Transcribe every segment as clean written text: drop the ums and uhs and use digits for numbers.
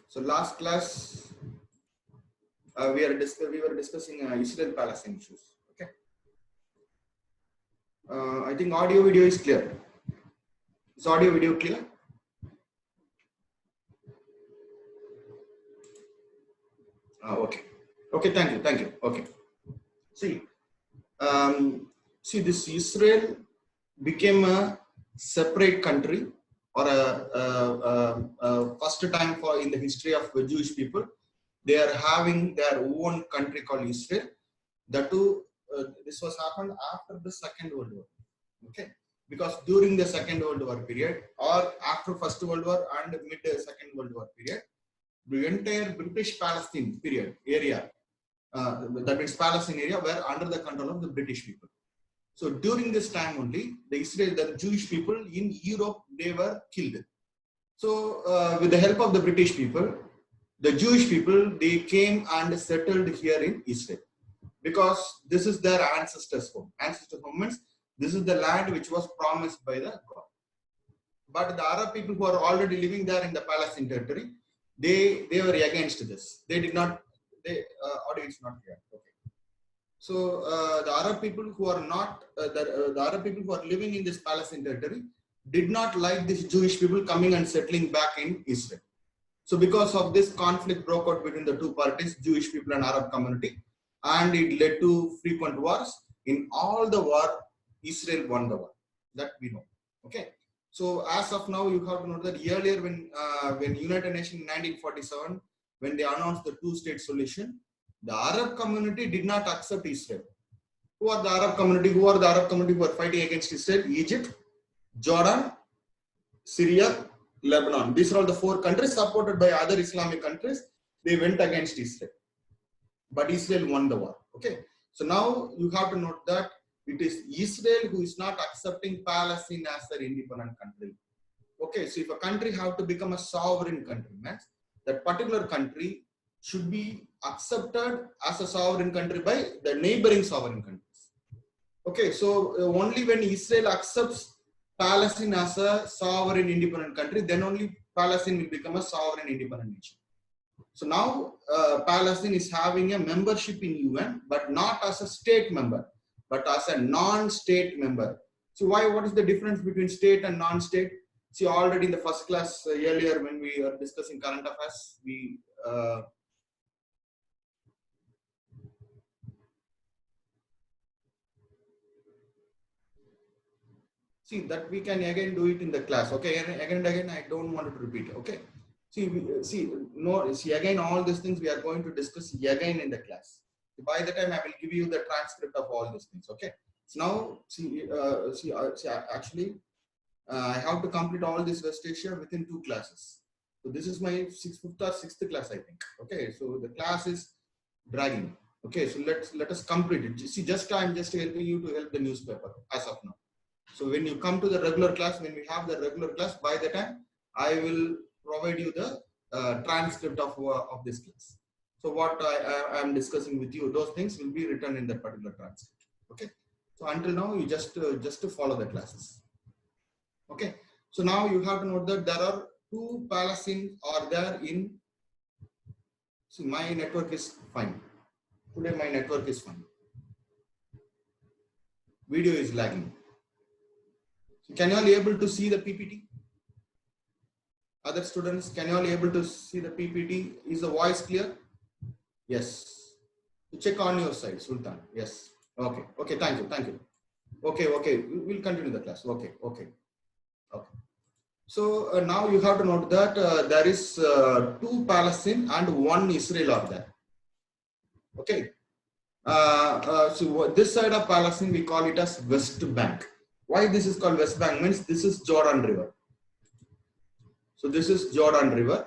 So last class we were discussing Israel-Palestine issues. Okay. I think audio video is clear. Is audio video clear? Okay. Okay. Thank you. Okay. See, this Israel became a separate country, or a first time for in the history of the Jewish people. They are having their own country called Israel. That too, this was happened after the Second World War. Okay, because during the Second World War period, or after First World War and mid Second World War period, the entire British Palestine period area, that means Palestine area, were under the control of the British people. So during this time only, the Jewish people in Europe, they were killed. So with the help of the British people, the Jewish people, they came and settled here in Israel, because this is their ancestors' home. Ancestors' home means this is the land which was promised by the God. But the Arab people who are already living there in the Palestine territory, they were against this. They did not. Audio is not clear. Okay. So the Arab people who are not the Arab people who are living in this Palestine territory did not like these Jewish people coming and settling back in Israel. So because of this, conflict broke out between the two parties, Jewish people and Arab community, and it led to frequent wars. In all the war, Israel won the war. That we know. Okay. So as of now, you have to know that earlier, when United Nations in 1947, when they announced the two-state solution, the Arab community did not accept Israel. Who are the Arab community? Who are the Arab community who are fighting against Israel? Egypt, Jordan, Syria, Lebanon. These are all the four countries supported by other Islamic countries. They went against Israel, but Israel won the war. Okay. So now you have to note that it is Israel who is not accepting Palestine as their independent country. Okay. So if a country have to become a sovereign country, means that particular country should be accepted as a sovereign country by the neighboring sovereign countries. Okay. So only when Israel accepts Palestine as a sovereign independent country, then only Palestine will become a sovereign independent nation. So now Palestine is having a membership in UN, but not as a state member, but as a non-state member. So what is the difference between state and non-state? See, already in the first class earlier when we were discussing current affairs, we see that we can again do it in the class. Okay, and again I don't want to repeat. Okay, see again all these things we are going to discuss again in the class. By the time I will give you the transcript of all these things. Okay, so now actually I have to complete all this West Asia within 2 classes. So this is my 5th or 6th class, I think. Okay, so the class is dragging. Okay, so let us complete it. See, I'm just helping you to help the newspaper as of now. So when you come to the regular class, when we have the regular class, by the time I will provide you the transcript of this class. So what I am discussing with you, those things will be written in that particular transcript. Okay. So until now, you just to follow the classes. Okay. So now you have to note that there are 2 Palestine are there in. See, my network is fine. Today my network is fine. Video is lagging. Can you all able to see the PPT? Other students, can you all able to see the PPT? Is the voice clear? Yes. Check on your side, Sultan. Yes. Okay. Okay. Thank you. Okay. We'll continue the class. Okay. So now you have to note that there is 2 Palestine and 1 Israel are there. Okay. So this side of Palestine we call it as West Bank. Why this is called West Bank? Means this is Jordan River. So this is Jordan River.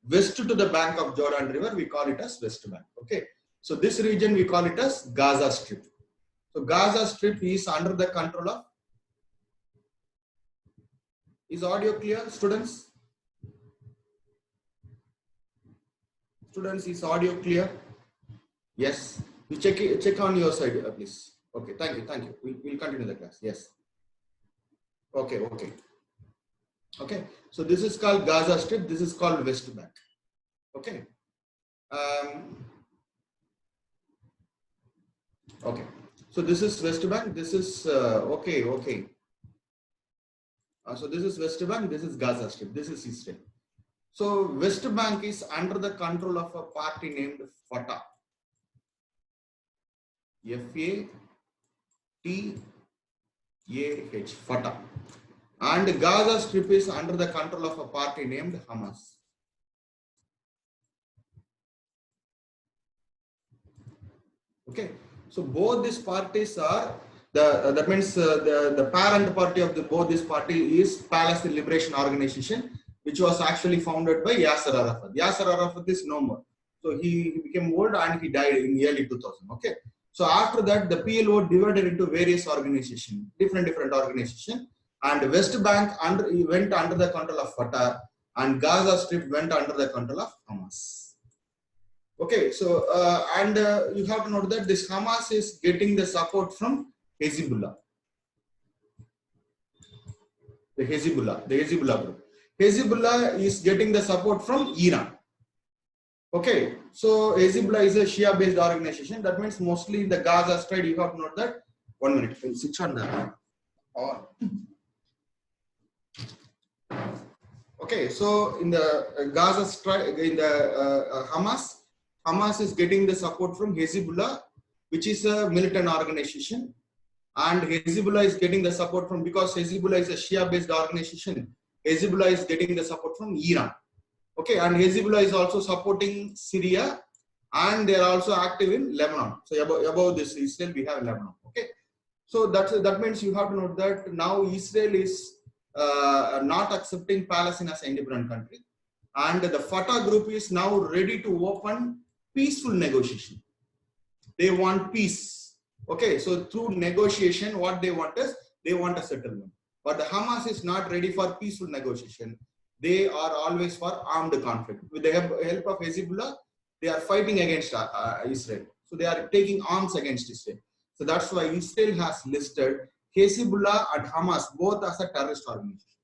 West to the bank of Jordan River, we call it as West Bank. Okay. So this region we call it as Gaza Strip. So Gaza Strip is under the control of. Is audio clear, students? Students, is audio clear? Yes. You check on your side, please. Okay. Thank you. We'll continue the class. Yes. Okay. So this is called Gaza Strip. This is called West Bank. Okay. Okay. So this is West Bank. This is okay. Okay. So this is West Bank. This is Gaza Strip. This is Israel. So West Bank is under the control of a party named Fatah. F-A-T-A-H. Fatah. And Gaza Strip is under the control of a party named Hamas. Okay. So both these parties are that means the parent party of both this party is Palestine Liberation Organization, which was actually founded by Yasser Arafat. Yasser Arafat is no more. So he became old and he died in early 2000. Okay. So after that, the PLO divided into various organizations, different organizations, and West Bank went under the control of Fatah, and Gaza Strip went under the control of Hamas. Okay, so you have to note that this Hamas is getting the support from Hezbollah. The Hezbollah group. Hezbollah is getting the support from Iran. Okay, so Hezbollah is a Shia-based organization. That means mostly in the Gaza Strip. You have to note that. 1 minute, I'll switch on that. Okay, so in the Gaza Strip, in the Hamas is getting the support from Hezbollah, which is a militant organization, and Hezbollah is getting the support from, because Hezbollah is a Shia-based organization, Hezbollah is getting the support from Iran. Okay, and Hezbollah is also supporting Syria, and they are also active in Lebanon. So above this Israel, we have Lebanon. Okay, so that means you have to note that now Israel is not accepting Palestine as an independent country, and the Fatah group is now ready to open peaceful negotiation. They want peace. Okay, so through negotiation, what they want is they want a settlement. But the Hamas is not ready for peaceful negotiation. They are always for armed conflict. With the help of Hezbollah, they are fighting against Israel. So they are taking arms against Israel. So that's why Israel has listed Hezbollah and Hamas both as a terrorist organization.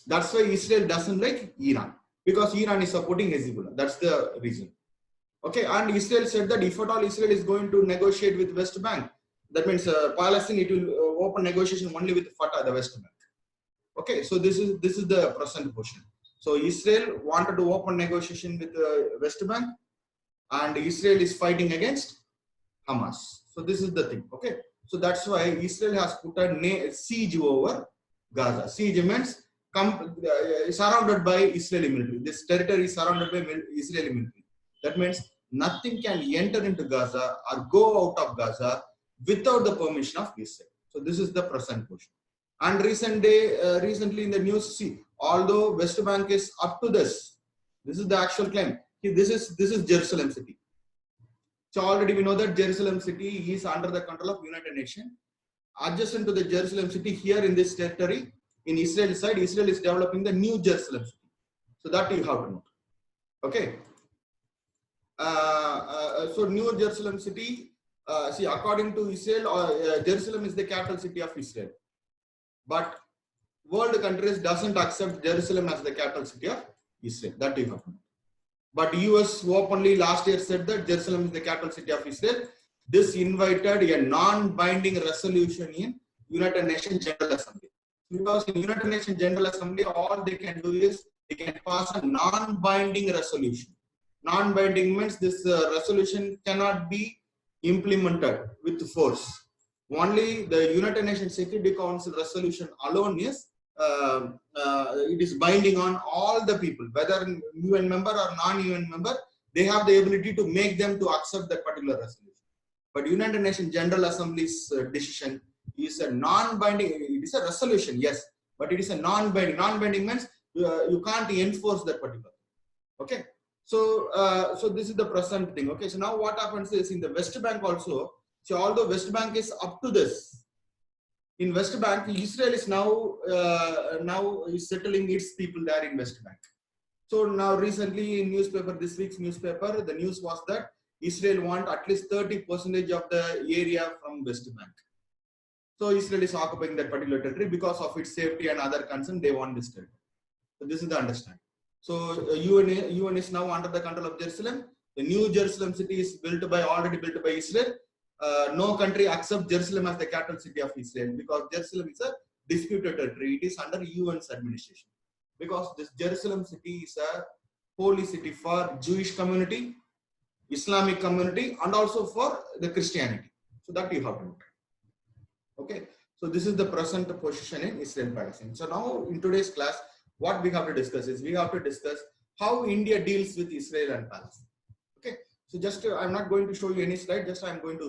That's why Israel doesn't like Iran, because Iran is supporting Hezbollah. That's the reason. Okay, and Israel said that if at all Israel is going to negotiate with West Bank, that means Palestine, it will open negotiation only with Fatah, the West Bank. Okay, so this is the present position. So Israel wanted to open negotiation with the West Bank, and Israel is fighting against Hamas. So this is the thing. Okay, so that's why Israel has put a siege over Gaza. Siege means surrounded by Israeli military. This territory is surrounded by Israeli military. That means nothing can enter into Gaza or go out of Gaza without the permission of Israel. So this is the present position. And recently in the news, see, although West Bank is up to this is the actual claim. This is Jerusalem city. So already we know that Jerusalem city is under the control of United Nations. Adjacent to the Jerusalem city, here in this territory, in Israel side, Israel is developing the new Jerusalem city. So that you have to note. Okay. So New Jerusalem city, see, according to Israel, Jerusalem is the capital city of Israel. But world countries doesn't accept Jerusalem as the capital city of Israel. That you have to know. But US openly last year said that Jerusalem is the capital city of Israel. This invited a non-binding resolution in United Nations General Assembly. Because in United Nations General Assembly, all they can do is they can pass a non-binding resolution. Non-binding means this resolution cannot be implemented with force. Only the United Nations Security Council resolution alone is it is binding on all the people, whether UN member or non-UN member. They have the ability to make them to accept that particular resolution. But United Nations General Assembly's decision is a non-binding. It is a resolution, yes, but it is a non-binding. Non-binding means you can't enforce that particular. Okay. So, so this is the present thing. Okay, so now what happens is in the West Bank also. So although West Bank is up to this, in West Bank, Israel is now is settling its people there in West Bank. So now recently in newspaper, this week's newspaper, the news was that Israel want at least 30% of the area from West Bank. So Israel is occupying that particular territory because of its safety and other concerns. They want this territory. So this is the understanding. So UN is now under the control of Jerusalem. The new Jerusalem city is already built by Israel. No country accepts Jerusalem as the capital city of Israel because Jerusalem is a disputed territory. It is under UN's administration. Because this Jerusalem city is a holy city for Jewish community, Islamic community, and also for the Christianity. So that you have to know. Okay. So this is the present position in Israel-Palestine. So now in today's class, what we have to discuss is we have to discuss how India deals with Israel and Palestine. Okay. So just I'm not going to show you any slide. Just I'm going to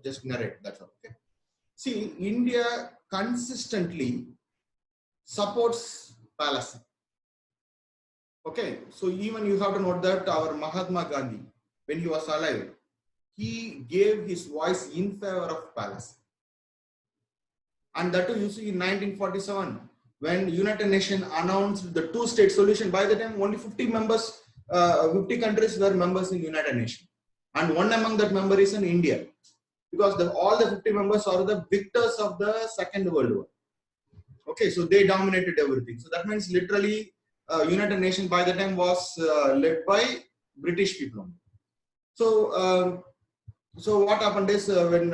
just narrate. That's all. Okay. See, India consistently supports Palestine. Okay. So even you have to note that our Mahatma Gandhi, when he was alive, he gave his voice in favor of Palestine. And that too, you see, in 1947, when United Nations announced the two-state solution, by the time only 50 countries were members in United Nations. And one among that member is in India. Because all the 50 members are the victors of the Second World War. Okay, so they dominated everything. So that means literally United Nations by the time was led by British people only. So what happened is when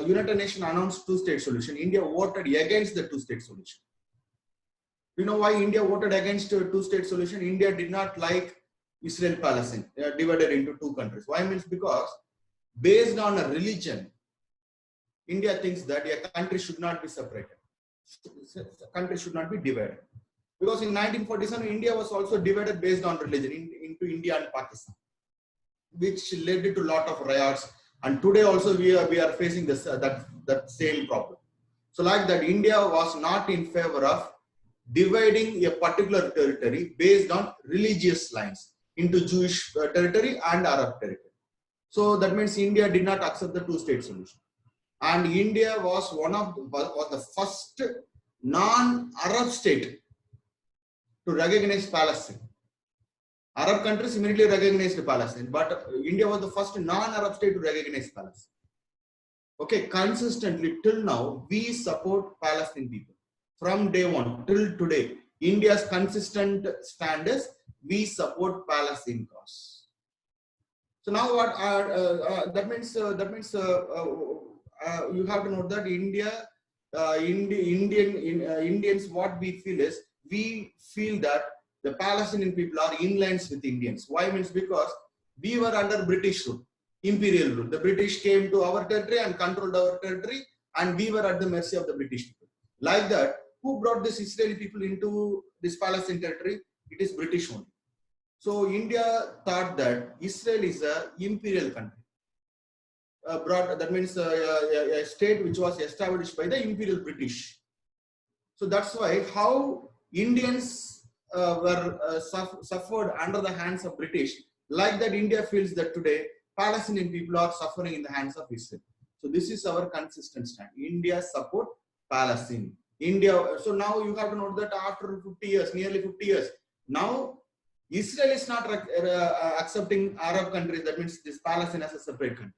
United Nations announced two-state solution, India voted against the two-state solution. You know why India voted against two-state solution? India did not like Israel-Palestine divided into two countries. Why? Means because based on a religion, India thinks that a country should not be separated. A country should not be divided. Because in 1947, India was also divided based on religion into India and Pakistan, which led to a lot of riots. And today also we are facing this that same problem. So like that, India was not in favor of dividing a particular territory based on religious lines into Jewish territory and Arab territory. So that means India did not accept the two-state solution. And India was was the first non-Arab state to recognize Palestine. Arab countries immediately recognized Palestine, but India was the first non-Arab state to recognize Palestine. Okay, consistently till now, we support Palestinian people. From day one till today, India's consistent stand is we support Palestine cause. So now what that means you have to note that Indians, what we feel is we feel that the Palestinian people are in lines with Indians. Why? Means because we were under British rule, imperial rule. The British came to our territory and controlled our territory, and we were at the mercy of the British people. Like that, who brought this Israeli people into this Palestinian territory? It is British only. So India thought that Israel is an imperial country. That means a state which was established by the imperial British. So that's why how Indians were suffered under the hands of British. Like that, India feels that today Palestinian people are suffering in the hands of Israel. So this is our consistent stand. India support Palestine. India. So now you have to note that after 50 years, nearly 50 years, now Israel is not accepting Arab countries. That means this Palestine as a separate country.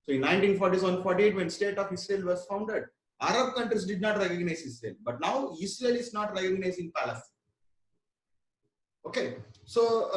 So in 1947-48, when State of Israel was founded, Arab countries did not recognize Israel. But now Israel is not recognizing Palestine. Okay, so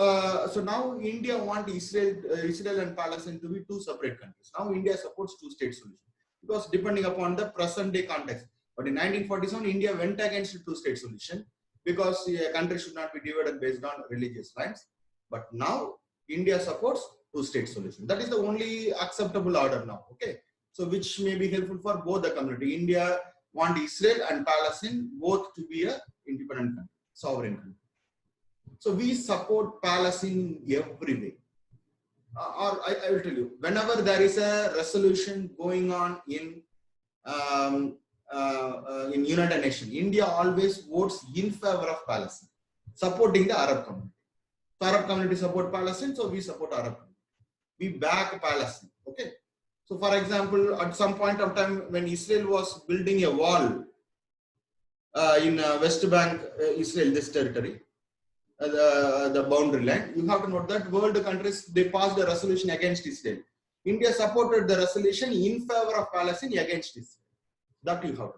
now India wants Israel and Palestine to be two separate countries. Now India supports two-state solution because depending upon the present-day context. But in 1947, India went against the two-state solution because a country should not be divided based on religious lines. But now India supports two-state solution. That is the only acceptable order now. Okay, so which may be helpful for both the community. India want Israel and Palestine both to be a independent country, sovereign country. So we support Palestine every way. Or I will tell you, whenever there is a resolution going on in United Nations, India always votes in favor of Palestine, supporting the Arab community. So Arab community support Palestine, so we support Arab community. We back Palestine. Okay. So for example, at some point of time when Israel was building a wall in West Bank, Israel, this territory, the boundary line, you have to note that world countries, they passed a resolution against Israel. India supported the resolution in favor of Palestine against Israel. That you have to know.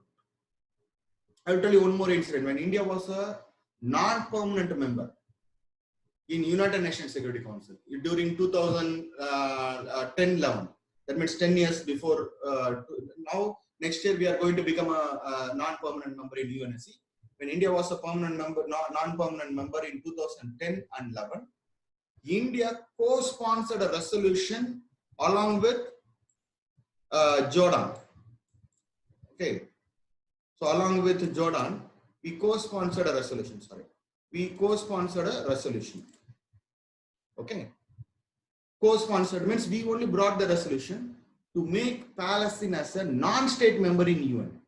I will tell you one more incident. When India was a non-permanent member, in United Nations Security Council during 2010-11. That means 10 years before. Now, next year we are going to become a non-permanent member in UNSC. When India was a permanent member, non-permanent member in 2010 and 11, India co-sponsored a resolution along with Jordan. Okay, so along with Jordan, we co-sponsored a resolution. Okay, co-sponsored means we only brought the resolution to make Palestine as a non-state member in UN.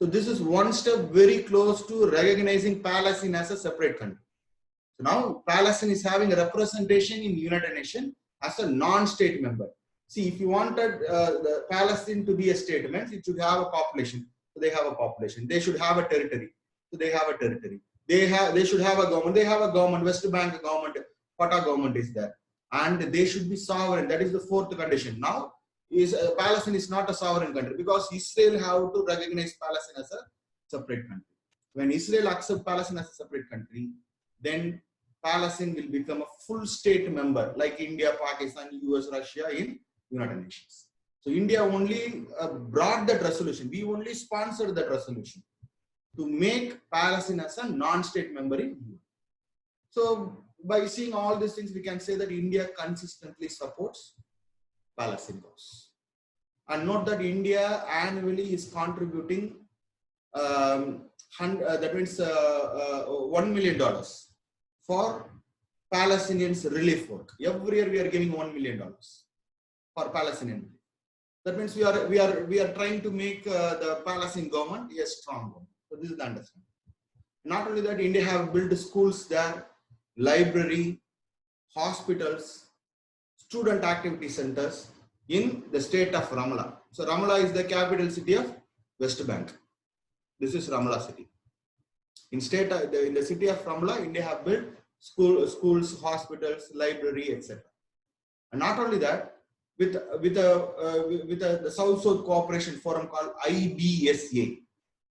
So this is one step very close to recognizing Palestine as a separate country. So now Palestine is having a representation in United Nations as a non-state member. See, if you wanted the Palestine to be a state, means it should have a population. So they have a population. They should have a territory. So they have a territory. They should have a government. They have a government. West Bank government, Fatah government is there, and they should be sovereign. That is the fourth condition. Now, Palestine is not a sovereign country because Israel have to recognize Palestine as a separate country. When Israel accepts Palestine as a separate country, then Palestine will become a full state member like India, Pakistan, US, Russia in United Nations. So India only brought that resolution. We only sponsored that resolution to make Palestine as a non-state member in UN. So by seeing all these things, we can say that India consistently supports Palestine cause. And note that India annually is contributing that means $1 million for Palestinians relief work. Every year we are giving $1 million for Palestinian. That means we are trying to make the Palestinian government a strong government. So this is the understanding. Not only that, India have built schools there, library, hospitals, student activity centers in the state of Ramallah. So Ramallah is the capital city of West Bank. This is Ramallah city. In the city of Ramallah, India have built schools, hospitals, library, etc. And not only that, with the South-South Cooperation Forum called IBSA,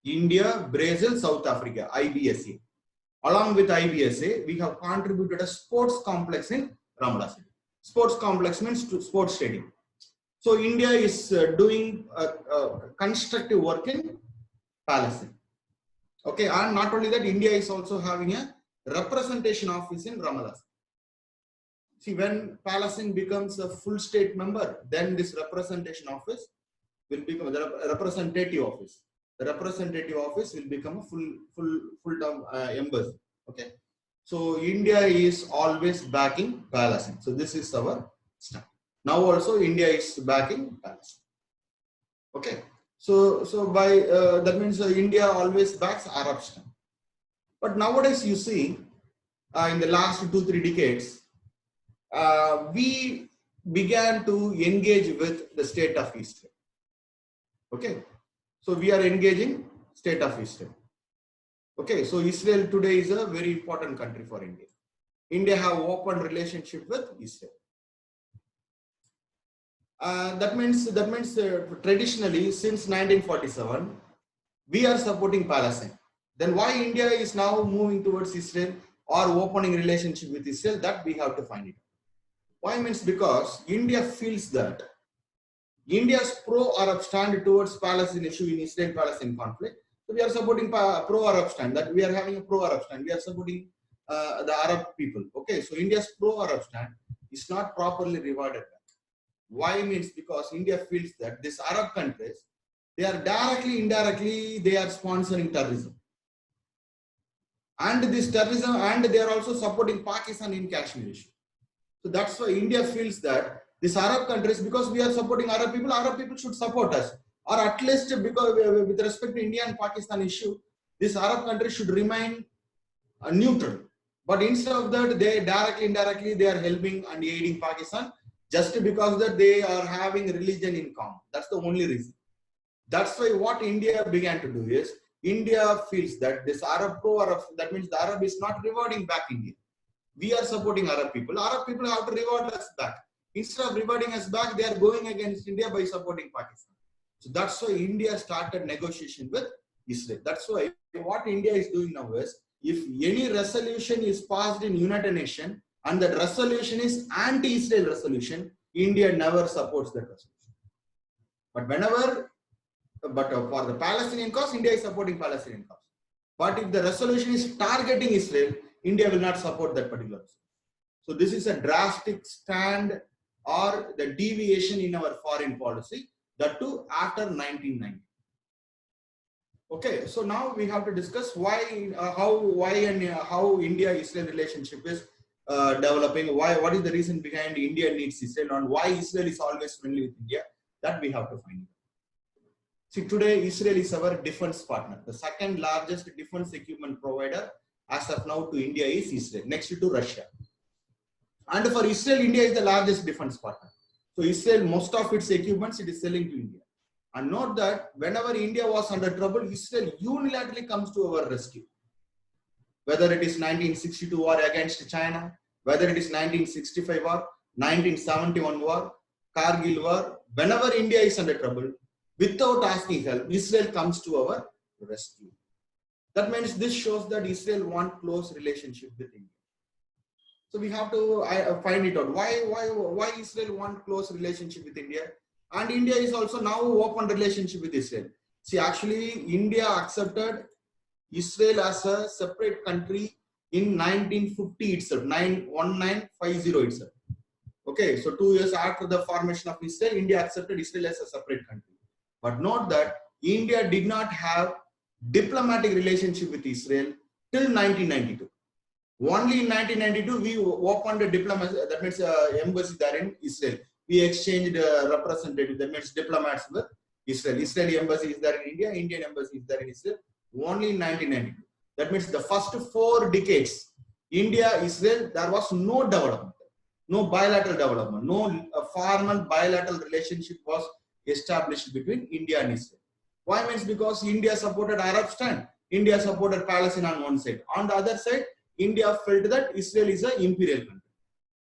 India, Brazil, South Africa, IBSA. Along with IBSA, we have contributed a sports complex in Ramallah city. Sports complex means sports stadium. So India is doing constructive work in Palestine. Okay, and not only that, India is also having a representation office in Ramallah. See, when Palestine becomes a full state member, then this representation office will become the representative office. The representative office will become a full-term embassy. Okay, so India is always backing Palestine. So this is our stand. Now also India is backing Palestine. Okay, so by that means India always backs Arab stand. But nowadays you see in the last 2-3 decades, we began to engage with the state of Israel. Okay, so we are engaging state of Israel. Okay, so Israel today is a very important country for India. India have open relationship with Israel. That means traditionally since 1947 we are supporting Palestine. Then why India is now moving towards Israel or opening relationship with Israel, that we have to find it. Why means because India feels that India's pro-Arab stand towards Palestine issue in Israel-Palestine conflict. So we are supporting pro-Arab stand, that we are having a pro-Arab stand. We are supporting the Arab people. Okay, so India's pro-Arab stand is not properly rewarded. Why means because India feels that these Arab countries, they are directly, indirectly, they are sponsoring terrorism. And this terrorism, and they are also supporting Pakistan in Kashmir issue. So that's why India feels that these Arab countries, because we are supporting Arab people should support us. Or at least because with respect to India and Pakistan issue, this Arab countries should remain neutral. But instead of that, they directly, indirectly, they are helping and aiding Pakistan just because that they are having religion in common. That's the only reason. That's why what India began to do is, India feels that this pro-Arab, that means the Arab is not rewarding back India. We are supporting Arab people. Arab people have to reward us back. Instead of rewarding us back, they are going against India by supporting Pakistan. So that's why India started negotiation with Israel. That's why what India is doing now is, if any resolution is passed in United Nations and that resolution is anti-Israel resolution, India never supports that resolution. But for the Palestinian cause, India is supporting Palestinian cause. But if the resolution is targeting Israel, India will not support that particular resolution. So this is a drastic stand or the deviation in our foreign policy, that too after 1990. Okay, so now we have to discuss how India-Israel relationship is developing. What is the reason behind India needs Israel, and why Israel is always friendly with India? That we have to find out. See, today Israel is our defense partner. The second largest defense equipment provider as of now to India is Israel, next to Russia. And for Israel, India is the largest defense partner. So Israel, most of its equipments, it is selling to India. And note that whenever India was under trouble, Israel unilaterally comes to our rescue. Whether it is 1962 war against China, whether it is 1965 war, 1971 war, Kargil war, whenever India is under trouble, without asking help, Israel comes to our rescue. That means this shows that Israel wants close relationship with India. So we have to find it out. Why Israel wants close relationship with India? And India is also now open relationship with Israel. See, actually, India accepted Israel as a separate country in 1950 itself, 1950 itself. Okay, so 2 years after the formation of Israel, India accepted Israel as a separate country. But note that India did not have diplomatic relationship with Israel till 1992. Only in 1992, we opened a diplomacy, that means embassy there in Israel. We exchanged representatives, that means diplomats with Israel. Israeli embassy is there in India, Indian embassy is there in Israel, only in 1992. That means the first 4 decades, India, Israel, there was no development, no bilateral development, no formal bilateral relationship was established between India and Israel. Why? Means because India supported Arab stand, India supported Palestine on one side. On the other side, India felt that Israel is an imperial country.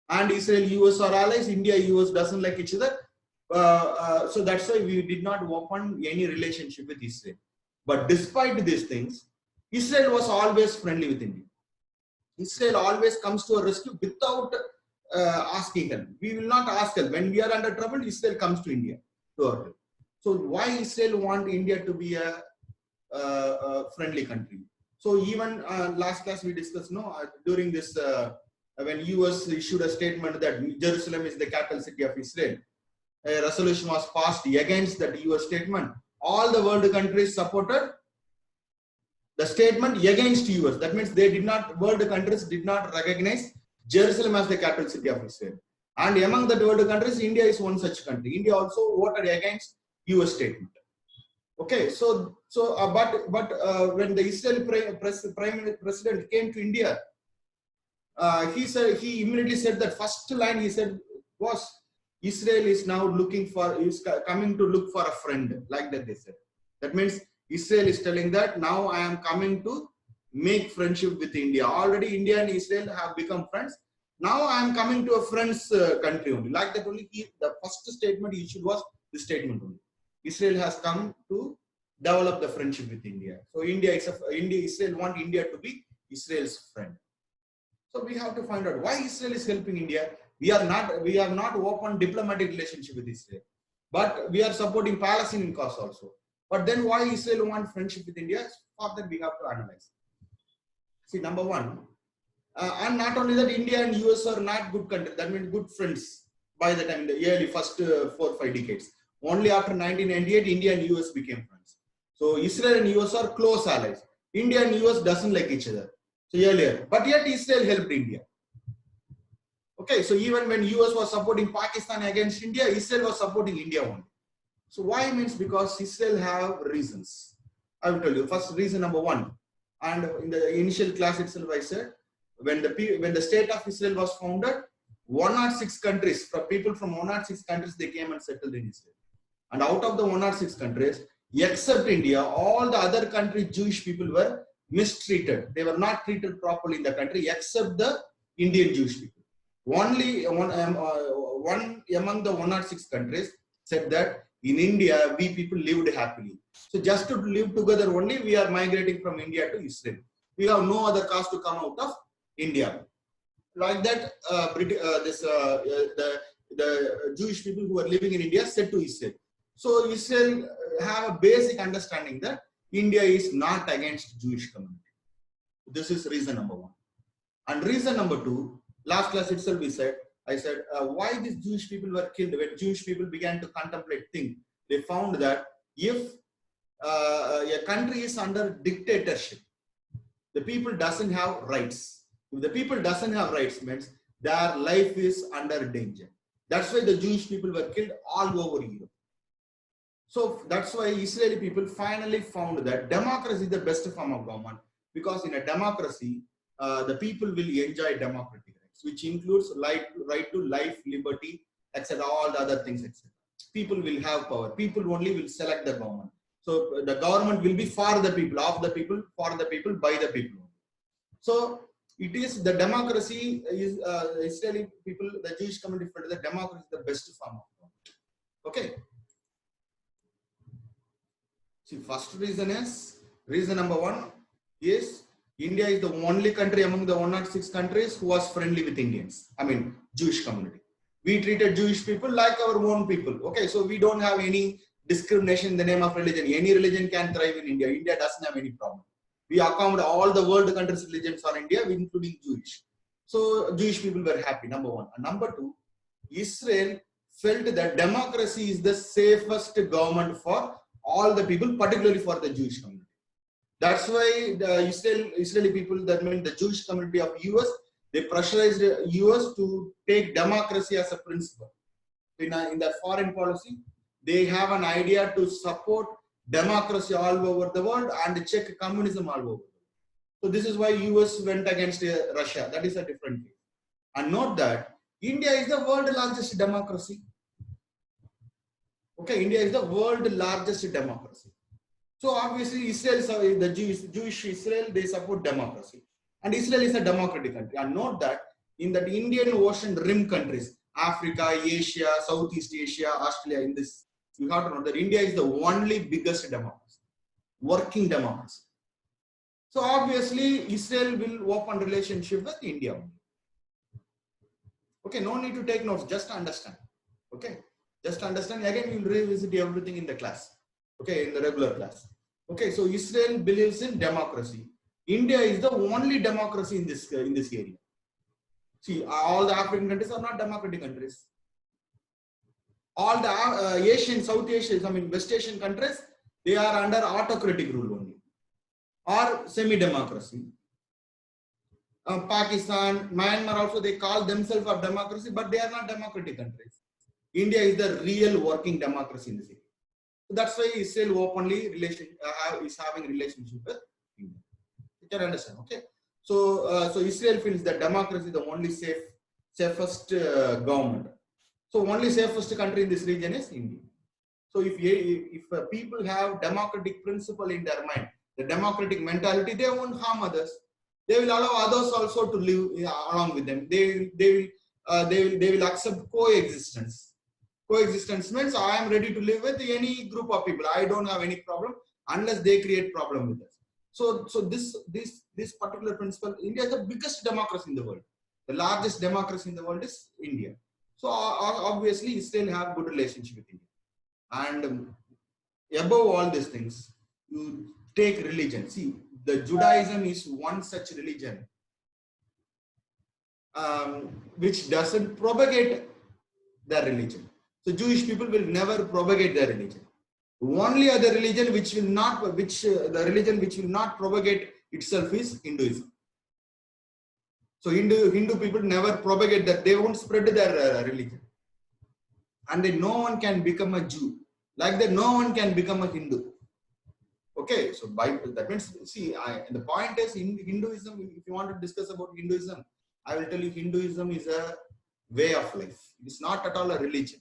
And Israel, US are allies, India, US doesn't like each other. So that's why we did not open any relationship with Israel. But despite these things, Israel was always friendly with India. Israel always comes to a rescue without asking help. We will not ask help. When we are under trouble, Israel comes to India to our help. So why Israel want India to be a friendly country? So even last class we discussed, during this, when US issued a statement that Jerusalem is the capital city of Israel, a resolution was passed against that US statement. All the world countries supported the statement against US. That means world countries did not recognize Jerusalem as the capital city of Israel. And among the world countries, India is one such country. India also voted against US statement. Okay, but when the Israeli prime president came to India, he immediately said that first line he said was, Israel is now coming to look for a friend, like that they said. That means Israel is telling that now I am coming to make friendship with India. Already India and Israel have become friends. Now I am coming to a friend's country only. Like that only, the first statement he issued was this statement only. Israel has come to develop the friendship with India. So Israel want India to be Israel's friend. So we have to find out why Israel is helping India. We are not open diplomatic relationship with Israel, but we are supporting Palestinian cause also. But then why Israel want friendship with India? For that we have to analyze. See, number one, and not only that, India and US are not good countries. That means good friends by the time, the early first 4 or 5 decades. Only after 1998, India and US became friends. So Israel and US are close allies. India and US doesn't like each other. So earlier, but yet Israel helped India. Okay, so even when US was supporting Pakistan against India, Israel was supporting India only. So why? Means because Israel have reasons. I will tell you. First reason number one, and in the initial class itself I said, when the state of Israel was founded, 106 countries, people from 106 countries, they came and settled in Israel. And out of the 106 countries, except India, all the other countries, Jewish people were mistreated. They were not treated properly in the country, except the Indian Jewish people. Only one among the 106 countries said that in India, we people lived happily. So just to live together only, we are migrating from India to Israel. We have no other cause to come out of India. like that, the Jewish people who are living in India said to Israel. So Israel have a basic understanding that India is not against Jewish community. This is reason number one. And reason number two, last class itself I said, why these Jewish people were killed. When Jewish people began to contemplate things, they found that if a country is under dictatorship, the people doesn't have rights. If the people doesn't have rights, means their life is under danger. That's why the Jewish people were killed all over Europe. So that's why Israeli people finally found that democracy is the best form of government, because in a democracy, the people will enjoy democratic rights, which includes right to life, liberty, etc. All the other things, etc. People will have power. People only will select the government. So the government will be for the people, of the people, for the people, by the people. So it is the democracy is Israeli people, the Jewish community felt that democracy is the best form of government. Okay. See, first reason number one is India is the only country among the 106 countries who was friendly with Indians. I mean, Jewish community. We treated Jewish people like our own people. Okay, so we don't have any discrimination in the name of religion. Any religion can thrive in India. India doesn't have any problem. We accommodate all the world countries' religions are India, including Jewish. So Jewish people were happy, number one. And number two, Israel felt that democracy is the safest government for all the people, particularly for the Jewish community. That's why the Israeli people, that means the Jewish community of US, they pressurized the US to take democracy as a principle. In their foreign policy, they have an idea to support democracy all over the world and check communism all over. So this is why US went against Russia. That is a different case. And note that India is the world's largest democracy. Okay, India is the world's largest democracy. So obviously Israel, the Jewish Israel, they support democracy. And Israel is a democratic country. And note that in the Indian Ocean rim countries, Africa, Asia, Southeast Asia, Australia, in this, you have to know that India is the only biggest democracy, working democracy. So obviously Israel will open relationship with India. Okay, no need to take notes, just understand. Okay, just understand. Again, we will revisit everything in the class. Okay, in the regular class. Okay, so Israel believes in democracy. India is the only democracy in this area. See, all the African countries are not democratic countries. All the Asian, South Asian, I mean West Asian countries, they are under autocratic rule only, or semi-democracy. Pakistan, Myanmar also, they call themselves a democracy, but they are not democratic countries. India is the real working democracy in this area. So that's why Israel openly is having relationship with India. You can understand, okay? So, so Israel feels that democracy is the only safest government. So only safest country in this region is India. So if people have democratic principle in their mind, the democratic mentality, they won't harm others. They will allow others also to live along with them. They will accept coexistence. Coexistence means I am ready to live with any group of people. I don't have any problem unless they create problem with us. So this particular principle, India is the biggest democracy in the world. The largest democracy in the world is India. So obviously Israel have good relationship with India. And above all these things, you take religion. See, the Judaism is one such religion which doesn't propagate their religion. So Jewish people will never propagate their religion. Only other religion which will not propagate itself is Hinduism. So Hindu people never propagate that. They won't spread their religion. And then no one can become a Jew. Like that, no one can become a Hindu. Okay, so that means, see, the point is in Hinduism, if you want to discuss about Hinduism, I will tell you Hinduism is a way of life. It is not at all a religion.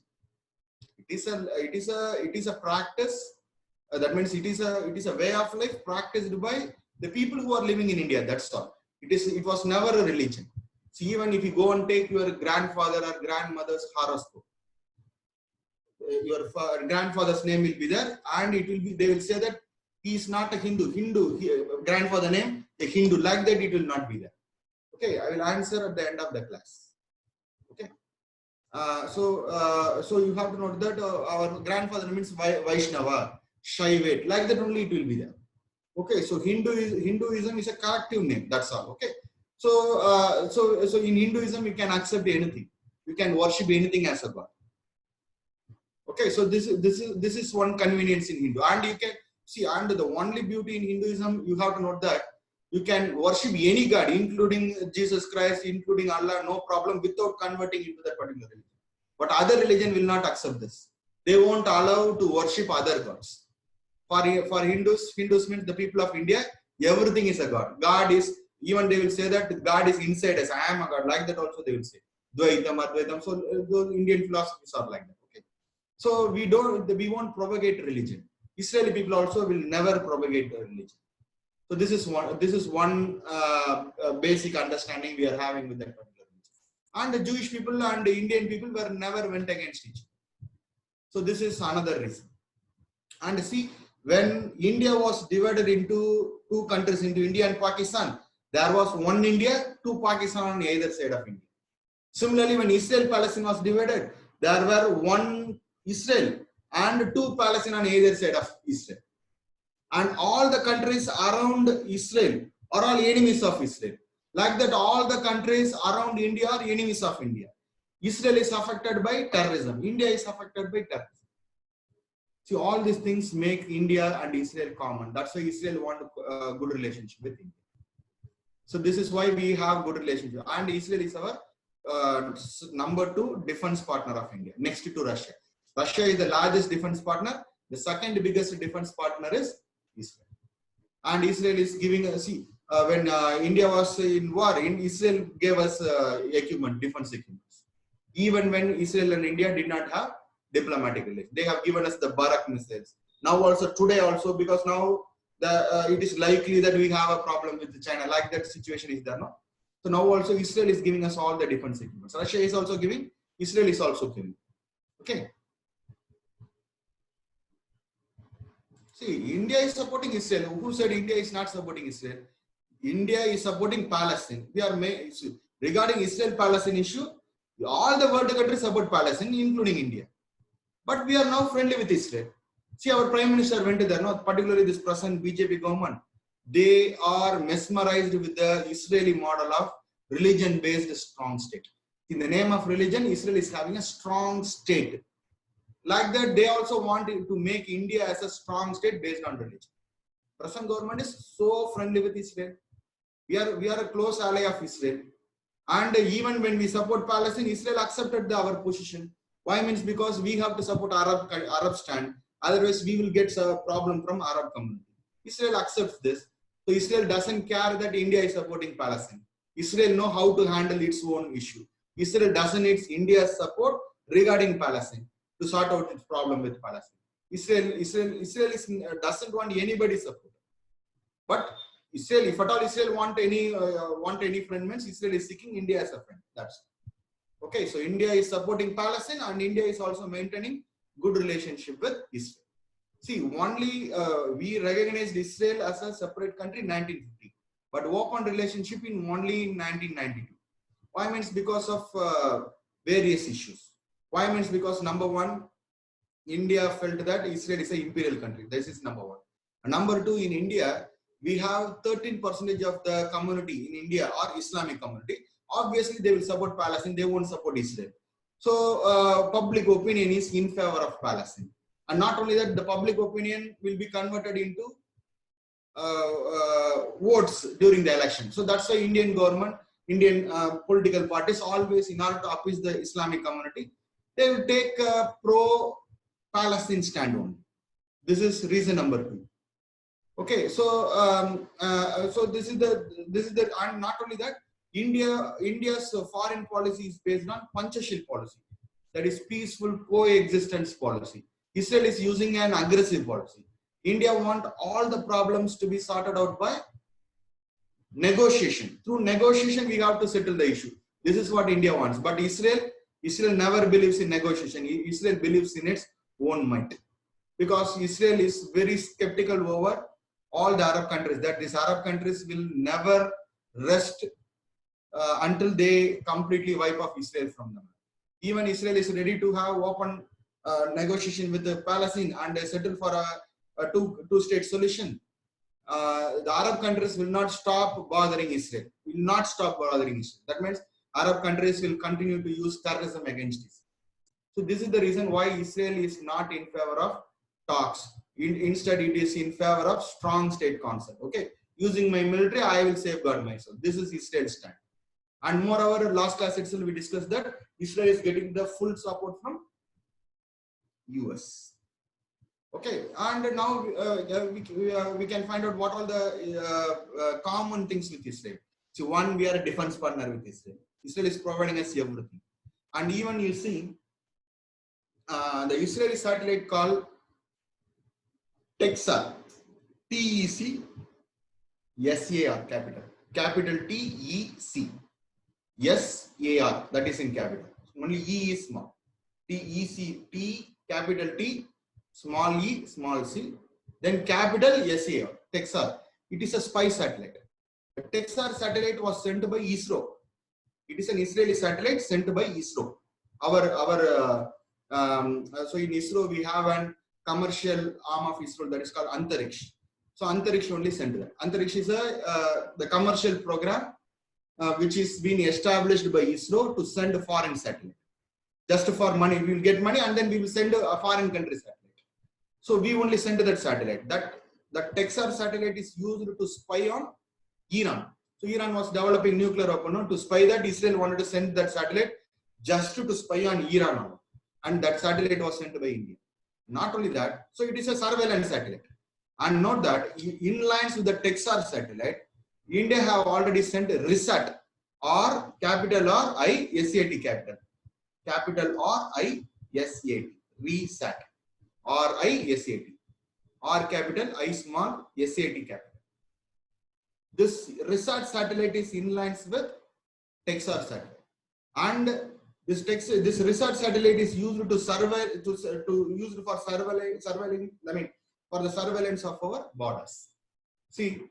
It is a practice. That means it is a way of life practiced by the people who are living in India. That's all. It was never a religion. See, even if you go and take your grandfather or grandmother's horoscope, your grandfather's name will be there, and it will be. They will say that he is not a Hindu. Grandfather name a Hindu. Like that, it will not be there. Okay, I will answer at the end of the class. Okay. So you have to note that our grandfather means Vaishnava, Shaivate, like that only it will be there. Okay, so Hinduism is a collective name. That's all. Okay, so in Hinduism you can accept anything, you can worship anything as a god. Okay, so this is one convenience in Hindu, and you can see, and the only beauty in Hinduism, you have to note that you can worship any god, including Jesus Christ, including Allah, no problem, without converting into that particular religion. But other religion will not accept this. They won't allow to worship other gods. For Hindus means the people of India, everything is a god. God is, even they will say that God is inside us. I am a god. Like that also they will say. Dvaitam, Advaitam. So those Indian philosophies are like that. Okay. So we won't propagate religion. Israeli people also will never propagate religion. So this is one basic understanding we are having with that particular religion. And the Jewish people and the Indian people were never went against each other. So this is another reason. And see, when India was divided into two countries, into India and Pakistan, there was one India, two Pakistan on either side of India. Similarly, when Israel-Palestine was divided, there were one Israel and two Palestine on either side of Israel. And all the countries around Israel are all enemies of Israel. Like that, all the countries around India are enemies of India. Israel is affected by terrorism. India is affected by terrorism. See, all these things make India and Israel common. That's why Israel want a good relationship with India. So this is why we have good relationship. And Israel is our number 2 defense partner of India, next to Russia. Russia is the largest defense partner. The second biggest defense partner is Israel. And Israel is giving us, when India was in war, Israel gave us equipment, defense equipment. Even when Israel and India did not have diplomatic relations, they have given us the Barak missiles. Now also, today also, because now it is likely that we have a problem with China, like that situation is there, no? So now also Israel is giving us all the defense equipment. Russia is also giving, Israel is also giving. Okay. See, India is supporting Israel. Who said India is not supporting Israel? India is supporting Palestine. We are regarding Israel-Palestine issue. All the world countries support Palestine, including India. But we are now friendly with Israel. See, our Prime Minister went there, no? Particularly this present BJP government. They are mesmerized with the Israeli model of religion-based strong state. In the name of religion, Israel is having a strong state. Like that, they also want to make India as a strong state based on religion. Present government is so friendly with Israel. We are a close ally of Israel. And even when we support Palestine, Israel accepted our position. Why? Means because we have to support Arab stand. Otherwise, we will get a problem from Arab community. Israel accepts this. So Israel doesn't care that India is supporting Palestine. Israel knows how to handle its own issue. Israel doesn't need India's support regarding Palestine to sort out its problem with Palestine. Israel doesn't want anybody's support. But Israel, if at all Israel want any friend, means Israel is seeking India as a friend. That's okay. So India is supporting Palestine, and India is also maintaining good relationship with Israel. See, only we recognized Israel as a separate country in 1950, but open relationship in only in 1992. Why? Means because of various issues. Why? Means because number one, India felt that Israel is an imperial country. This is number one. And number two, in India, we have 13% of the community in India or Islamic community. Obviously, they will support Palestine. They won't support Israel. So public opinion is in favor of Palestine. And not only that, the public opinion will be converted into votes during the election. So that's why Indian government, Indian political parties always, in order to appease the Islamic community, they will take a pro-Palestine stand only. This is reason number 2. Okay, so so this is the, and not only that, India's foreign policy is based on Panchashil policy, that is peaceful coexistence policy. Israel is using an aggressive policy. India wants all the problems to be sorted out by negotiation. Through negotiation, we have to settle the issue. This is what India wants. But Israel never believes in negotiation. Israel believes in its own might. Because Israel is very skeptical over all the Arab countries, that these Arab countries will never rest until they completely wipe off Israel from them. Even Israel is ready to have open negotiation with the Palestine and settle for a two-state solution. The Arab countries will not stop bothering Israel. Will not stop bothering Israel. That means Arab countries will continue to use terrorism against Israel. So this is the reason why Israel is not in favor of talks. Instead, it is in favor of strong state concept. Okay, using my military, I will safeguard myself. This is Israel's stand. And moreover, last class itself we discussed that Israel is getting the full support from US. Okay, and now we can find out what are the common things with Israel. So one, we are a defense partner with Israel. Israel is providing us everything. And even you see, the Israeli satellite called TEXAR, TECSAR, capital TECSAR, that is in capital. Only E is small. T, capital T, small e, small c, then capital SAR, TEXAR. It is a spy satellite. The TEXAR satellite was sent by ISRO. It is an Israeli satellite sent by ISRO. So in ISRO we have an commercial arm of ISRO that is called Antariksh. So Antariksh only sent that. Antariksh is the commercial program which is being established by ISRO to send a foreign satellite. Just for money, we will get money and then we will send a foreign country satellite. So we only sent that satellite. That TEXAR satellite is used to spy on Iran. So Iran was developing nuclear weapon. To spy that, Israel wanted to send that satellite just to spy on Iran. And that satellite was sent by India. Not only that, so it is a surveillance satellite. And note that in lines with the TEXAR satellite, India have already sent RISAT, or capital R I SAT capital. Capital R I SAT, RISAT, R I SAT, R capital I small SAT capital. This RISAT satellite is in lines with TEXAR satellite, and this RISAT satellite is used to for the surveillance of our borders. See,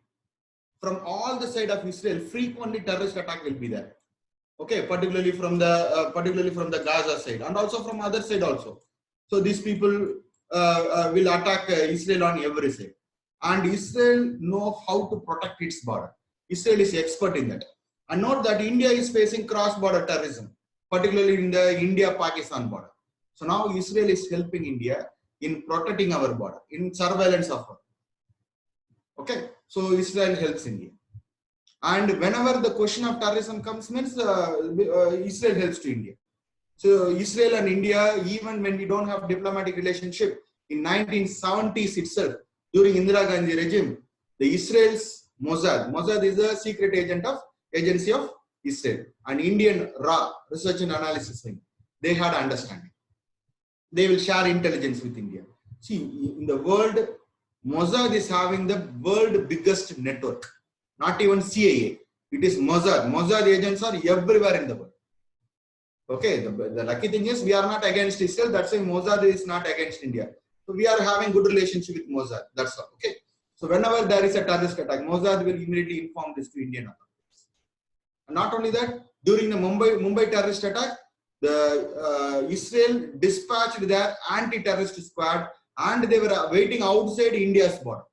from all the side of Israel, frequently terrorist attack will be there. Okay, particularly from the Gaza side and also from other side also. So these people will attack Israel on every side, and Israel know how to protect its border. Israel is expert in that. And note that India is facing cross-border terrorism, particularly in the India-Pakistan border. So now Israel is helping India in protecting our border, in surveillance of our. Okay, so Israel helps India. And whenever the question of terrorism comes, means Israel helps to India. So Israel and India, even when we don't have diplomatic relationship, in 1970s itself, during Indira Gandhi regime, the Israel's Mossad is a secret agency of Israel, and Indian RA, research and analysis wing, they had understanding. They will share intelligence with India. See, in the world, Mossad is having the world biggest network. Not even CIA. It is Mossad. Mossad agents are everywhere in the world. Okay, the lucky thing is we are not against Israel. That's why Mossad is not against India. So we are having good relationship with Mossad. That's all. Okay. So whenever there is a terrorist attack, Mossad will immediately inform this to Indian authorities. And not only that, during the Mumbai terrorist attack, the Israel dispatched their anti-terrorist squad, and they were waiting outside India's border.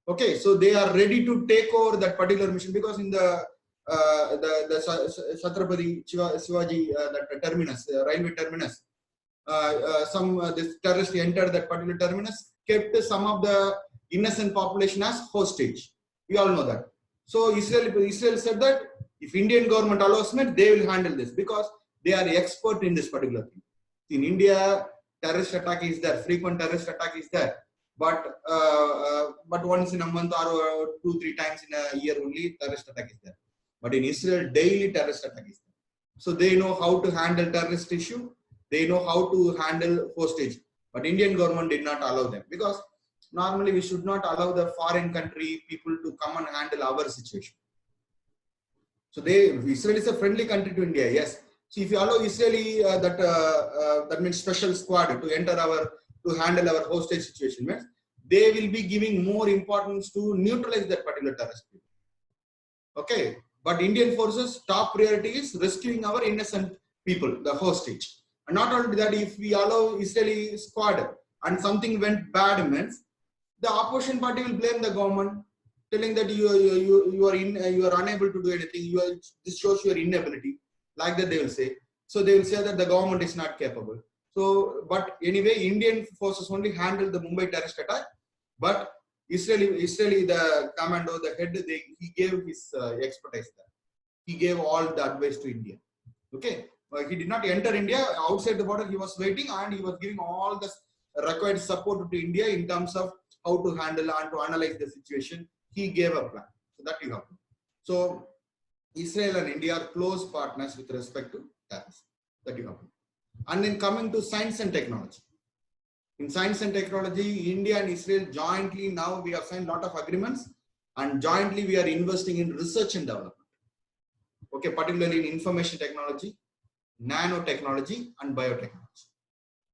Okay, so they are ready to take over that particular mission, because in the Chhatrapati Shivaji that terminus, railway terminus, this terrorist entered that particular terminus, kept some of the innocent population as hostage. We all know that. So Israel said that if Indian government allows it, they will handle this, because they are expert in this particular thing. In India, terrorist attack is there, frequent terrorist attack is there. But once in a month or 2-3 times in a year only terrorist attack is there. But in Israel, daily terrorist attack is there. So they know how to handle terrorist issue. They know how to handle hostage. But Indian government did not allow them, because normally we should not allow the foreign country people to come and handle our situation. So Israel is a friendly country to India, yes. So if you allow Israeli that means special squad to enter to handle our hostage situation, means they will be giving more importance to neutralize that particular terrorist people. Okay, But Indian forces' top priority is rescuing our innocent people, the hostage. And not only that, if we allow Israeli squad and something went bad, means the opposition party will blame the government, telling that you are unable to do anything. This shows your inability, like that they will say. So they will say that the government is not capable. So, but anyway, Indian forces only handled the Mumbai terrorist attack, but Israeli, the commando, the head, he gave his expertise there. He gave all the advice to India. Okay, he did not enter India outside the border. He was waiting and he was giving all the required support to India in terms of how to handle and to analyze the situation. He gave a plan. So that you have. So Israel and India are close partners with respect to terrorism. That you have. And then coming to science and technology. In science and technology, India and Israel jointly, now we have signed a lot of agreements, and jointly we are investing in research and development. Okay, particularly in information technology, nanotechnology, and biotechnology.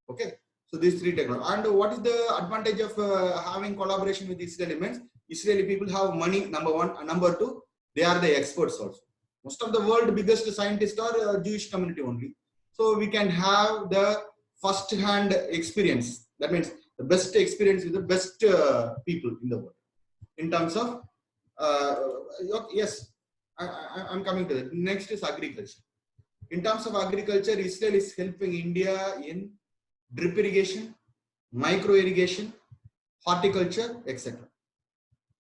Okay, so these three technologies. And what is the advantage of having collaboration with Israeli means? Israeli people have money, number one, and number two, they are the experts also. Most of the world biggest scientists are Jewish community only. So we can have the first-hand experience. That means the best experience with the best people in the world. In terms of, yes, I'm coming to that. Next is agriculture. In terms of agriculture, Israel is helping India in drip irrigation, micro irrigation, horticulture, etc.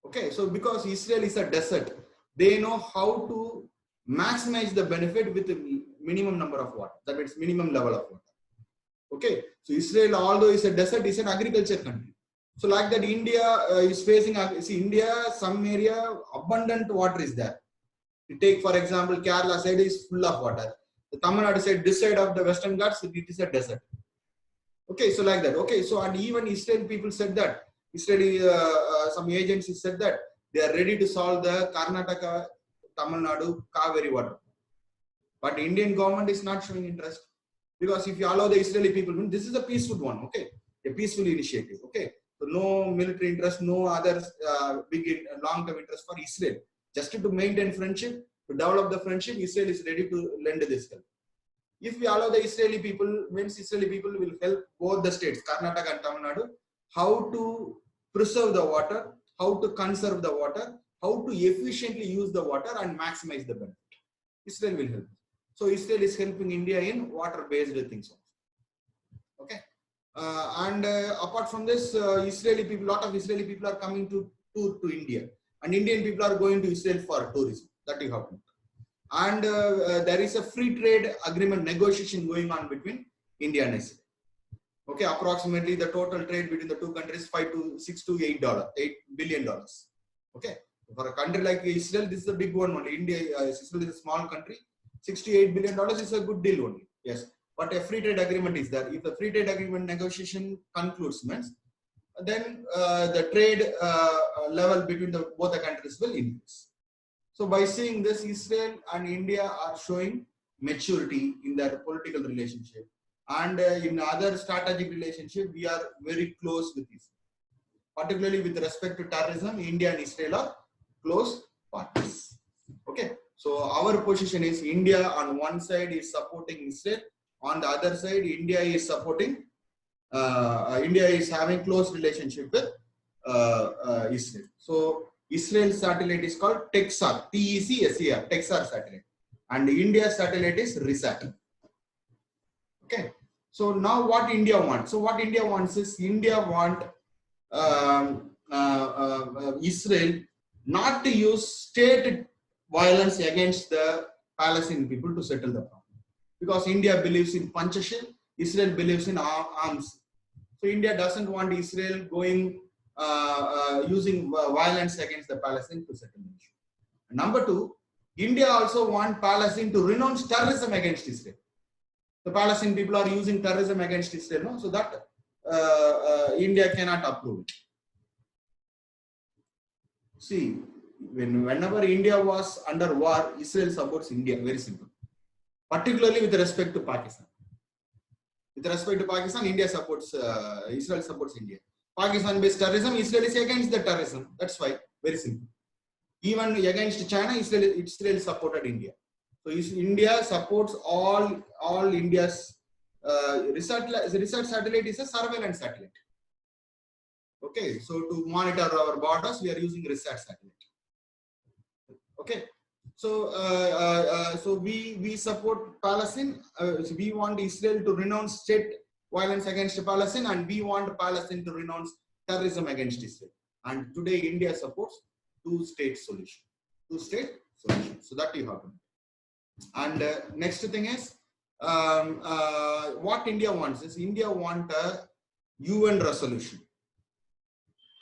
Okay, so because Israel is a desert, they know how to maximize the benefit with the minimum number of water. That means minimum level of water. Okay, so Israel, although it's a desert, is an agriculture country. So like that, India is facing, see, India, some area, abundant water is there. You take, for example, Kerala side is full of water. The Tamil Nadu side, this side of the Western Ghats, it is a desert. Okay, so like that. Okay, so and even Israeli people said that, Israeli, some agencies said that they are ready to solve the Karnataka, Tamil Nadu, Kaveri water. But Indian government is not showing interest. Because if you allow the Israeli people, this is a peaceful one, okay? A peaceful initiative, okay? So no military interest, no other big long-term interest for Israel. Just to maintain friendship, to develop the friendship, Israel is ready to lend this help. If we allow the Israeli people, means Israeli people will help both the states, Karnataka and Tamil Nadu, how to preserve the water, how to conserve the water, how to efficiently use the water and maximize the benefit. Israel will help. So Israel is helping India in water-based things. Okay, and apart from this, Israeli people, lot of Israeli people are coming to tour to India, and Indian people are going to Israel for tourism. That you have to. And there is a free trade agreement negotiation going on between India and Israel. Okay, approximately the total trade between the two countries $8 billion. Okay, for a country like Israel, this is a big one only. Israel is a small country. $68 billion is a good deal only. Yes, but a free trade agreement is there. If the free trade agreement negotiation concludes, means then the trade level between both the countries will increase. So by seeing this, Israel and India are showing maturity in their political relationship, and in other strategic relationship, we are very close with Israel. Particularly with respect to terrorism, India and Israel are close partners. Okay. So our position is India on one side is supporting Israel, on the other side India is supporting, India is having close relationship with Israel. So Israel's satellite is called TECSAR, T-E-C-S-A-R, TECSAR satellite, and India's satellite is RISAT. Okay. So now what India wants? So what India wants is India want Israel not to use state violence against the Palestinian people to settle the problem. Because India believes in Panchashil, Israel believes in arms. So India doesn't want Israel going using violence against the Palestinians to settle the issue. Number two, India also wants Palestine to renounce terrorism against Israel. The Palestinian people are using terrorism against Israel, no? So that India cannot approve it. See, whenever India was under war, Israel supports India, very simple. Particularly with respect to Pakistan. With respect to Pakistan, India supports, Israel supports India. Pakistan-based terrorism, Israel is against the terrorism. That's why, very simple. Even against China, Israel supported India. So India supports all India's research satellite is a surveillance satellite. Okay, so to monitor our borders, we are using research satellite. Okay, so so we support Palestine. So we want Israel to renounce state violence against Palestine, and we want Palestine to renounce terrorism against Israel. And today India supports two-state solution. Two-state solution. So that you have to know. And next thing is what India wants is India want a UN resolution.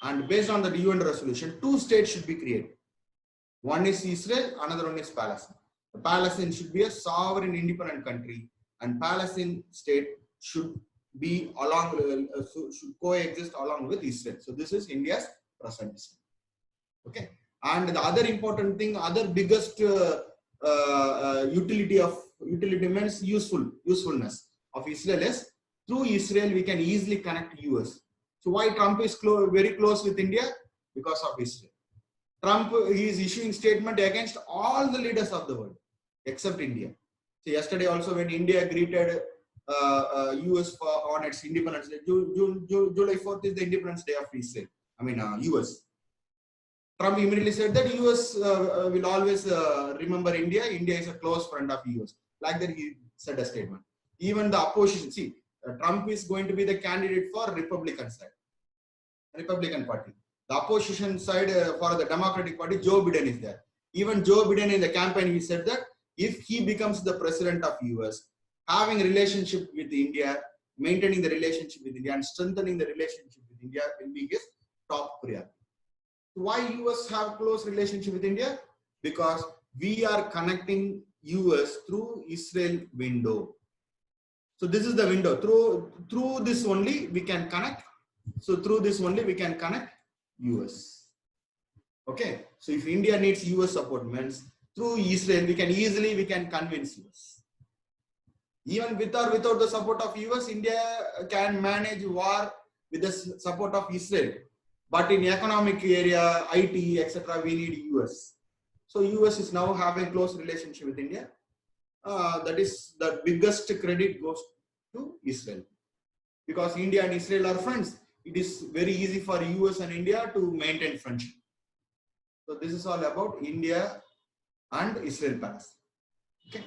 And based on the UN resolution, two states should be created. One is Israel, another one is Palestine. The Palestine should be a sovereign, independent country, and Palestine state should be should coexist along with Israel. So this is India's present state. Okay, and the other important thing, other biggest utility means usefulness of Israel is through Israel we can easily connect US. So why Trump is very close with India? Because of Israel. Trump is issuing statement against all the leaders of the world except India. So yesterday also when India greeted US on its Independence Day, July 4th is the Independence Day of Israel. I mean US. Trump immediately said that US will always remember India. India is a close friend of US. Like that he said a statement. Even the opposition, see, Trump is going to be the candidate for Republican side, Republican Party. The opposition side for the Democratic Party, Joe Biden is there. Even Joe Biden in the campaign, he said that if he becomes the president of US, having a relationship with India, maintaining the relationship with India and strengthening the relationship with India will be his top priority. Why US have close relationship with India? Because we are connecting US through Israel window. So this is the window. Through this only we can connect. So through this only we can connect US. Okay. So if India needs US support, means through Israel we can convince US. Even with or without the support of US, India can manage war with the support of Israel. But in economic area, IT, etc., we need US. So US is now having close relationship with India. That is the biggest credit goes to Israel. Because India and Israel are friends, it is very easy for US and India to maintain friendship. So this is all about India and Israel Palestine. Okay.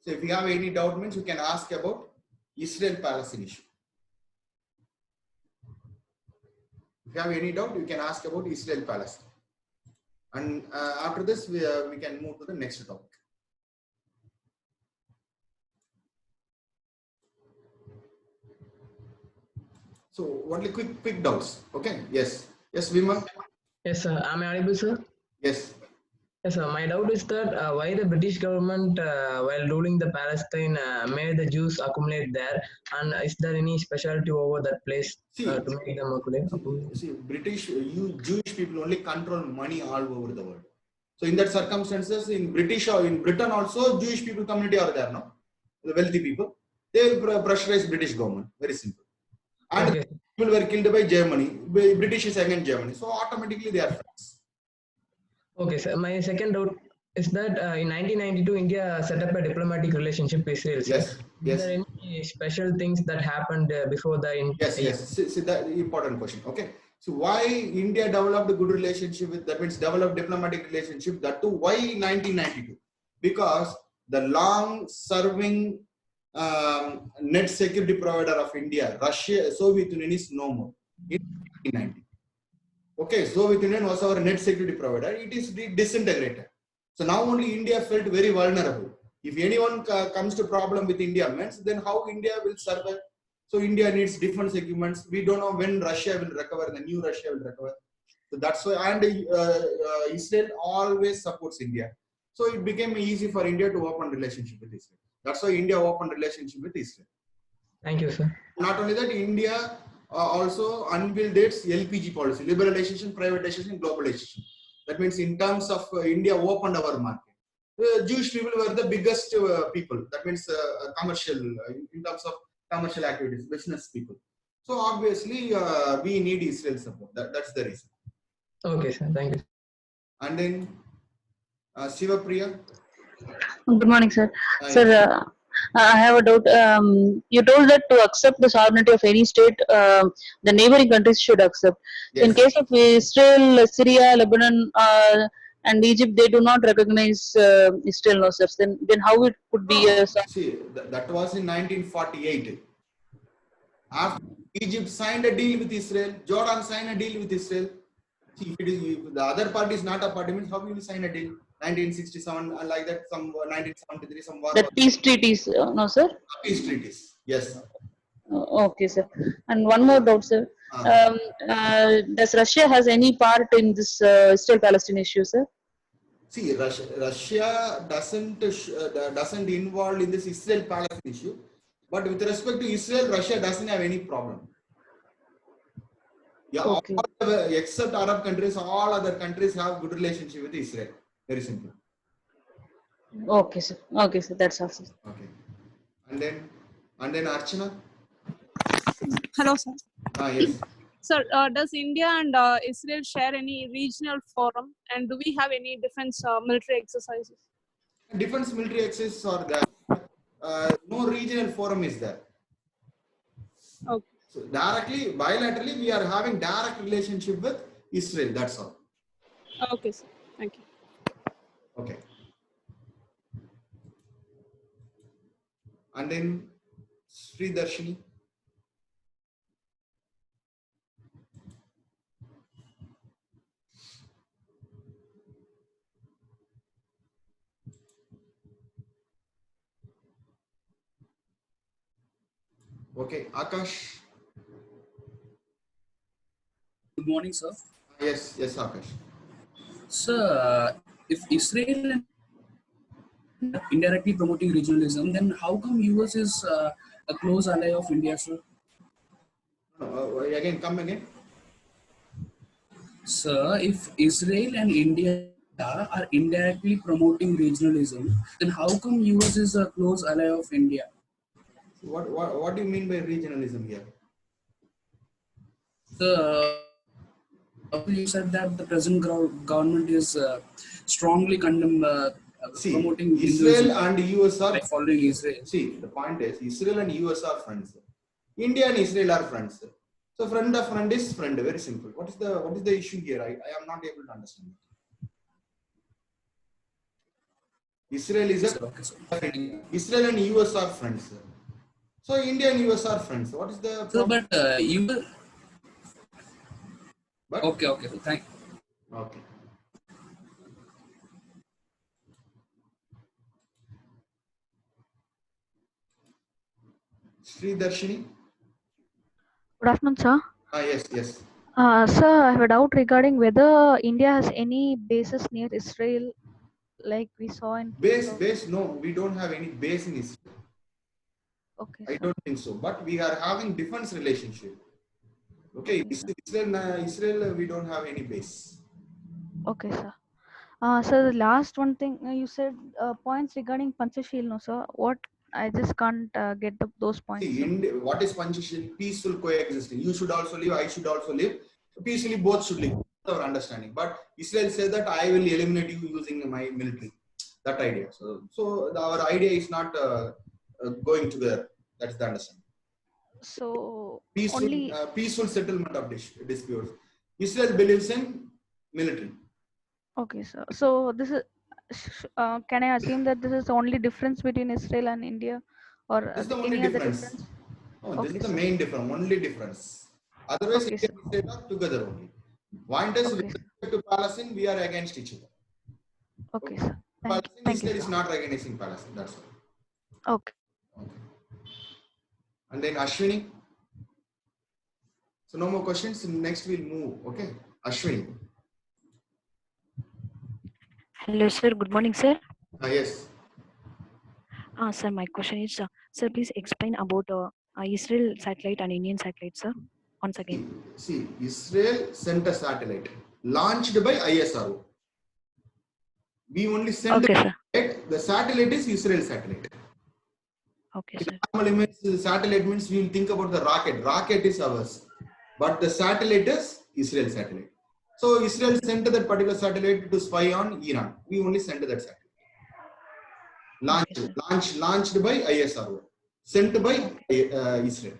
So if you have any doubt, means you can ask about Israel Palestine issue. If you have any doubt, you can ask about Israel Palestine. And after this, we can move to the next topic. So only quick doubts. Okay. Yes. Yes, Vima. Yes, sir. Am I audible, sir? Yes. Yes, sir. My doubt is that why the British government, while ruling the Palestine, made the Jews accumulate there, and is there any specialty over that place to make them accumulate? See, Jewish people only control money all over the world. So in that circumstances, in Britain also, Jewish people community are there now. The wealthy people, they will pressurize British government. Very simple. And okay. People were killed by Germany. British is against Germany. So automatically they are friends. Okay, sir. My second doubt is that in 1992, India set up a diplomatic relationship with Israel. Yes. Yes. Are there any special things that happened before the? Yes. See that important question. Okay. So why India developed a good relationship with, that means developed diplomatic relationship, that too why 1992? Because the long serving net security provider of India, Russia, Soviet Union is no more in 1990. Okay, Soviet Union was our net security provider. It is disintegrated. So now only India felt very vulnerable. If anyone comes to problem with India, means then how India will survive? So India needs defense equipments. We don't know when Russia will recover, the new Russia will recover. So that's why, and Israel always supports India. So it became easy for India to open relationship with Israel. That's why India opened relationship with Israel. Thank you, sir. Not only that, India also unveiled its LPG policy, liberalization, privatization, globalization. That means in terms of India opened our market. Jewish people were the biggest people. That means commercial, in terms of commercial activities, business people. So obviously we need Israel support. That's the reason. Okay, sir. Thank you. And then Sivapriya. Good morning, sir. Sir, Yes. I have a doubt. You told that to accept the sovereignty of any state, the neighboring countries should accept. So, in Yes. case of Israel, Syria, Lebanon, and Egypt, they do not recognize Israel, no, sir. Then how it could be a See, that was in 1948. After Egypt signed a deal with Israel, Jordan signed a deal with Israel. See, if the other party is not a party, means how will you sign a deal? 1967, like that, some 1973, some war that was. peace treaties? No, sir. Peace treaties. Yes. Okay, sir. And one more doubt, sir. Does Russia has any part in this Israel-Palestine issue, sir? See, Russia doesn't involve in this Israel-Palestine issue, but with respect to Israel, Russia doesn't have any problem. Yeah, Okay. except Arab countries, all other countries have good relationship with Israel. Very simple. Okay, sir. Okay, sir. That's all, sir. Okay. And then Archana. Hello, sir. Yes. Sir, does India and Israel share any regional forum, and do we have any defense military exercises? Defense military exercises are there. No regional forum is there. Okay. So directly, bilaterally, we are having direct relationship with Israel. That's all. Okay, sir. Thank you. Okay. And then Sri Darshini. Okay, Akash. Good morning, sir. Yes, Akash. Sir, if Israel and indirectly promoting regionalism, then how come US is a close ally of India, sir? Again, come again. Sir, if Israel and India are indirectly promoting regionalism, then how come US is a close ally of India? What do you mean by regionalism here? Sir, you said that the present government is strongly promoting Israel Hinduism and US are by following Israel. See, the point is Israel and US are friends. India and Israel are friends. So friend of friend is friend. Very simple. What is the issue here? I am not able to understand. Israel is a Okay, sir. Israel and US are friends. So India and US are friends. What is the problem? But you will. But Okay, so thank you. okay. Sri Darshini. Good afternoon, sir. Yes. Sir, I have a doubt regarding whether India has any bases near Israel, like we saw in case of... Base. No, we don't have any base in Israel. Okay, I sir. don't think so. But we are having defense relationship. Okay, Israel, we don't have any base. Okay, sir. Sir, the last one thing you said points regarding Panchashil, no, sir. What I just can't get those points. See, what is Panchashil? Peaceful coexisting. You should also live, I should also live. Peacefully, both should live. That's our understanding. But Israel says that I will eliminate you using my military. That idea. So our idea is not going together. That's the understanding. So peaceful settlement of disputes. Israel believes in military. Okay, sir. So this is, can I assume that this is the only difference between Israel and India, or This is the only any other difference. difference? No, this Okay, is the sir. main difference, only difference. Otherwise, Okay, India and Israel are together only. Point is, with Okay, sir. respect to Palestine, we are against each other. Okay, sir. Palestine, Thank you, Israel is sir. not recognizing Palestine. That's all. Okay. And then Ashwini. So no more questions. Next we'll move. Okay, Ashwini. Hello, sir. Good morning, sir. Yes. Sir, my question is, sir, please explain about Israel satellite and Indian satellite, sir. Once again. See, Israel sent a satellite launched by ISRO. We only send Okay, the sir. satellite. The satellite is Israel satellite. Okay, sir. Normally, satellite means we will think about the rocket. Rocket is ours, but the satellite is Israel satellite. So Israel sent that particular satellite to spy on Iran. We only sent that satellite. Launched by ISRO, sent by Israel.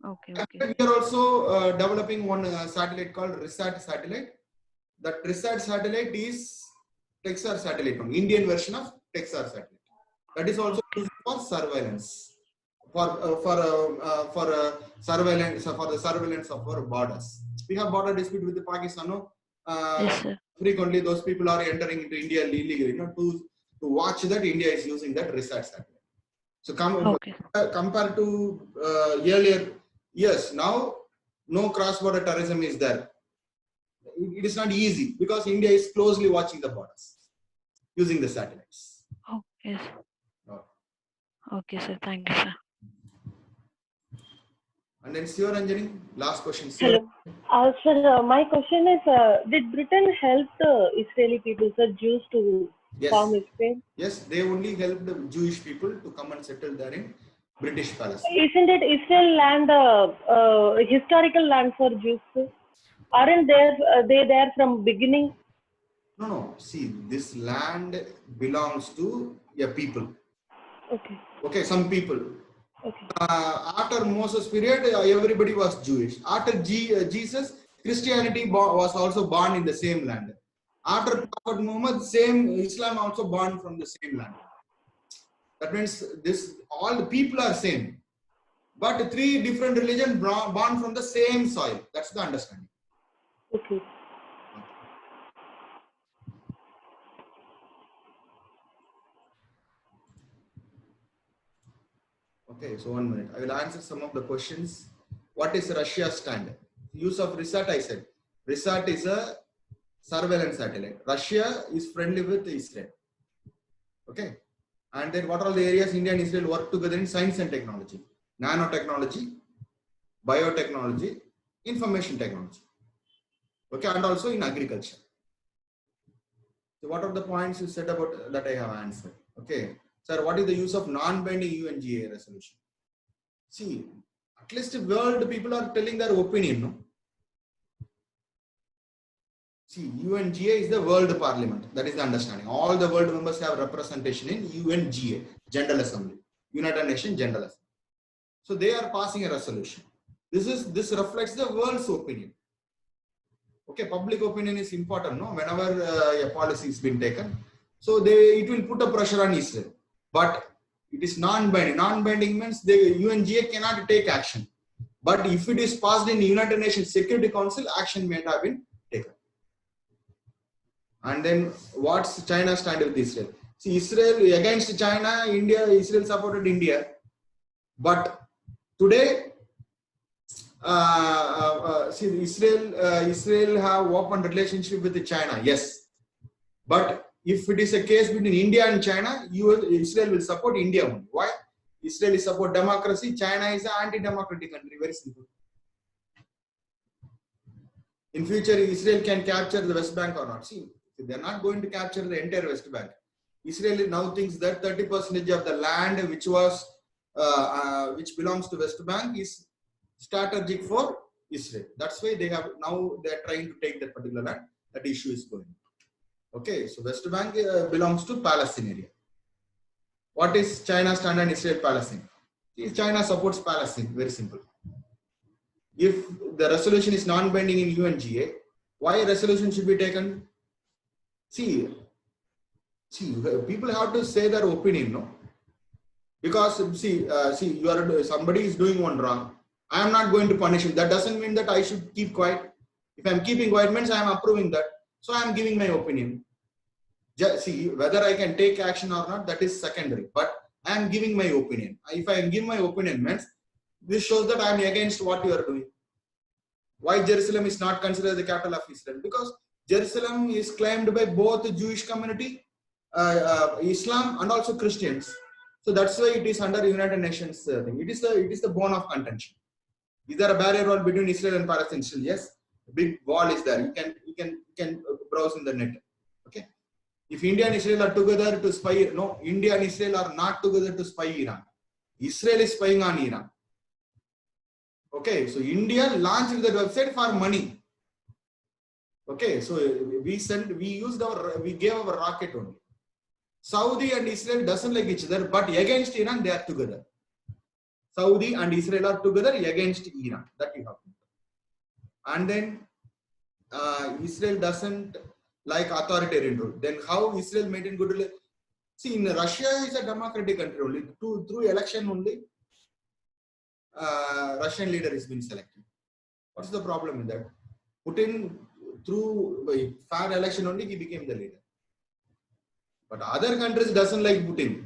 Okay. And we are also developing one satellite called RISAT satellite. That RISAT satellite is Texar satellite, Indian version of Texar satellite. That is also used for surveillance, for surveillance, for the surveillance of our borders. We have border dispute with the Pakistan. Yes, sir. Frequently, those people are entering into India illegally. To watch that, India is using that RISAT satellite. So compared to earlier years, now no cross-border terrorism is there. It is not easy because India is closely watching the borders using the satellites. Oh, yes. Oh. Okay, sir. Thank you, sir. And then Sivaranjani, last question. Hello. Sir, my question is, did Britain help the Israeli people, sir, Jews to form Israel? Yes, they only helped the Jewish people to come and settle there in British Palestine. Isn't it Israel land historical land for Jews? Sir? Aren't they there from beginning? No. See, this land belongs to a people. Okay, some people. Okay. After Moses' period, everybody was Jewish. After Jesus, Christianity was also born in the same land. After Prophet Muhammad, same Islam also born from the same land. That means all the people are same, but three different religions born from the same soil. That's the understanding. Okay. Okay, so 1 minute. I will answer some of the questions. What is Russia's stand? Use of RISAT, I said. RISAT is a surveillance satellite. Russia is friendly with Israel. Okay. And then what are the areas India and Israel work together in? Science and technology, nanotechnology, biotechnology, information technology. Okay, and also in agriculture. So what are the points you said about that I have answered? Okay. Sir, what is the use of non-binding UNGA resolution? See, at least world people are telling their opinion. No? See, UNGA is the world parliament. That is the understanding. All the world members have representation in UNGA, General Assembly, United Nations General Assembly. So they are passing a resolution. This reflects the world's opinion. Okay, public opinion is important, no? Whenever a policy is being taken. So it will put a pressure on Israel. But it is non-binding. Non-binding means the UNGA cannot take action. But if it is passed in the United Nations Security Council, action may have been taken. And then what's China's stand with Israel? See, Israel against China, Israel supported India. But today, Israel have open relationship with China, yes. But if it is a case between India and China, Israel will support India only. Why? Israel is support democracy. China is an anti-democratic country. Very simple. In future, Israel can capture the West Bank or not. See, they are not going to capture the entire West Bank. Israel now thinks that 30% of the land which belongs to West Bank is strategic for Israel. That's why they are trying to take that particular land. That issue is going. Okay, so West Bank belongs to Palestine area. What is China's stand on Israel-Palestine? China supports Palestine. Very simple. If the resolution is non-binding in UNGA, why a resolution should be taken? See, people have to say their opinion, no? Because somebody is doing one wrong. I am not going to punish him. That doesn't mean that I should keep quiet. If I am keeping quiet means I am approving that. So I am giving my opinion. See, whether I can take action or not, that is secondary. But I am giving my opinion. If I give my opinion means this shows that I am against what you are doing. Why Jerusalem is not considered the capital of Israel? Because Jerusalem is claimed by both the Jewish community, Islam, and also Christians. So that's why it is under United Nations thing. It is the bone of contention. Is there a barrier wall between Israel and Palestine? Still, yes. A big wall is there. You can browse in the net. Okay. If India and Israel are together to spy, no, India and Israel are not together to spy Iran. Israel is spying on Iran. Okay, so India launched the website for money. Okay, so we gave our rocket only. Saudi and Israel doesn't like each other, but against Iran they are together. Saudi and Israel are together against Iran. That you have to know. And then Israel doesn't like authoritarian rule. Then how Israel maintain good relations? See, in Russia is a democratic country only. Through election only, Russian leader is being selected. What's the problem in that? Putin, through fair election only, he became the leader. But other countries doesn't like Putin.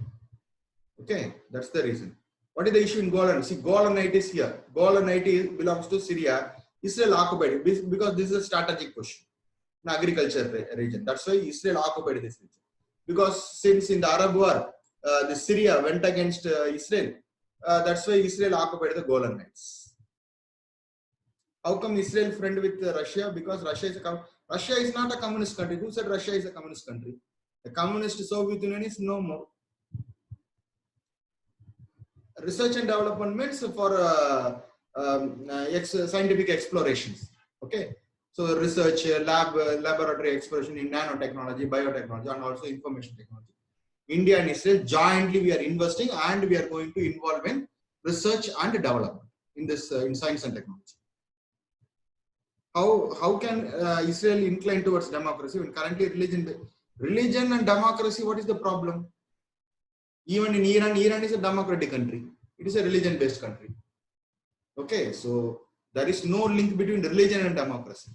Okay, that's the reason. What is the issue in Golan? See, Golanite is here. Golanite belongs to Syria. Israel occupied it because this is a strategic question in agriculture region. That's why Israel occupied this region. Because since in the Arab War, the Syria went against Israel. That's why Israel occupied the Golan Heights. How come Israel friend with Russia? Because Russia is not a communist country. Who said Russia is a communist country? The communist Soviet Union is no more. Research and development means for scientific explorations. Okay, so research, laboratory exploration in nanotechnology, biotechnology, and also information technology. India and Israel jointly we are investing, and we are going to involve in research and development in this in science and technology. How can Israel incline towards democracy when currently religion and democracy? What is the problem? Even in Iran is a democratic country. It is a religion-based country. Okay, so there is no link between religion and democracy.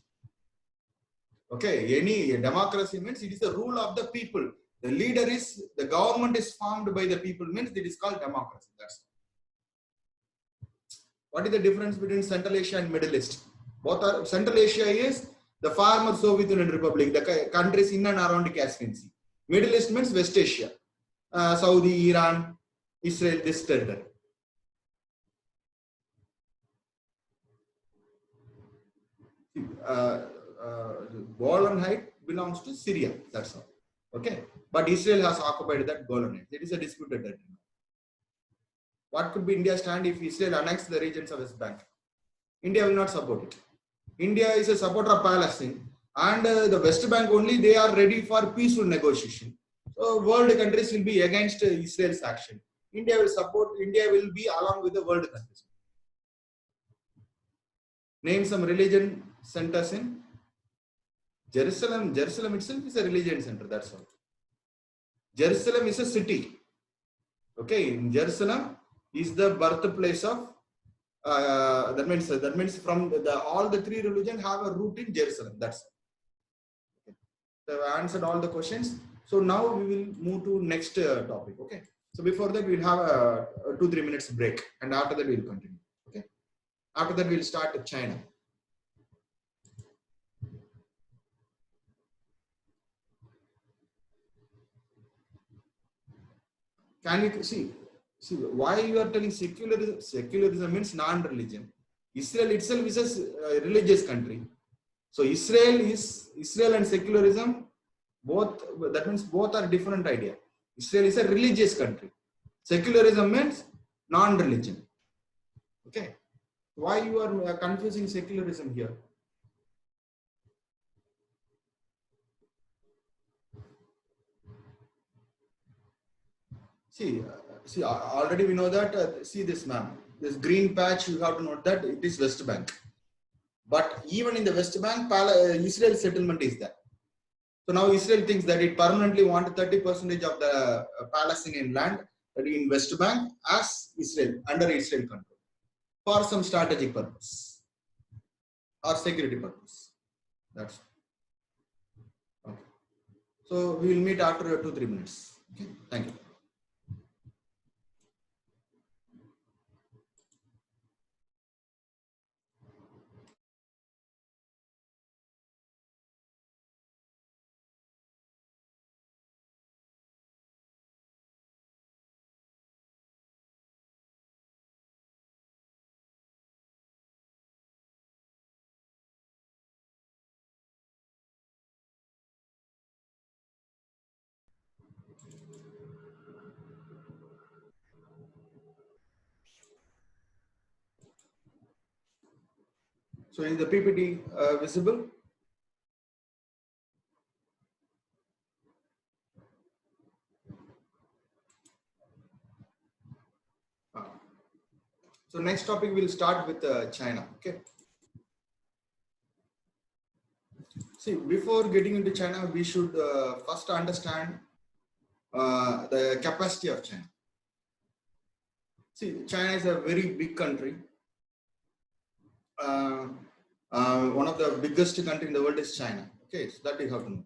Okay, any democracy means it is the rule of the people. The government is formed by the people means it is called democracy. That's what is the difference between Central Asia and Middle East? Both are Central Asia is the former Soviet Union Republic, the countries in and around the Caspian Sea. Middle East means West Asia, Saudi, Iran, Israel, this territory. Golan Heights belongs to Syria. That's all. Okay, but Israel has occupied that Golan Heights. It is a disputed territory. What could be India's stand if Israel annexed the regions of West Bank? India will not support it. India is a supporter of Palestine, and the West Bank only they are ready for peaceful negotiation. So world countries will be against Israel's action. India will support. India will be along with the world countries. Name some religion centers in Jerusalem. Jerusalem itself is a religion center. That's all. Jerusalem is a city. Okay, in Jerusalem is the birthplace of. That means from all the three religions have a root in Jerusalem. That's it. Okay. So I answered all the questions. So now we will move to next topic. Okay. So before that we'll have a 2-3 minutes break, and after that we'll continue. Okay. After that we'll start with China. Can you see why you are telling secularism? Secularism means non-religion. Israel itself is a religious country. So Israel and secularism, both, that means both are different idea. Israel is a religious country. Secularism means non-religion. Okay. Why you are confusing secularism here? See, already we know that, see this map, this green patch, you have to note that it is West Bank. But even in the West Bank, Israel settlement is there. So now Israel thinks that it permanently wants 30% of the Palestinian land in West Bank as Israel, under Israel control, for some strategic purpose or security purpose. That's okay. So we will meet after 2-3 minutes. Okay, thank you. So is the PPT visible? So next topic we'll start with China. Okay. See, before getting into China, we should first understand the capacity of China. See, China is a very big country. One of the biggest country in the world is China. Okay, so that you have to know.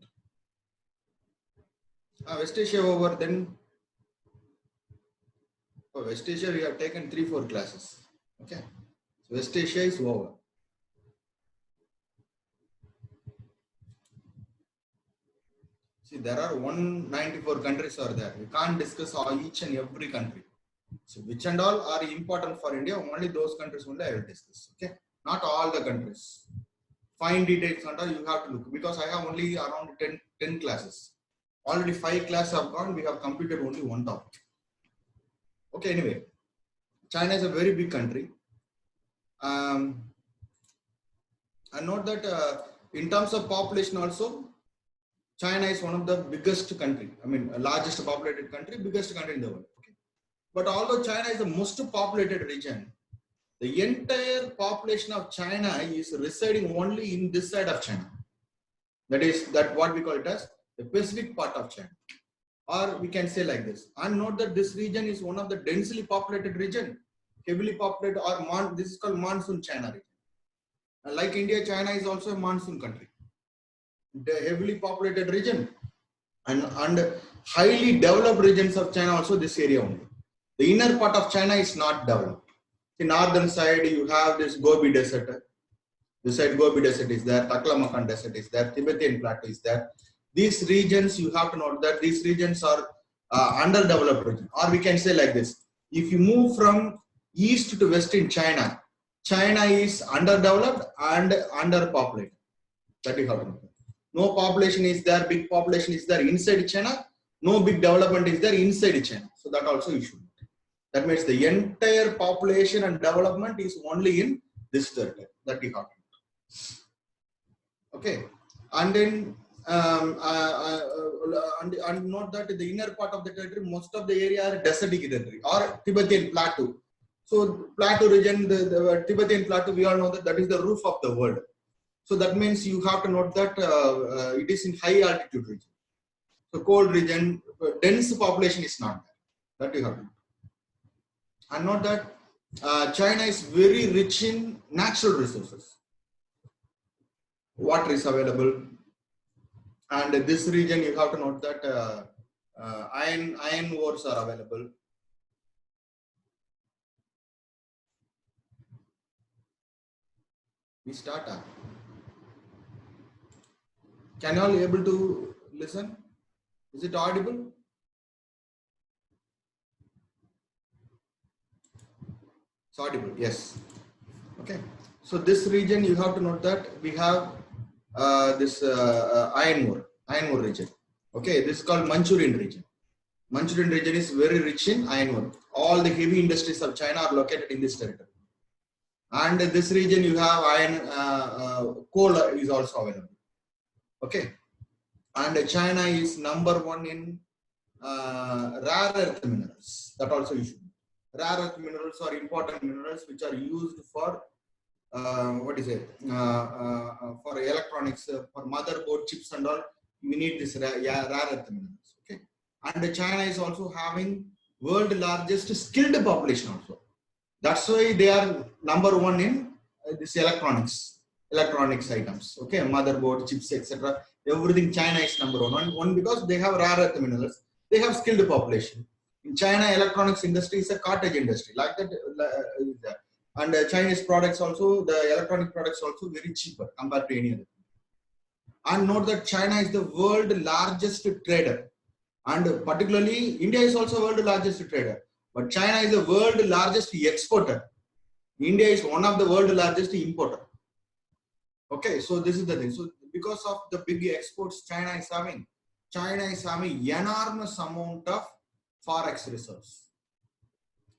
West Asia over, then for West Asia we have taken 3-4 classes. Okay, so West Asia is over. See, there are 194 countries are there. We can't discuss each and every country. So which and all are important for India, only those countries only I will discuss. Okay, not all the countries. Fine details and all you have to look, because I have only around 10 classes. Already 5 classes have gone, we have completed only one topic. Okay, anyway, China is a very big country. And note that in terms of population also, China is one of the biggest country. I mean, largest populated country, biggest country in the world. Okay, but although China is the most populated region, the entire population of China is residing only in this side of China. That is what we call it as the Pacific part of China, or we can say like this. And note that this region is one of the densely populated region, heavily populated, or this is called monsoon China region. And like India, China is also a monsoon country, the heavily populated region, and highly developed regions of China also this area only. The inner part of China is not developed. The northern side you have this Gobi Desert. This side Gobi Desert is there, Taklamakan Desert is there, Tibetan Plateau is there. These regions, you have to note that these regions are underdeveloped region, or we can say like this. If you move from east to west in China, China is underdeveloped and underpopulated. That you have to know. No population is there, big population is there inside China. No big development is there inside China. So that also you should know. That means the entire population and development is only in this territory. That you have to know. Okay, and then and note that the inner part of the territory, most of the area are desertic territory or Tibetan Plateau. So Plateau region, the Tibetan Plateau, we all know that that is the roof of the world. So that means you have to note that it is in high altitude region. So cold region, dense population is not there. That you have to know. And note that China is very rich in natural resources. Water is available, and this region you have to note that iron ores are available. We start. Can you all able to listen? Is it audible? It's audible. Yes. Okay. So this region you have to note that we have this iron ore region. Okay, this is called Manchurian region. Manchurian region is very rich in iron ore. All the heavy industries of China are located in this territory. And this region you have iron, coal is also available. Okay, and China is #1 in rare earth minerals. That also you should know. Rare earth minerals are important minerals which are used for for electronics, for motherboard chips and all. We need this rare earth minerals. Okay, and China is also having world largest skilled population also. That's why they are #1 in this electronics items. Okay, motherboard, chips, etc. Everything China is #1. One because they have rare earth minerals. They have skilled population. In China, electronics industry is a cottage industry. Like that is there. And Chinese products also, the electronic products also very cheaper compared to any other. And note that China is the world largest trader. And particularly, India is also world largest trader. But China is the world largest exporter. India is one of the world largest importer. Okay, so this is the thing. So because of the big exports China is having enormous amount of forex reserves.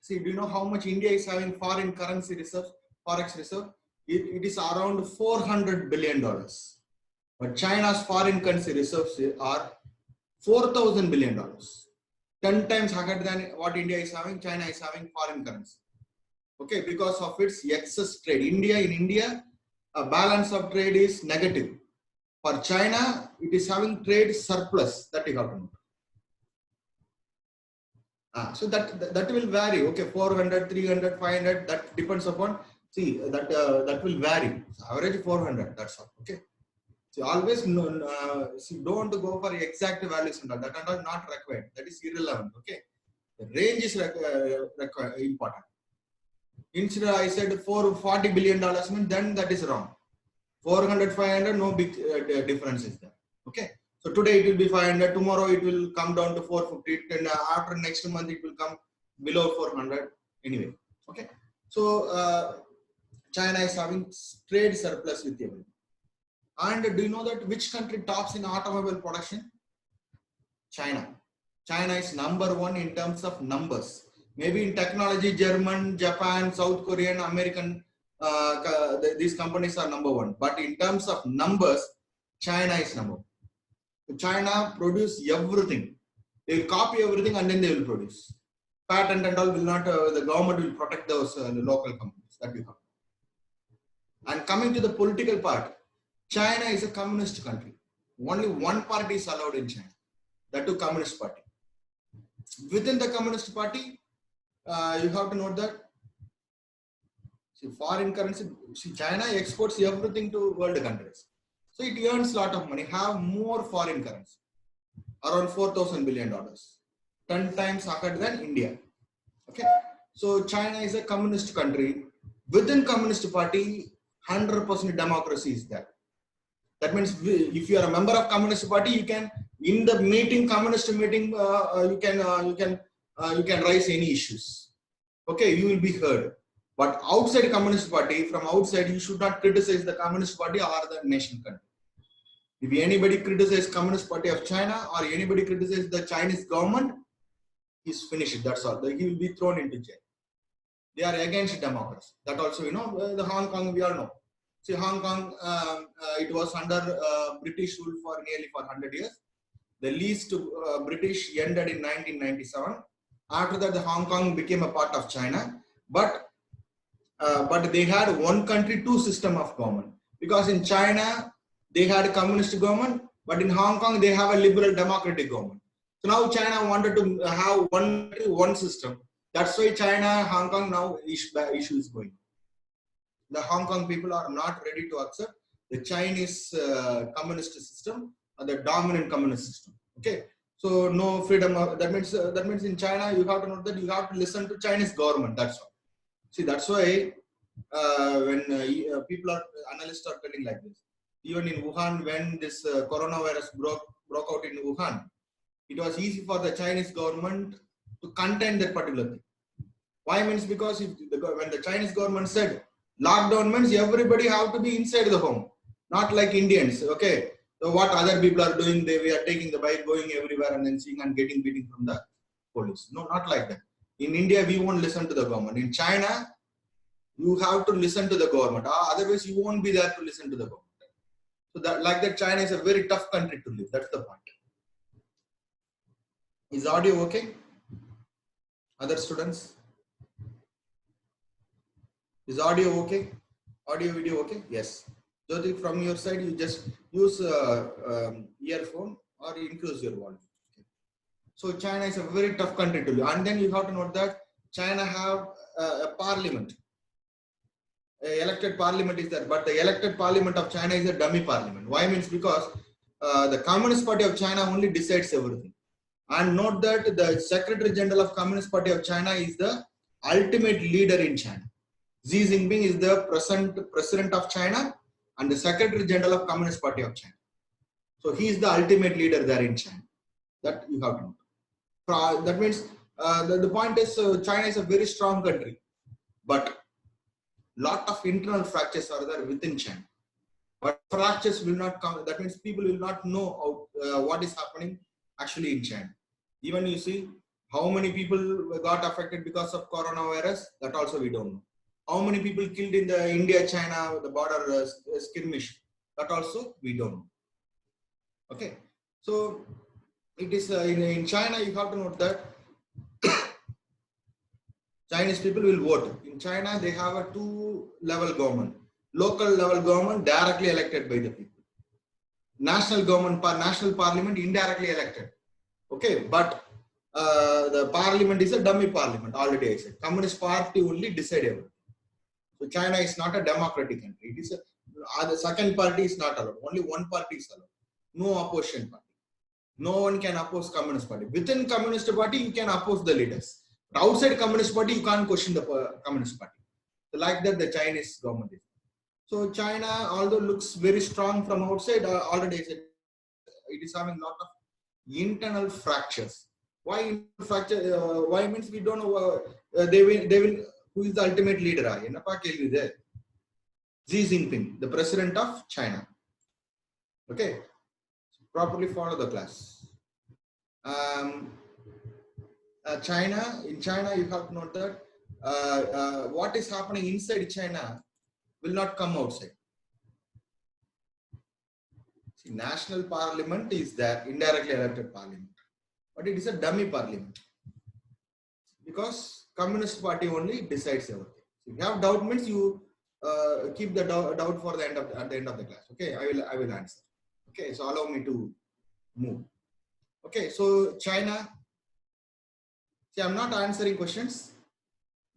See, do you know how much India is having foreign currency reserves, forex reserve? It is around $400 billion. But China's foreign currency reserves are $4,000 billion. 10 times higher than what India is having, China is having foreign currency. Okay, because of its excess trade. In India, a balance of trade is negative. For China, it is having trade surplus. That you have to know. So that will vary. Okay, 400, 300, 500. That depends upon. See that will vary. So average 400. That's all. Okay. So always don't go for exact values and all. That are not required. That is irrelevant. Okay. The range is important. Instead, I said $40 billion, then that is wrong. 400, 500, no big difference is there. Okay. So today it will be 500, tomorrow it will come down to 450, and after next month it will come below 400 anyway. Okay. So China is having trade surplus with everything. And do you know that which country tops in automobile production? China. China is number one in terms of numbers. Maybe in technology, German, Japan, South Korean, American, these companies are number one. But in terms of numbers, China is number one. China produce everything. They will copy everything and then they will produce. Patent and all will not, the government will protect those local companies. That we have. And coming to the political part, China is a communist country. Only one party is allowed in China. That too, Communist Party. Within the Communist Party, you have to note that foreign currency. China exports everything to world countries, so it earns a lot of money. Have more foreign currency, around $4,000 billion, 10 times higher than India. Okay, so China is a communist country. Within Communist Party, 100% democracy is there. That means if you are a member of Communist Party, you can in the meeting, communist meeting, you can raise any issues. Okay, you will be heard. But outside Communist Party, from outside, you should not criticize the Communist Party or the nation country. If anybody criticizes Communist Party of China or anybody criticizes the Chinese government, he's finished. That's all. He will be thrown into jail. They are against democracy. That also, the Hong Kong, we all know. See, Hong Kong, it was under British rule for nearly 100 years. The lease to British ended in 1997. After that, the Hong Kong became a part of China. But they had one country, two system of government. Because in China, they had a communist government, but in Hong Kong, they have a liberal democratic government. So now China wanted to have one country, one system. That's why China, Hong Kong now issue is going. The Hong Kong people are not ready to accept the Chinese communist system or the dominant communist system. Okay, so no freedom. That means in China you have to know that you have to listen to Chinese government. That's all. See, that's why when people are analysts are telling like this. Even in Wuhan, when this coronavirus broke out in Wuhan, it was easy for the Chinese government to contain that particular thing. Why means because when the Chinese government said lockdown means everybody have to be inside the home, not like Indians. Okay, so what other people are doing, we are taking the bike, going everywhere and then seeing and getting beating from the police. No, not like that. In India, we won't listen to the government. In China, you have to listen to the government. Otherwise, you won't be there to listen to the government. So that, like that, China is a very tough country to live. That's the point. Is audio okay? Other students? Is audio okay? Audio, video okay? Yes. Jyoti, from your side, you just use earphone or increase your volume. Okay. So China is a very tough country to live. And then you have to note that China have a parliament. Elected parliament is there, but the elected parliament of China is a dummy parliament. Why means because the Communist Party of China only decides everything. And note that the Secretary General of Communist Party of China is the ultimate leader in China. Xi Jinping is the present president of China and the Secretary General of Communist Party of China. So he is the ultimate leader there in China. That you have to know. That means the point is China is a very strong country, but lot of internal fractures are there within China. But fractures will not come. That means people will not know what is happening actually in China. Even you see how many people got affected because of coronavirus. That also we don't know. How many people killed in the India-China, the border skirmish? That also we don't know. Okay, so it is in China. You have to note that Chinese people will vote. In China, they have a 2-level government. Local level government directly elected by the people. National government, national parliament indirectly elected. Okay, but the parliament is a dummy parliament. Already I said, Communist Party only decide everything. So China is not a democratic country. It is the second party is not allowed. Only one party is allowed. No opposition party. No one can oppose Communist Party. Within Communist Party, you can oppose the leaders. But outside Communist Party, you can't question the Communist Party. So like that, the Chinese government is. So China, although looks very strong from outside, already I said, it is having a lot of internal fractures. Why fracture? Why means we don't know. They will. Who is the ultimate leader? Xi Jinping, the president of China. Okay, properly follow the class. China, in China, you have to note that what is happening inside China will not come outside. See, national parliament is there, indirectly elected parliament, but it is a dummy parliament because Communist Party only decides everything. So if you have doubt, means you keep the doubt for the end of at the end of the class. Okay, I will answer. Okay, so allow me to move. Okay, so China. See, I'm not answering questions.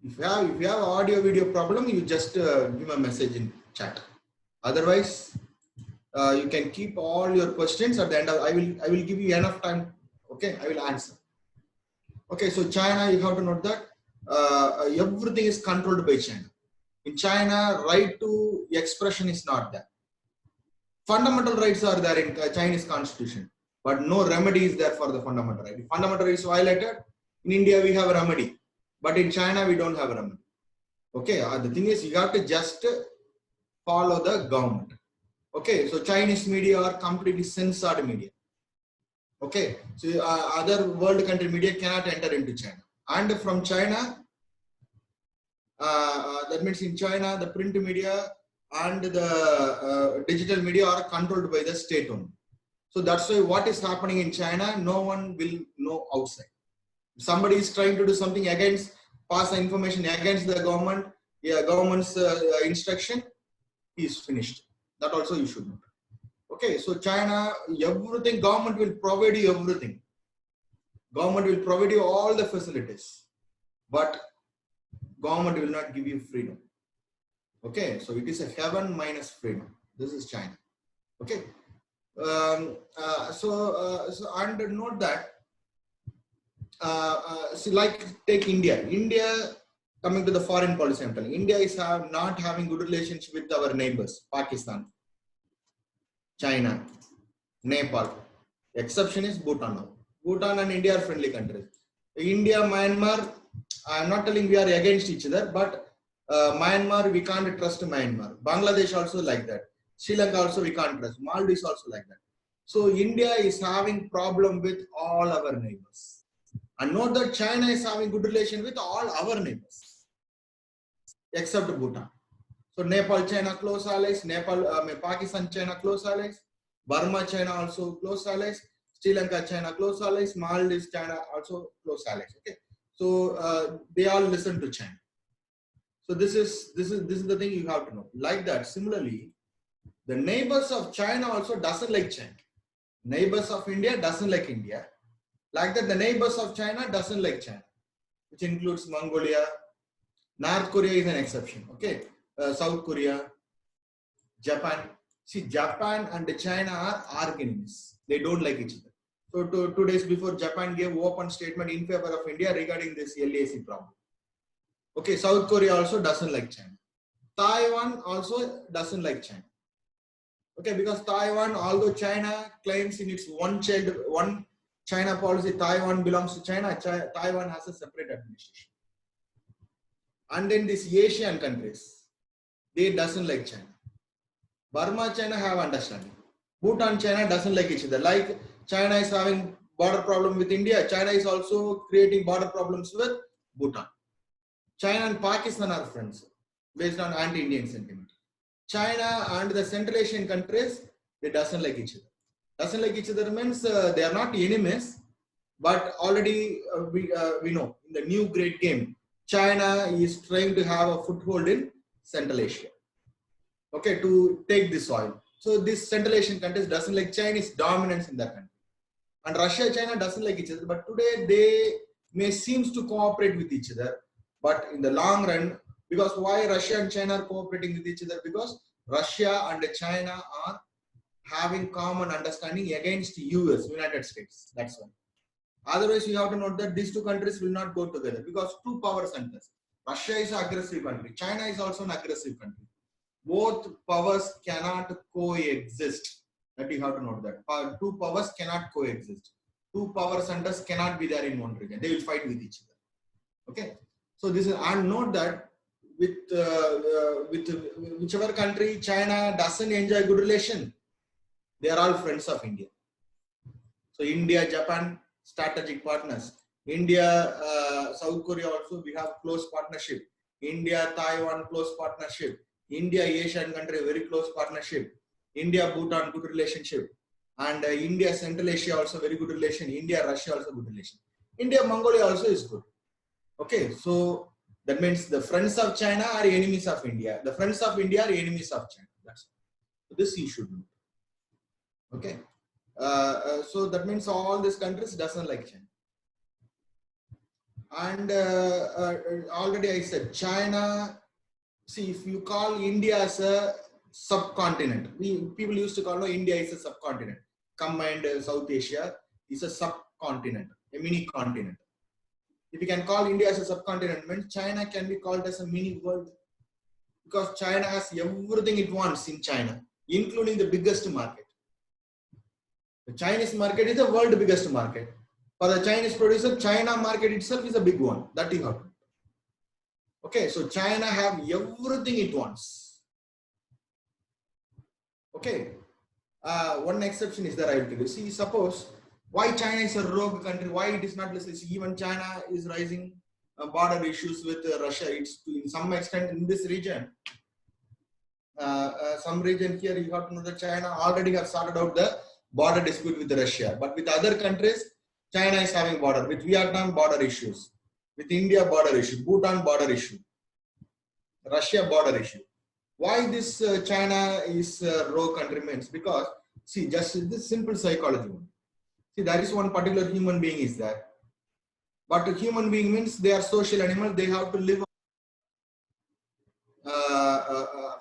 If you have audio video problem, you just give a message in chat. Otherwise, you can keep all your questions at the end of. I will give you enough time. Okay, I will answer. Okay, so China, you have to note that everything is controlled by China. In China, right to expression is not there. Fundamental rights are there in Chinese constitution, but no remedy is there for the fundamental right. If fundamental rights violated, in India we have a remedy, but in China we don't have a remedy. Okay, the thing is you have to just follow the government. Okay, so Chinese media are completely censored media. Okay, so other world country media cannot enter into China. And from China, that means in China, the print media and the digital media are controlled by the state only. So that's why what is happening in China, no one will know outside. If somebody is trying to do something against, pass information against the government, government's instruction, he is finished. That also you should know. Okay, so China, everything, government will provide you everything. Government will provide you all the facilities, but government will not give you freedom. Okay, so it is a heaven minus freedom. This is China. Okay, so and note that, see, like take India. India, coming to the foreign policy, I'm telling, India is not having good relationship with our neighbors, Pakistan, China, Nepal. The exception is Bhutan now. Bhutan and India are friendly countries. India, Myanmar, I'm not telling we are against each other, but Myanmar, we can't trust Myanmar. Bangladesh also like that. Sri Lanka also we can't trust. Maldives also like that. So India is having problem with all our neighbors. And note that China is having good relation with all our neighbors, except Bhutan. So Nepal, China close allies. Pakistan, China close allies. Burma, China also close allies. Sri Lanka, China close allies. Maldives, China also close allies. Okay, so they all listen to China. So this is the thing you have to know. Like that, similarly, the neighbors of China also doesn't like China. Neighbors of India doesn't like India. Like that, the neighbors of China doesn't like China, which includes Mongolia. North Korea is an exception. Okay, South Korea, Japan. See, Japan and China are arch enemies. They don't like each other. So 2 days before, Japan gave open statement in favor of India regarding this LAC problem. Okay, South Korea also doesn't like China. Taiwan also doesn't like China. Okay, because Taiwan, although China claims in its one China policy, Taiwan belongs to China, Taiwan has a separate administration. And then these Asian countries, they doesn't like China. Burma, China have understanding. Bhutan, China doesn't like each other. Like China is having border problem with India, China is also creating border problems with Bhutan. China and Pakistan are friends based on anti-Indian sentiment. China and the Central Asian countries, they doesn't like each other. Doesn't like each other means they are not enemies, but already we know in the new great game, China is trying to have a foothold in Central Asia. Okay, to take this oil. So this Central Asian countries doesn't like Chinese dominance in that country. And Russia, China doesn't like each other. But today they may seems to cooperate with each other. But in the long run, because why Russia and China are cooperating with each other? Because Russia and China are having common understanding against US, United States. That's why. Otherwise, you have to note that these two countries will not go together because two power centers. Russia is an aggressive country. China is also an aggressive country. Both powers cannot coexist. That you have to note that. Two powers cannot coexist. Two power centers cannot be there in one region. They will fight with each other. Okay. So this is, and note that with whichever country China doesn't enjoy good relation, they are all friends of India. So India, Japan, strategic partners. India, South Korea also we have close partnership. India, Taiwan, close partnership. India, Asian country, very close partnership. India, Bhutan, good relationship. And India, Central Asia also very good relation. India, Russia also good relation. India, Mongolia also is good. Okay, so that means the friends of China are enemies of India. The friends of India are enemies of China. That's so this you should know. Okay, so that means all these countries doesn't like China. And already I said China. See, if you call India as a subcontinent, people used to call India is a subcontinent. Combined South Asia is a subcontinent, a mini continent. If you can call India as a subcontinent, means China can be called as a mini world because China has everything it wants in China, including the biggest market. The Chinese market is the world's biggest market. For the Chinese producer, China market itself is a big one. That you have to. Okay, so China have everything it wants. Okay, one exception is there I will tell you. See, suppose why China is a rogue country, why it is not listening. Even China is rising border issues with Russia. It's to in some extent in this region. Some region here you have to know that China already have started out the border dispute with Russia. But with other countries, China is having border. With Vietnam, border issues. With India, border issue. Bhutan, border issue. Russia, border issue. Why this China is a rogue country means? Because, see, just this simple psychology. See, there is one particular human being is there. But a human being means they are social animal. They have to live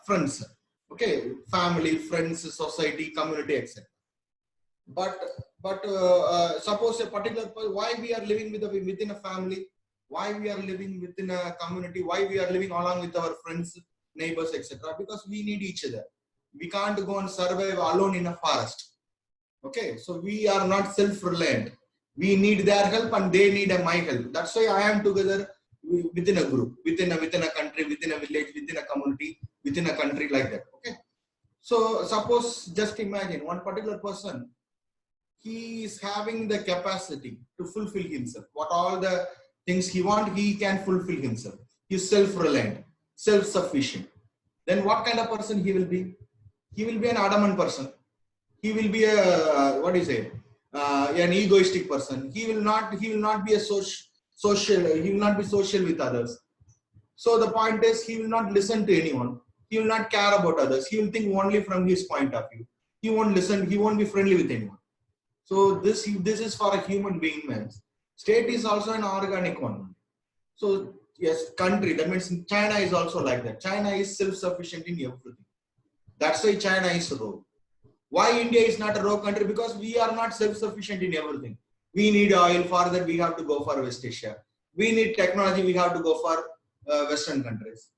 friends. Okay, family, friends, society, community, etc. But suppose a particular why we are living within a family, why we are living within a community, why we are living along with our friends, neighbors, etc. Because we need each other. We can't go and survive alone in a forest. Okay, so we are not self-reliant. We need their help and they need my help. That's why I am together within a group, within a country, within a village, within a community, within a country like that. Okay. So suppose just imagine one particular person, he is having the capacity to fulfill himself. What all the things he wants, he can fulfill himself. He is self-reliant, self-sufficient. Then what kind of person he will be? He will be an adamant person. He will be a an egoistic person. He will not be a social. He will not be social with others. So the point is, he will not listen to anyone. He will not care about others. He will think only from his point of view. He won't listen. He won't be friendly with anyone. So this is for a human being, man. State is also an organic one. So yes, country, that means China is also like that. China is self-sufficient in everything. That's why China is rogue. Why India is not a rogue country? Because we are not self-sufficient in everything. We need oil, for that we have to go for West Asia. We need technology, we have to go for Western countries.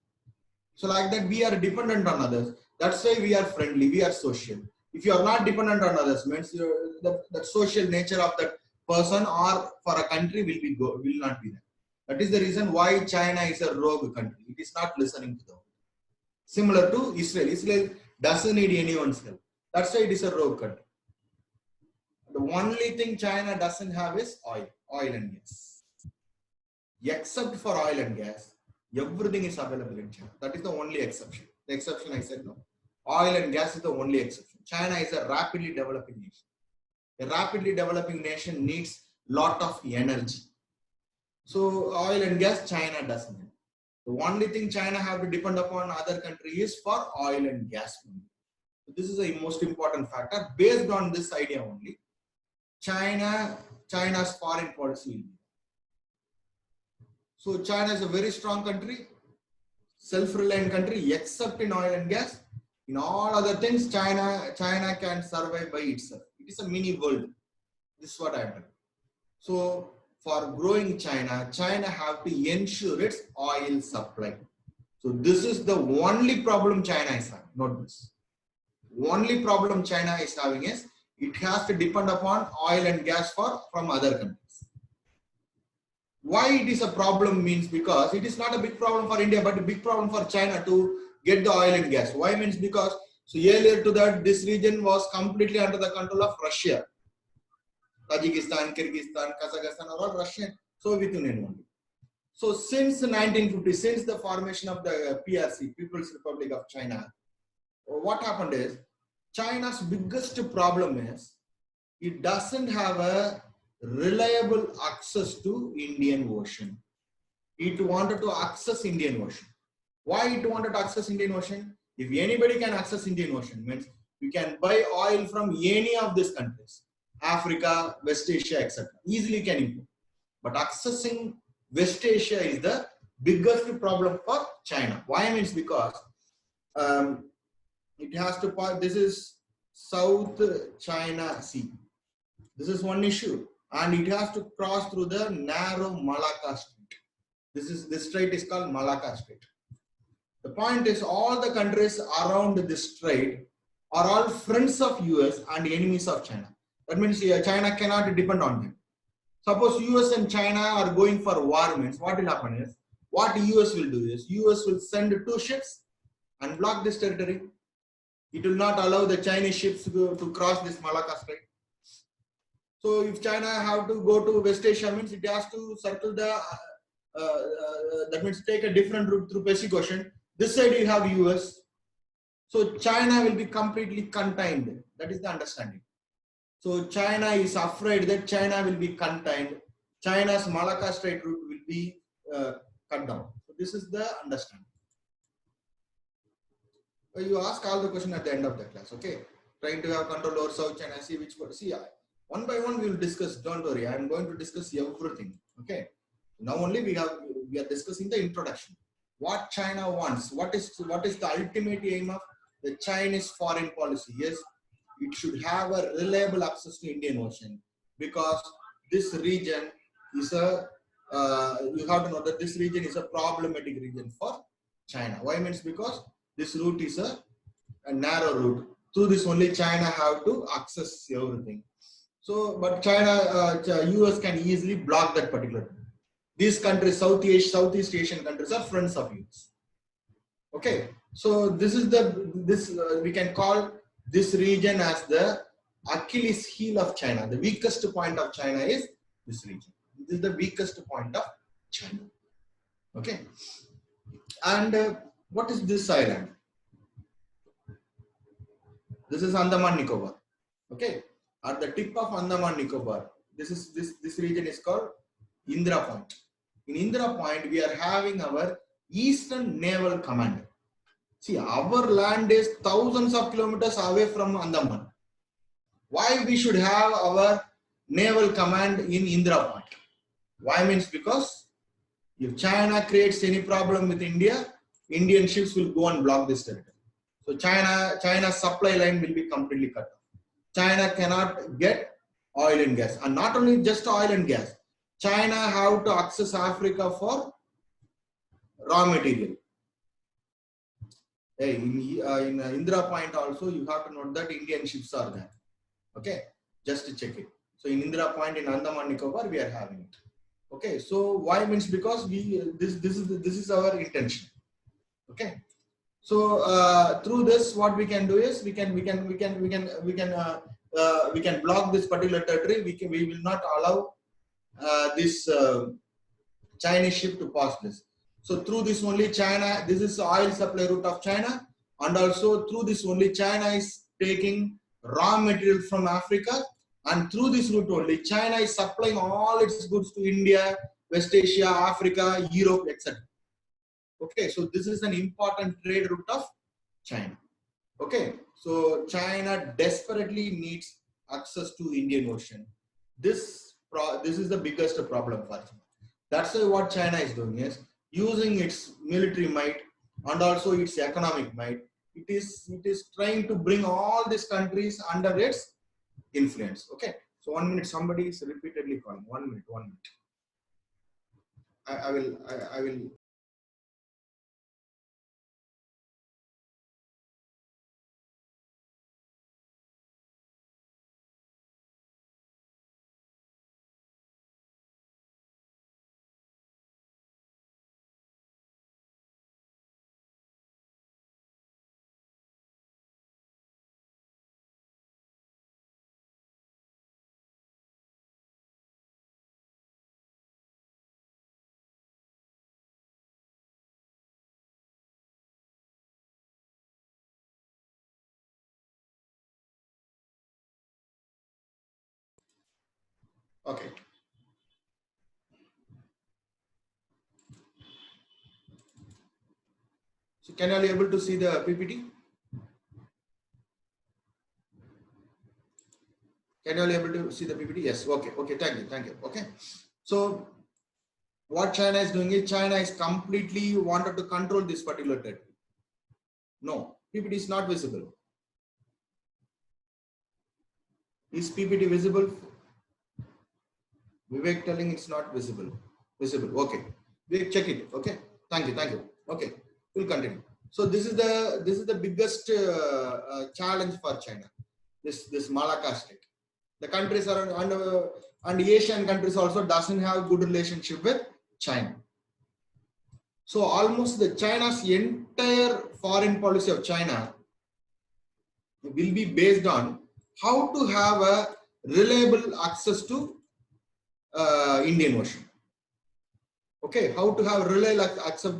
So like that, we are dependent on others. That's why we are friendly, we are social. If you are not dependent on others, means the social nature of that person or for a country will not be there. That is the reason why China is a rogue country. It is not listening to them. Similar to Israel. Israel doesn't need anyone's help. That's why it is a rogue country. The only thing China doesn't have is oil and gas. Except for oil and gas, everything is available in China. That is the only exception. The exception I said no. Oil and gas is the only exception. China is a rapidly developing nation. A rapidly developing nation needs lot of energy. So oil and gas, China doesn't. The only thing China have to depend upon other country is for oil and gas. So this is a most important factor. Based on this idea only, China's foreign policy. So China is a very strong country, self-reliant country, except in oil and gas. In all other things, China can survive by itself. It is a mini world. This is what I meant. So for growing China have to ensure its oil supply. So this is the only problem China is having. Note this. Only problem China is having is it has to depend upon oil and gas from other countries. Why it is a problem means because it is not a big problem for India, but a big problem for China to get the oil and gas. Why means because so earlier to that, this region was completely under the control of Russia. Tajikistan, Kyrgyzstan, Kazakhstan are all Russian, Soviet Union only. So since 1950, since the formation of the PRC, People's Republic of China, what happened is China's biggest problem is it doesn't have a reliable access to Indian Ocean. It wanted to access Indian Ocean. Why it wanted to access Indian Ocean? If anybody can access Indian Ocean, means you can buy oil from any of these countries, Africa, West Asia, etc. Easily can import. But accessing West Asia is the biggest problem for China. Why means because it has to pass. This is South China Sea. This is one issue, and it has to cross through the narrow Malacca Strait. This strait is called Malacca Strait. The point is, all the countries around this strait are all friends of US and enemies of China. That means China cannot depend on them. Suppose US and China are going for war, means what will happen is, what US will do is, US will send 2 ships and block this territory. It will not allow the Chinese ships to cross this Malacca Strait. So if China have to go to West Asia, means it has to circle the, that means take a different route through Pacific Ocean. This side you have US. So China will be completely contained. That is the understanding. So China is afraid that China will be contained. China's Malacca Strait route will be cut down. So this is the understanding. You ask all the question at the end of the class, okay? Trying to have control over South China, see which one. See, one by one we will discuss. Don't worry, I am going to discuss everything. Okay. Now only we are discussing the introduction. What China wants. What is the ultimate aim of the Chinese foreign policy? Yes, it should have a reliable access to Indian Ocean, because this region is a you have to know that this region is a problematic region for China. Why means because this route is a narrow route. Through this only China have to access everything. So, but China, US can easily block that particular route. These countries, Southeast Asian countries are friends of US. Okay, so this is we can call this region as the Achilles heel of China. The weakest point of China is this region. This is the weakest point of China. Okay, and what is this island? This is Andaman Nicobar. Okay, at the tip of Andaman Nicobar, this region is called Indira Point. In Indira Point, we are having our Eastern Naval Command. See, our land is thousands of kilometers away from Andaman. Why we should have our naval command in Indira Point? Why means because if China creates any problem with India, Indian ships will go and block this territory. So China's supply line will be completely cut off. China cannot get oil and gas, and not only just oil and gas. China have to access Africa for raw material. Hey, in Indira Point also, you have to note that Indian ships are there. Okay, just to check it. So in Indira Point in Andaman Nicobar, we are having it. Okay, so why means because this is our intention. Okay, so through this, what we can do is we can block this particular territory. We will not allow this Chinese ship to pass this. So through this only China, this is the oil supply route of China, and also through this only China is taking raw material from Africa, and through this route only China is supplying all its goods to India, West Asia, Africa, Europe, etc. Okay, so this is an important trade route of China. Okay, so China desperately needs access to Indian Ocean. This is the biggest problem for China. That's why what China is doing is using its military might and also its economic might. It is trying to bring all these countries under its influence. Okay, so 1 minute, somebody is repeatedly calling. 1 minute, 1 minute. I will. Okay. So can you all able to see the PPT? Can you all able to see the PPT? Yes. Okay. Okay. Thank you. Okay. So what China is doing is China is completely wanted to control this particular territory. No, PPT is not visible. Is PPT visible? Vivek telling it's not visible. Visible. Okay. Vivek, check it. Okay. Thank you. Okay. We'll continue. So this is the biggest challenge for China. This Malacca state. The countries around and Asian countries also doesn't have good relationship with China. So almost the China's entire foreign policy of China will be based on how to have a reliable access to Indian Ocean. Okay, how to have reliable access.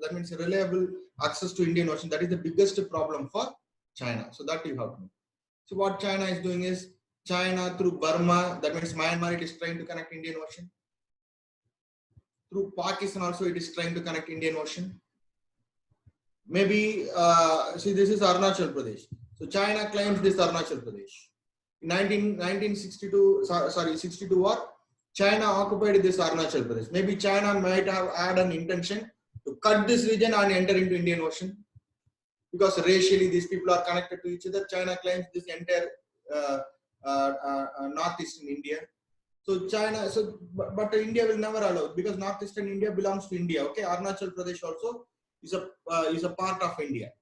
That means reliable access to Indian Ocean. That is the biggest problem for China. So that you have to know. So what China is doing is China through Burma. That means Myanmar. It is trying to connect Indian Ocean. Through Pakistan also it is trying to connect Indian Ocean. Maybe see, this is Arunachal Pradesh. So China claims this Arunachal Pradesh. In 1962 war, China occupied this Arunachal Pradesh. Maybe China might have had an intention to cut this region and enter into Indian Ocean, because racially these people are connected to each other. China claims this entire northeastern India. So China, but India will never allow, because northeastern India belongs to India. Okay, Arunachal Pradesh also is a part of India.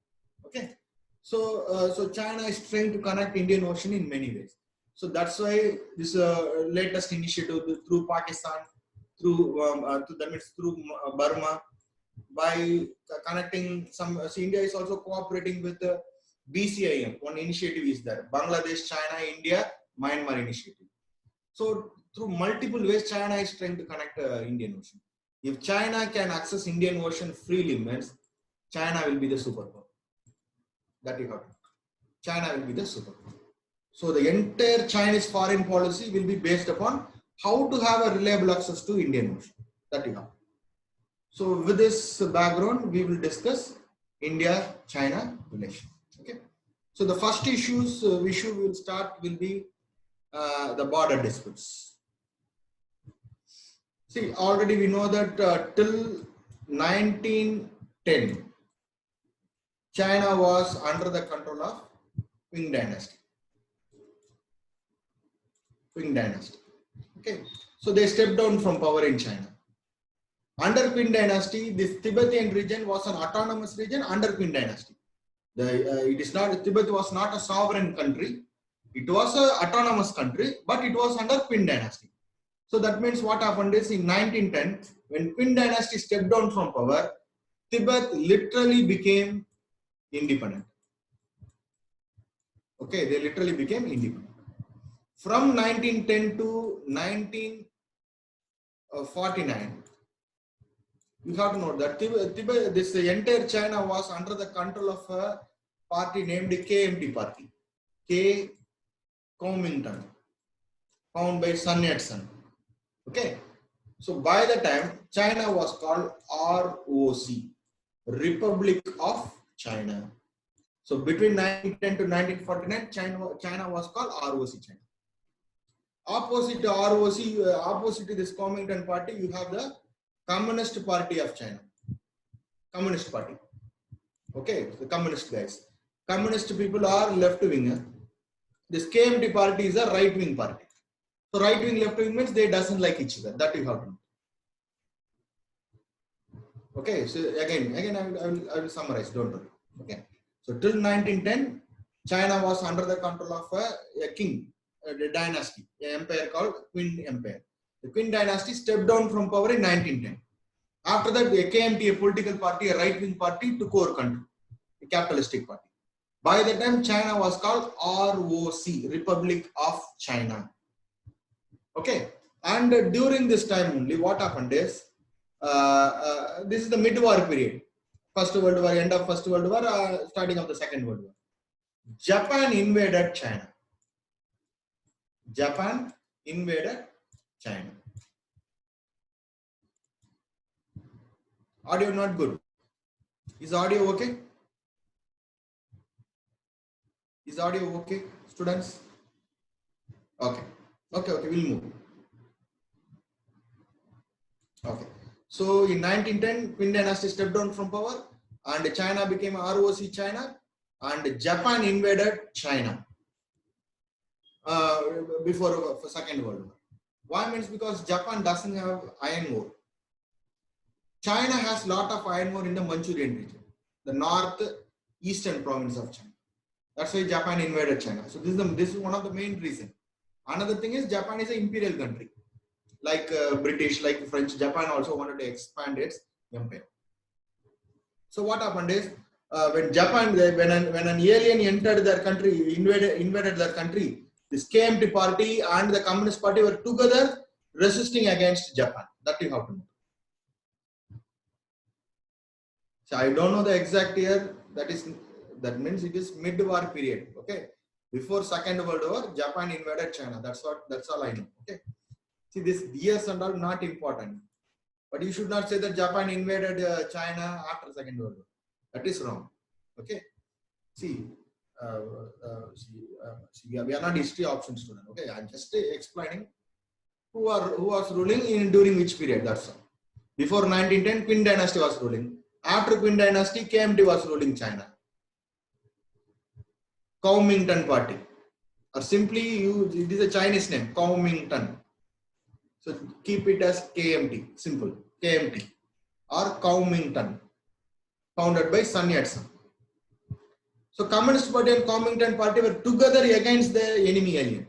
Okay, so China is trying to connect Indian Ocean in many ways. So that's why this latest initiative through Pakistan, through Burma, by connecting some. So India is also cooperating with the BCIM. One initiative is there: Bangladesh, China, India, Myanmar initiative. So through multiple ways, China is trying to connect Indian Ocean. If China can access Indian Ocean freely, means China will be the superpower. That you have to. China will be the superpower. So the entire Chinese foreign policy will be based upon how to have a reliable access to Indian Ocean. That you have. So with this background, we will discuss India-China relation. Okay. So the first issue we'll start will be the border disputes. See, already we know that till 1910, China was under the control of Qing dynasty. Okay, so they stepped down from power in China. Under Qing dynasty, this Tibetan region was an autonomous region under Qing dynasty. Tibet was not a sovereign country. It was an autonomous country, but it was under Qing dynasty. So that means what happened is in 1910, when Qing dynasty stepped down from power, Tibet literally became independent. Okay, they literally became independent. From 1910 to 1949, you have to note that Tibet, this entire China was under the control of a party named KMT party, K. Kuomintang, founded by Sun Yat-sen. Okay, So by the time China was called ROC, Republic of China. So between 1910 to 1949, China was called ROC China. Opposite to ROC, opposite to this Kuomintang party, you have the Communist Party of China. Communist Party. Okay, the communist guys. Communist people are left wing. This KMT party is a right wing party. So right wing, left wing means they doesn't like each other. That you have to know. Okay, so again, I will summarize. Don't worry. Okay, so till 1910, China was under the control of a king, a dynasty, an empire called Qin Empire. The Qin dynasty stepped down from power in 1910. After that, the KMT, a political party, a right wing party, took over country, a capitalistic party. By the time, China was called ROC, Republic of China. Okay, and during this time only, what happened is, this is the mid-war period. First World War, end of First World War, starting of the Second World War. Japan invaded China. Japan invaded China. Audio not good. Is audio okay? Is audio okay, students? Okay. Okay, we'll move. Okay. So in 1910, Qin dynasty stepped down from power and China became ROC China and Japan invaded China before Second World War. Why? Means because Japan doesn't have iron ore. China has lot of iron ore in the Manchurian region, the northeastern province of China. That's why Japan invaded China. So this is one of the main reasons. Another thing is Japan is an imperial country. Like British, like French, Japan also wanted to expand its empire. So what happened is, when Japan, when an alien entered their country, invaded their country, this KMT party and the Communist Party were together resisting against Japan. That you have to know. So I don't know the exact year. That means it is mid-war period. Okay, before Second World War, Japan invaded China. That's all I know. Okay. See, this years and all not important, but you should not say that Japan invaded China after Second World War. That is wrong. Okay. See, we are not history option student. Okay, I'm just explaining who was ruling during which period. That's all. Before 1910, Qin dynasty was ruling. After Qin dynasty, KMT was ruling China. Kuomintang party, or simply it is a Chinese name, Kuomintang. So keep it as KMT, simple, KMT or Kuomintang, founded by Sun Yat-sen. So Communist Party and Kuomintang Party were together against the enemy alien.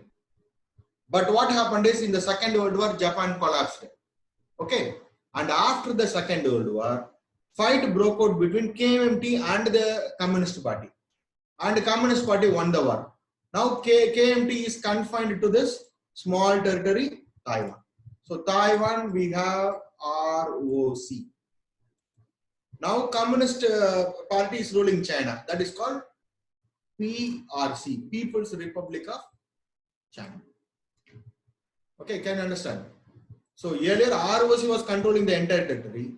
But what happened is in the Second World War, Japan collapsed. Okay, and after the Second World War, fight broke out between KMT and the Communist Party. And the Communist Party won the war. Now KMT is confined to this small territory, Taiwan. So Taiwan we have ROC. Now Communist Party is ruling China. That is called PRC, People's Republic of China. Okay, can you understand? So earlier ROC was controlling the entire territory.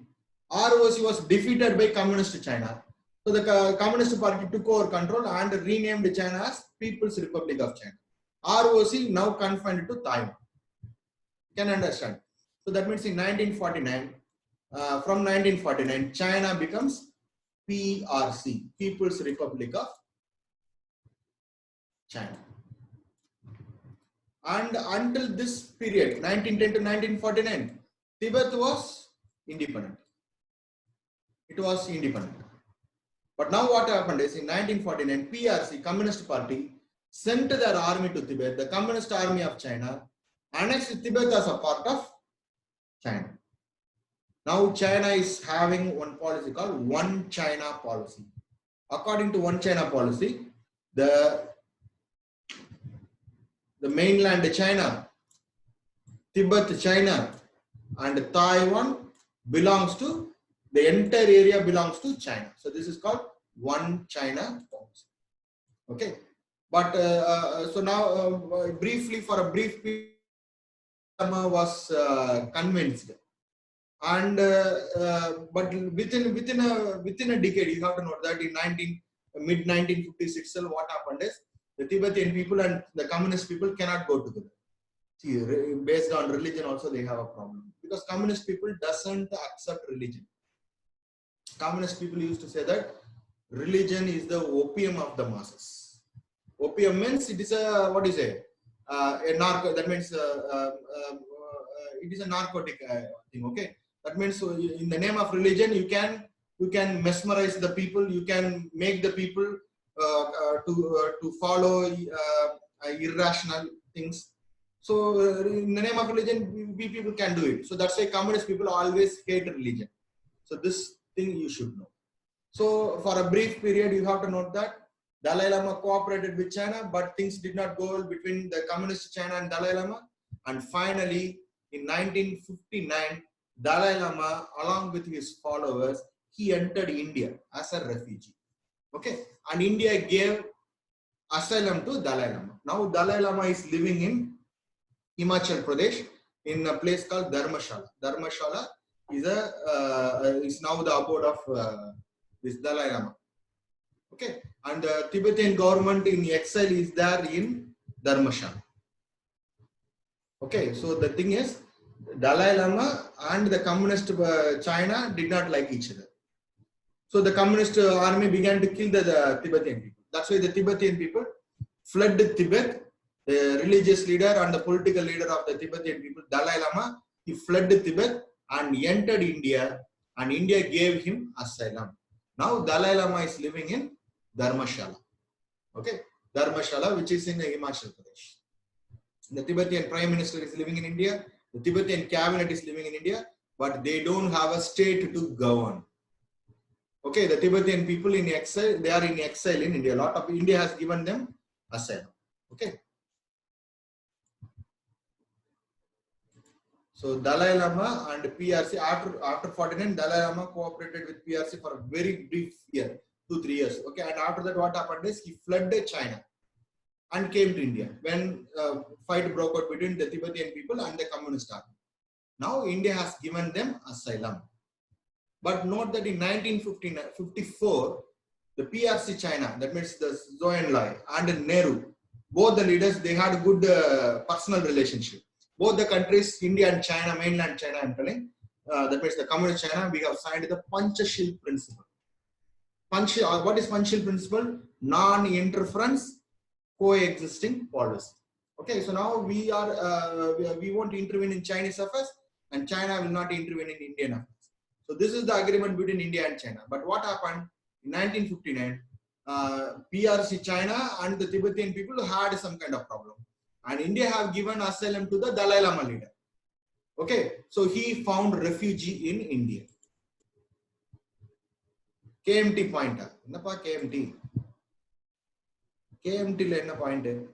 ROC was defeated by Communist China. So the Communist Party took over control and renamed China as People's Republic of China. ROC now confined to Taiwan. Can you understand? So that means in 1949, from 1949, China becomes PRC, People's Republic of China. And until this period, 1910 to 1949, Tibet was independent. It was independent. But now what happened is in 1949, PRC, Communist Party, sent their army to Tibet, the Communist Army of China, annexed Tibet as a part of China. Now China is having one policy called One China policy. According to One China policy, the mainland China, Tibet China, and Taiwan belongs to, the entire area belongs to China. So this is called One China policy. Okay. But so now briefly, for a brief period, Lama was convinced, and but within a decade, you have to know that in mid 1950s itself, what happened is the Tibetan people and the communist people cannot go together. See, based on religion, also they have a problem because communist people doesn't accept religion. Communist people used to say that religion is the opium of the masses. Opium means it is a what is it? A narco. That means it is a narcotic thing. Okay, that means in the name of religion, you can mesmerize the people. You can make the people to follow irrational things. So in the name of religion, we people can do it. So that's why communist people always hate religion. So this thing you should know. So for a brief period, you have to note that Dalai Lama cooperated with China, but things did not go well between the communist China and Dalai Lama. And finally, in 1959, Dalai Lama, along with his followers, he entered India as a refugee. Okay, and India gave asylum to Dalai Lama. Now Dalai Lama is living in Himachal Pradesh in a place called Dharmashala. Dharmashala is now the abode of this Dalai Lama. Okay, and the Tibetan government in exile is there in Dharmashala. Okay, so the thing is, Dalai Lama and the communist China did not like each other. So the communist army began to kill the Tibetan people. That's why the Tibetan people fled Tibet. The religious leader and the political leader of the Tibetan people, Dalai Lama, he fled Tibet and entered India, and India gave him asylum. Now Dalai Lama is living in Dharmashala. Okay, Dharmashala, which is in Himachal Pradesh. The Tibetan Prime Minister is living in India. The Tibetan cabinet is living in India, but they don't have a state to govern. Okay, the Tibetan people in exile, they are in exile in India. A lot of India has given them asylum. Okay. So Dalai Lama and PRC, after 49, Dalai Lama cooperated with PRC for a very brief year, 2-3 years. Okay, and after that, what happened is he fled China and came to India when fight broke out between the Tibetan people and the communist army. Now India has given them asylum. But note that in 1954, the PRC China, that means the Zhou Enlai and Nehru, both the leaders, they had a good personal relationship. Both the countries, India and China, mainland China, I'm telling, that means the communist China, we have signed the Panchashil principle. What is Panchashil principle? Non-interference, coexisting policy. Okay, so now we won't intervene in Chinese affairs, and China will not intervene in Indian affairs. So this is the agreement between India and China. But what happened in 1959? PRC China and the Tibetan people had some kind of problem. And India have given asylum to the Dalai Lama leader. Okay, so he found refugee in India. KMT pointer. Enna KMT? KMT le enna point?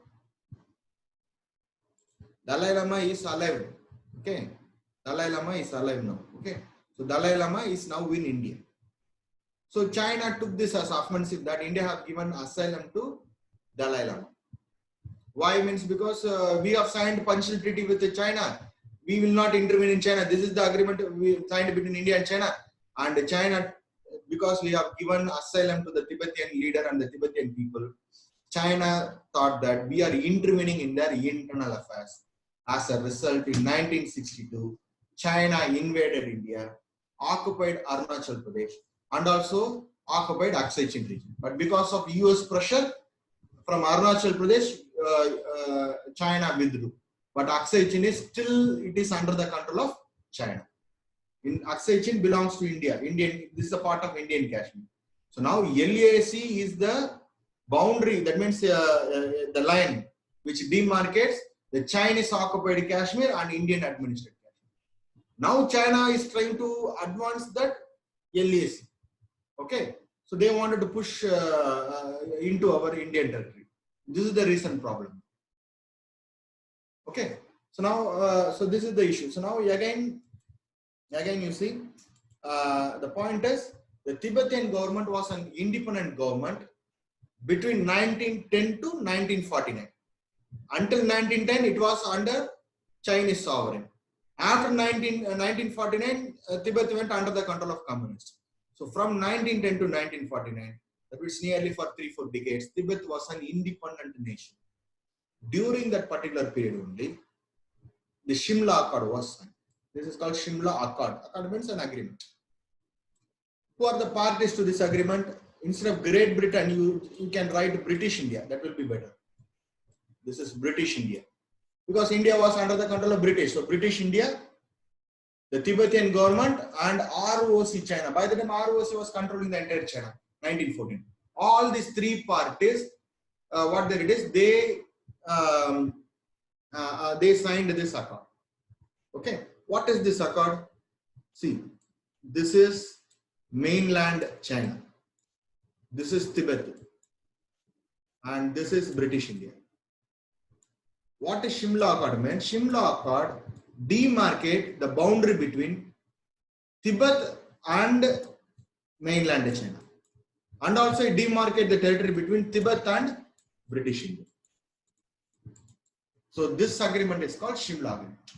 Dalai Lama is alive. Okay, Dalai Lama is alive now. Okay, so Dalai Lama is now in India. So China took this as offensive that India have given asylum to Dalai Lama. Why? Means because we have signed Panchashil Treaty with China. We will not intervene in China. This is the agreement we signed between India and China. And China, because we have given asylum to the Tibetan leader and the Tibetan people, China thought that we are intervening in their internal affairs. As a result, in 1962, China invaded India, occupied Arunachal Pradesh, and also occupied Aksai Chin region. But because of US pressure from Arunachal Pradesh, China withdrew. But Aksai Chin is still, it is under the control of China. In Aksai Chin belongs to India. This is a part of Indian Kashmir. So now LAC is the boundary, that means the line which demarcates the Chinese occupied Kashmir and Indian administered Kashmir. Now China is trying to advance that LAC. Okay, so they wanted to push into our Indian territory. This is the recent problem. Okay, so now, so this is the issue. So now again you see, the point is the Tibetan government was an independent government between 1910 to 1949. Until 1910, it was under Chinese sovereign. After 1949, Tibet went under the control of communists. So from 1910 to 1949, that was nearly for 3-4 decades, Tibet was an independent nation. During that particular period only, the Shimla Accord was signed. This is called Shimla Accord. Accord means an agreement. Who are the parties to this agreement? Instead of Great Britain, you can write British India. That will be better. This is British India. Because India was under the control of British. So British India, the Tibetan government, and ROC China. By the time ROC was controlling the entire China, 1914. All these three parties, what they did is they signed this accord. Okay, what is this accord? See, this is mainland China. This is Tibet, and this is British India. What is Shimla Accord meant? Shimla Accord demarcate the boundary between Tibet and mainland China, and also demarcate the territory between Tibet and British India. So this agreement is called Shimla Agreement.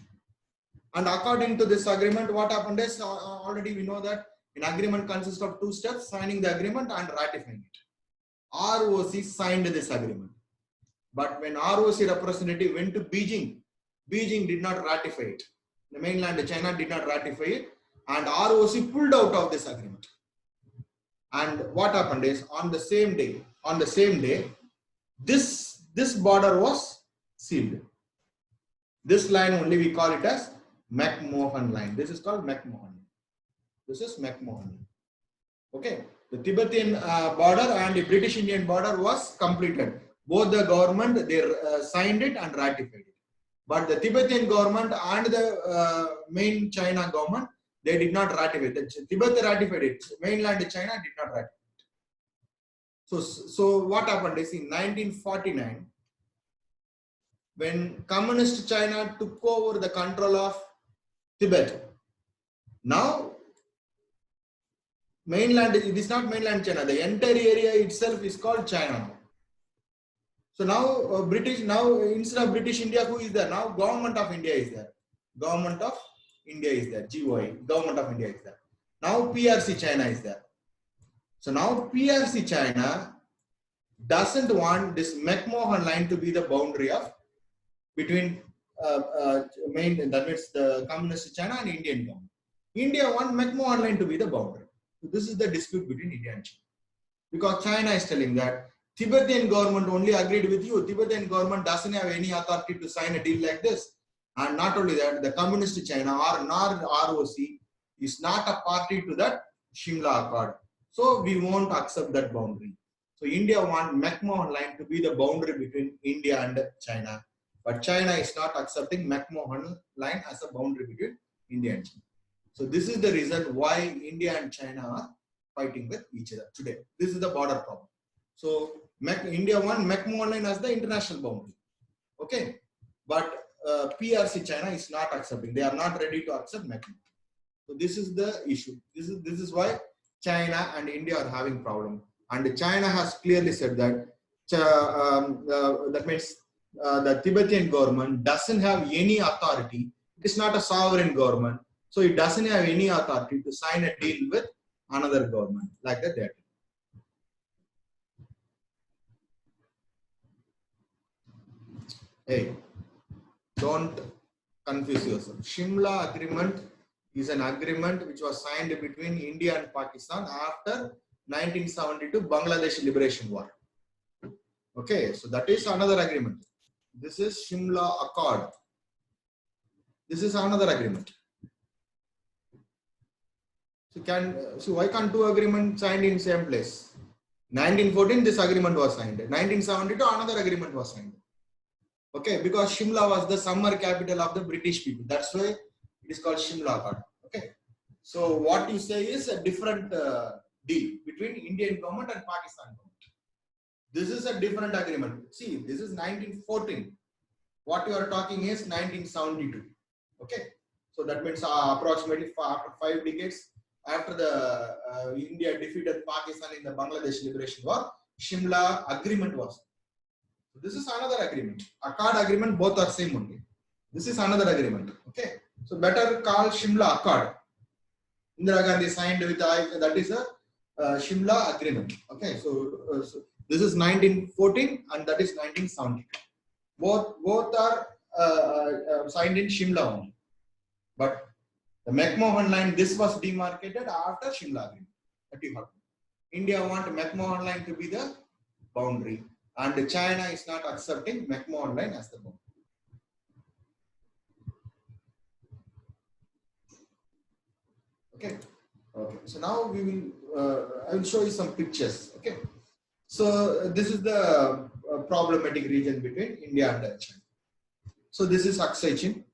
And according to this agreement, what happened is, already we know that an agreement consists of 2 steps: signing the agreement and ratifying it. ROC signed this agreement. But when ROC representative went to Beijing, Beijing did not ratify it. The mainland China did not ratify it, and ROC pulled out of this agreement. And what happened is, on the same day, this border was sealed. This line only we call it as McMahon line. This is called McMahon. This is McMahon. Okay, the Tibetan border and the British Indian border was completed. Both the government, they signed it and ratified it. But the Tibetan government and the main China government, they did not ratify it. Tibet ratified it. Mainland China did not ratify it. So what happened is, in 1949, when communist China took over the control of Tibet, now mainland, it is not mainland China, the entire area itself is called China. So now instead of British India, who is there? Now Government of India is there. Government of India is there. GOI, Government of India is there. Now PRC China is there. So now PRC China doesn't want this McMahon line to be the boundary of between that means the communist China and Indian government. India wants McMahon line to be the boundary. So this is the dispute between India and China. Because China is telling that Tibetan government only agreed with you. Tibetan government doesn't have any authority to sign a deal like this. And not only that, the communist China or ROC is not a party to that Shimla Accord. So we won't accept that boundary. So India wants McMahon line to be the boundary between India and China. But China is not accepting McMahon line as a boundary between India and China. So this is the reason why India and China are fighting with each other today. This is the border problem. So India wants McMahon line as the international boundary. Okay. But PRC China is not accepting. They are not ready to accept McMahon. So this is the issue. This is why China and India are having problem. And China has clearly said that that means the Tibetan government doesn't have any authority. It is not a sovereign government. So it doesn't have any authority to sign a deal with another government like that. Hey, don't confuse yourself. Shimla Agreement is an agreement which was signed between India and Pakistan after 1972 Bangladesh Liberation War. Okay, so that is another agreement. This is Shimla Accord. This is another agreement. So why can't 2 agreements signed in same place? 1914 this agreement was signed. 1972 another agreement was signed. Okay, because Shimla was the summer capital of the British people. That's why it is called Shimla Accord. Okay, so what you say is a different deal between Indian government and Pakistan government. This is a different agreement. See, this is 1914. What you are talking is 1972. Okay, so that means approximately after 5 decades after the India defeated Pakistan in the Bangladesh Liberation War, Shimla Agreement was. So this is another agreement. Accord agreement, both are same only. This is another agreement. Okay, so better call Shimla Accord. Indira Gandhi signed with that is a Shimla agreement. Okay, so this is 1914 and that is 1970. Both are signed in Shimla only. But the McMahon line, this was demarcated after Shimla agreement. That you have. India want McMahon line to be the boundary, and China is not accepting McMahon line as the boundary. Okay. Okay. So now we will. I will show you some pictures. Okay. So this is the problematic region between India and China. So this is Aksai Chin.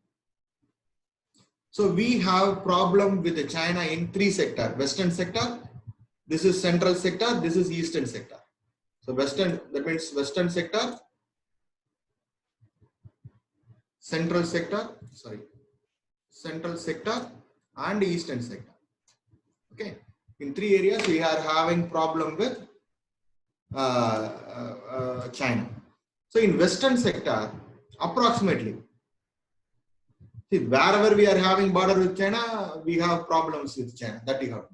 So we have problem with China in three sectors: Western sector, this is Central sector, this is Eastern sector. So Western, that means Western sector, Central sector, Central sector and Eastern sector. Okay, in three areas we are having problem with China. So in Western sector, approximately, see, wherever we are having border with China, we have problems with China. That you have.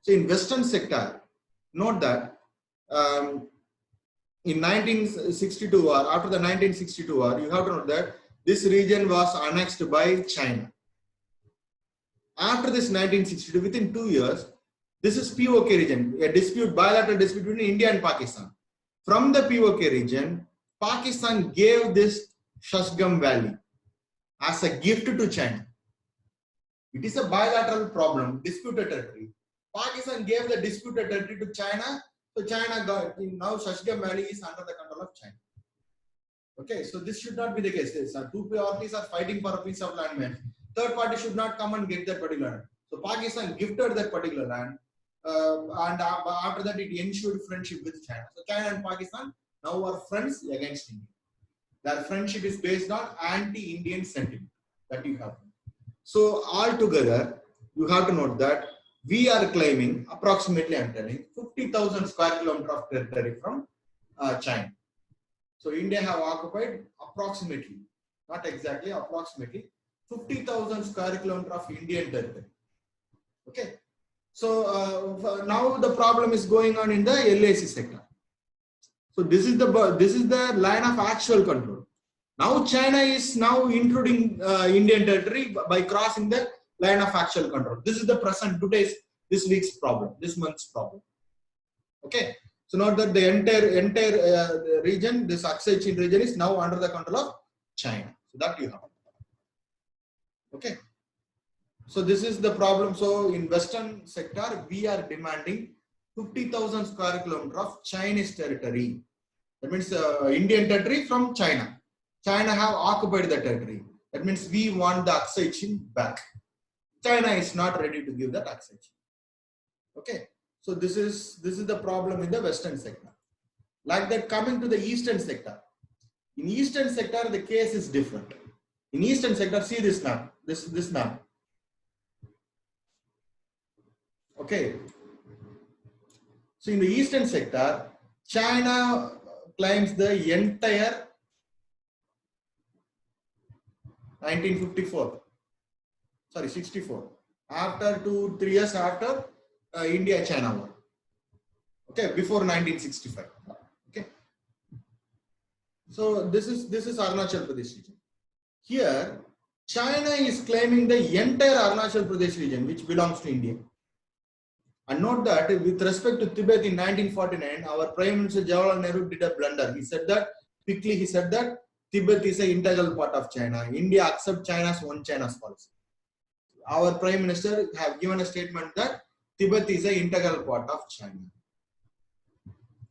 So in Western sector, note that in 1962 or after the 1962 war, you have to note that this region was annexed by China. After this 1962, within 2 years, this is POK region, a dispute, bilateral dispute between India and Pakistan. From the POK region, Pakistan gave this Shashgam Valley as a gift to China. It is a bilateral problem, disputed territory. Pakistan gave the disputed territory to China, so China got, now Shashgam Valley is under the control of China. Okay, so this should not be the case. Two parties are fighting for a piece of land. Third party should not come and get that particular land. So Pakistan gifted that particular land, and after that it ensured friendship with China. So China and Pakistan now are friends against India. Their friendship is based on anti-Indian sentiment that you have. So altogether, you have to note that we are claiming approximately, I'm telling, 50,000 square kilometers of territory from China. So India have occupied approximately, not exactly, approximately 50,000 square kilometers of Indian territory. Okay. So now the problem is going on in the LAC sector. So this is the line of actual control. Now China is now intruding Indian territory by crossing the line of actual control. This is the present, this week's problem, this month's problem. Okay. So note that the entire region, this Aksai Chin region, is now under the control of China. So that you have. Okay. So this is the problem. So in Western sector, we are demanding 50,000 square kilometers of Chinese territory. That means Indian territory from China. China have occupied the territory. That means we want the Aksai Chin back. China is not ready to give that Aksai Chin. Okay. So this is the problem in the Western sector. Like that, coming to the Eastern sector. In Eastern sector, the case is different. In Eastern sector, see this map. This map. Okay. So in the Eastern sector, China claims the entire 1954. Sorry, 64. After 2-3 years after India-China war. Okay, before 1965. Okay. So this is Arunachal Pradesh region. Here, China is claiming the entire Arunachal Pradesh region, which belongs to India. And note that with respect to Tibet in 1949, our Prime Minister Jawaharlal Nehru did a blunder. He said that Tibet is an integral part of China. India accepts China's one China's policy. Our Prime Minister have given a statement that Tibet is an integral part of China.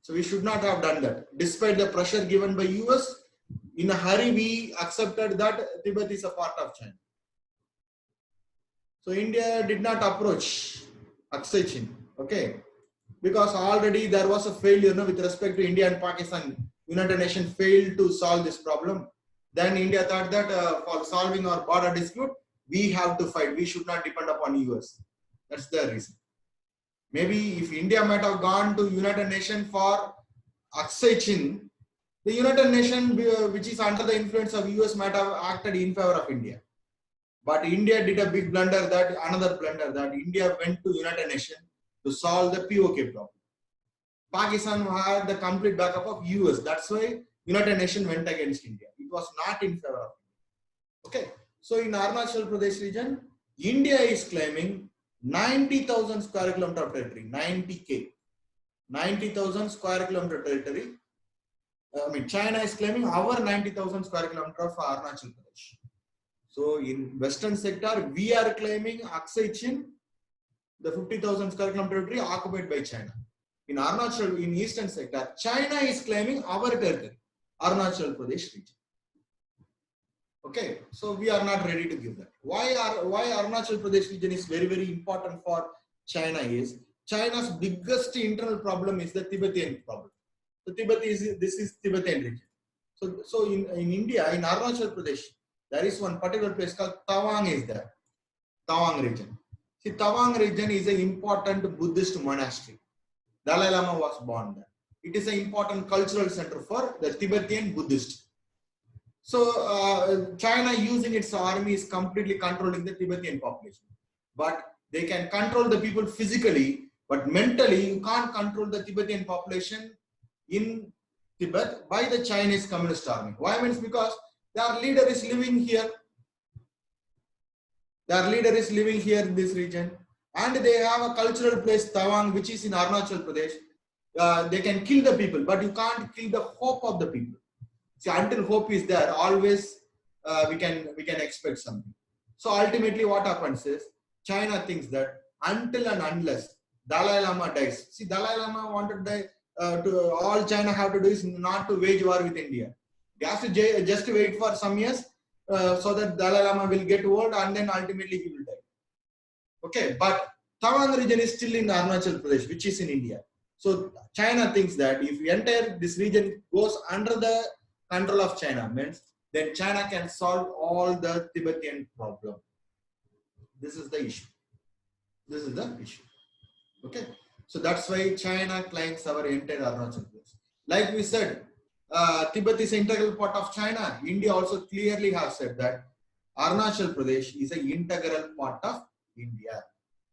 So we should not have done that. Despite the pressure given by US, in a hurry we accepted that Tibet is a part of China. So India did not approach Aksai Chin, okay, because already there was a failure with respect to India and Pakistan. United Nations failed to solve this problem. Then India thought that for solving our border dispute, we have to fight. We should not depend upon US. That's the reason. Maybe if India might have gone to United Nations for Aksai Chin, The United Nations, which is under the influence of US, might have acted in favor of India. But India did a big blunder, another blunder, that India went to United Nations to solve the POK problem. Pakistan had the complete backup of US. That's why United Nations went against India. It was not in favor of India. Okay. So in Arunachal Pradesh region, India is claiming 90,000 square kilometer of territory, 90K. 90,000 square kilometer territory. China is claiming our 90,000 square kilometer of Arunachal Pradesh. So in western sector, we are claiming Aksai Chin, the 50,000 square kilometer territory occupied by China. In Arunachal, in eastern sector, China is claiming our territory, Arunachal Pradesh region. Okay, so we are not ready to give that. Why Arunachal Pradesh region is very, very important for China is China's biggest internal problem is the Tibetan problem. The this is Tibetan region. So in India, in Arunachal Pradesh, there is one particular place called Tawang is there. Tawang region. See, Tawang region is an important Buddhist monastery. Dalai Lama was born there. It is an important cultural center for the Tibetan Buddhist. So China using its army is completely controlling the Tibetan population. But they can control the people physically, but mentally you can't control the Tibetan population in Tibet by the Chinese Communist Army. Why? Means because their leader is living here. Their leader is living here in this region. And they have a cultural place, Tawang, which is in Arunachal Pradesh. They can kill the people, but you can't kill the hope of the people. See, until hope is there, always we can expect something. So ultimately, what happens is China thinks that until and unless Dalai Lama dies, see, Dalai Lama wanted all China have to do is not to wage war with India. They have to just wait for some years so that Dalai Lama will get old and then ultimately he will die. Okay, but Tawang region is still in Arunachal Pradesh, which is in India. So China thinks that if the entire this region goes under the control of China, means then China can solve all the Tibetan problem. This is the issue. This is the issue. Okay, so that's why China claims our entire Arunachal Pradesh. Like we said, Tibet is an integral part of China. India also clearly have said that Arunachal Pradesh is an integral part of India.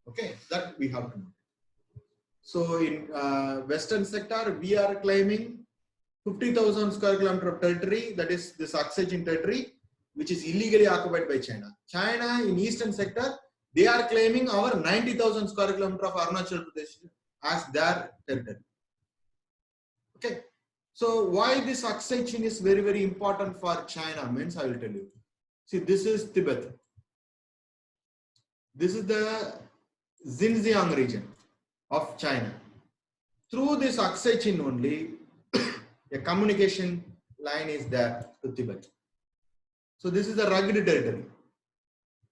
Okay, that we have to know. So in western sector, we are claiming 50,000 square kilometer of territory, that is this Aksai Chin territory, which is illegally occupied by China. China in eastern sector, they are claiming our 90,000 square kilometer of Arunachal Pradesh as their territory. Okay, so why this Aksai Chin is very, very important for China means I will tell you. See, this is Tibet. This is the Xinjiang region of China. Through this Aksai Chin only, a communication line is there to Tibet. So this is the rugged territory,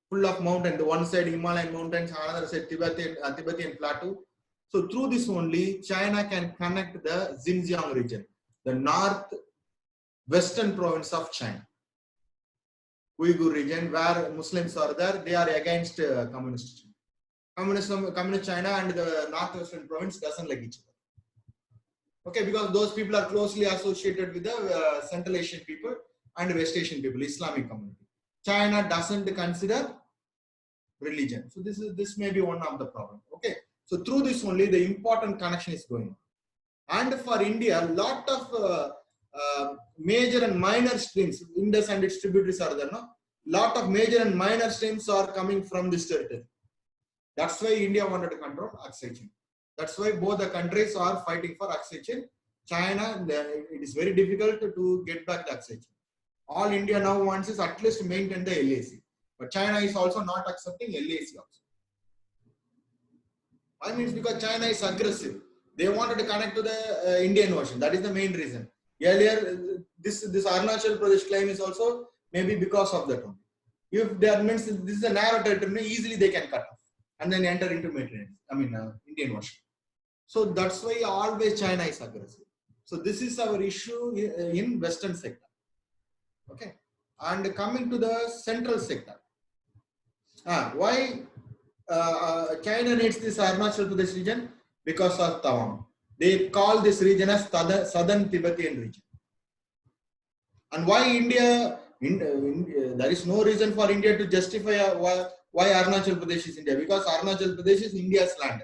full of mountains. The one side Himalayan mountains, another side Tibetan plateau. So through this only, China can connect the Xinjiang region, the northwestern province of China. Uyghur region where Muslims are there, they are against communist China. Communist China and the northwestern province doesn't like each other. Okay, because those people are closely associated with the Central Asian people and West Asian people, Islamic community. China doesn't consider religion. So this may be one of the problems. Okay, so through this only the important connection is going on. And for India, lot of major and minor streams, Indus and its tributaries are there. No, lot of major and minor streams are coming from this territory. That's why India wanted to control Aksai Chin. That's why both the countries are fighting for Aksai Chin. China, it is very difficult to get back the Aksai Chin. All India now wants is at least maintain the LAC. But China is also not accepting LAC also. I mean, because China is aggressive. They wanted to connect to the Indian Ocean. That is the main reason. Earlier, this Arunachal Pradesh claim is also maybe because of that one. If there means this is a narrow territory, easily they can cut off and then enter into Indian Ocean. So that's why always China is aggressive. So this is our issue in western sector. Okay, and coming to the central sector. Why China needs this Arunachal Pradesh region? Because of Tawang. They call this region as Southern Tibetan region. And why India? There is no reason for India to justify why Arunachal Pradesh is India, because Arunachal Pradesh is India's land.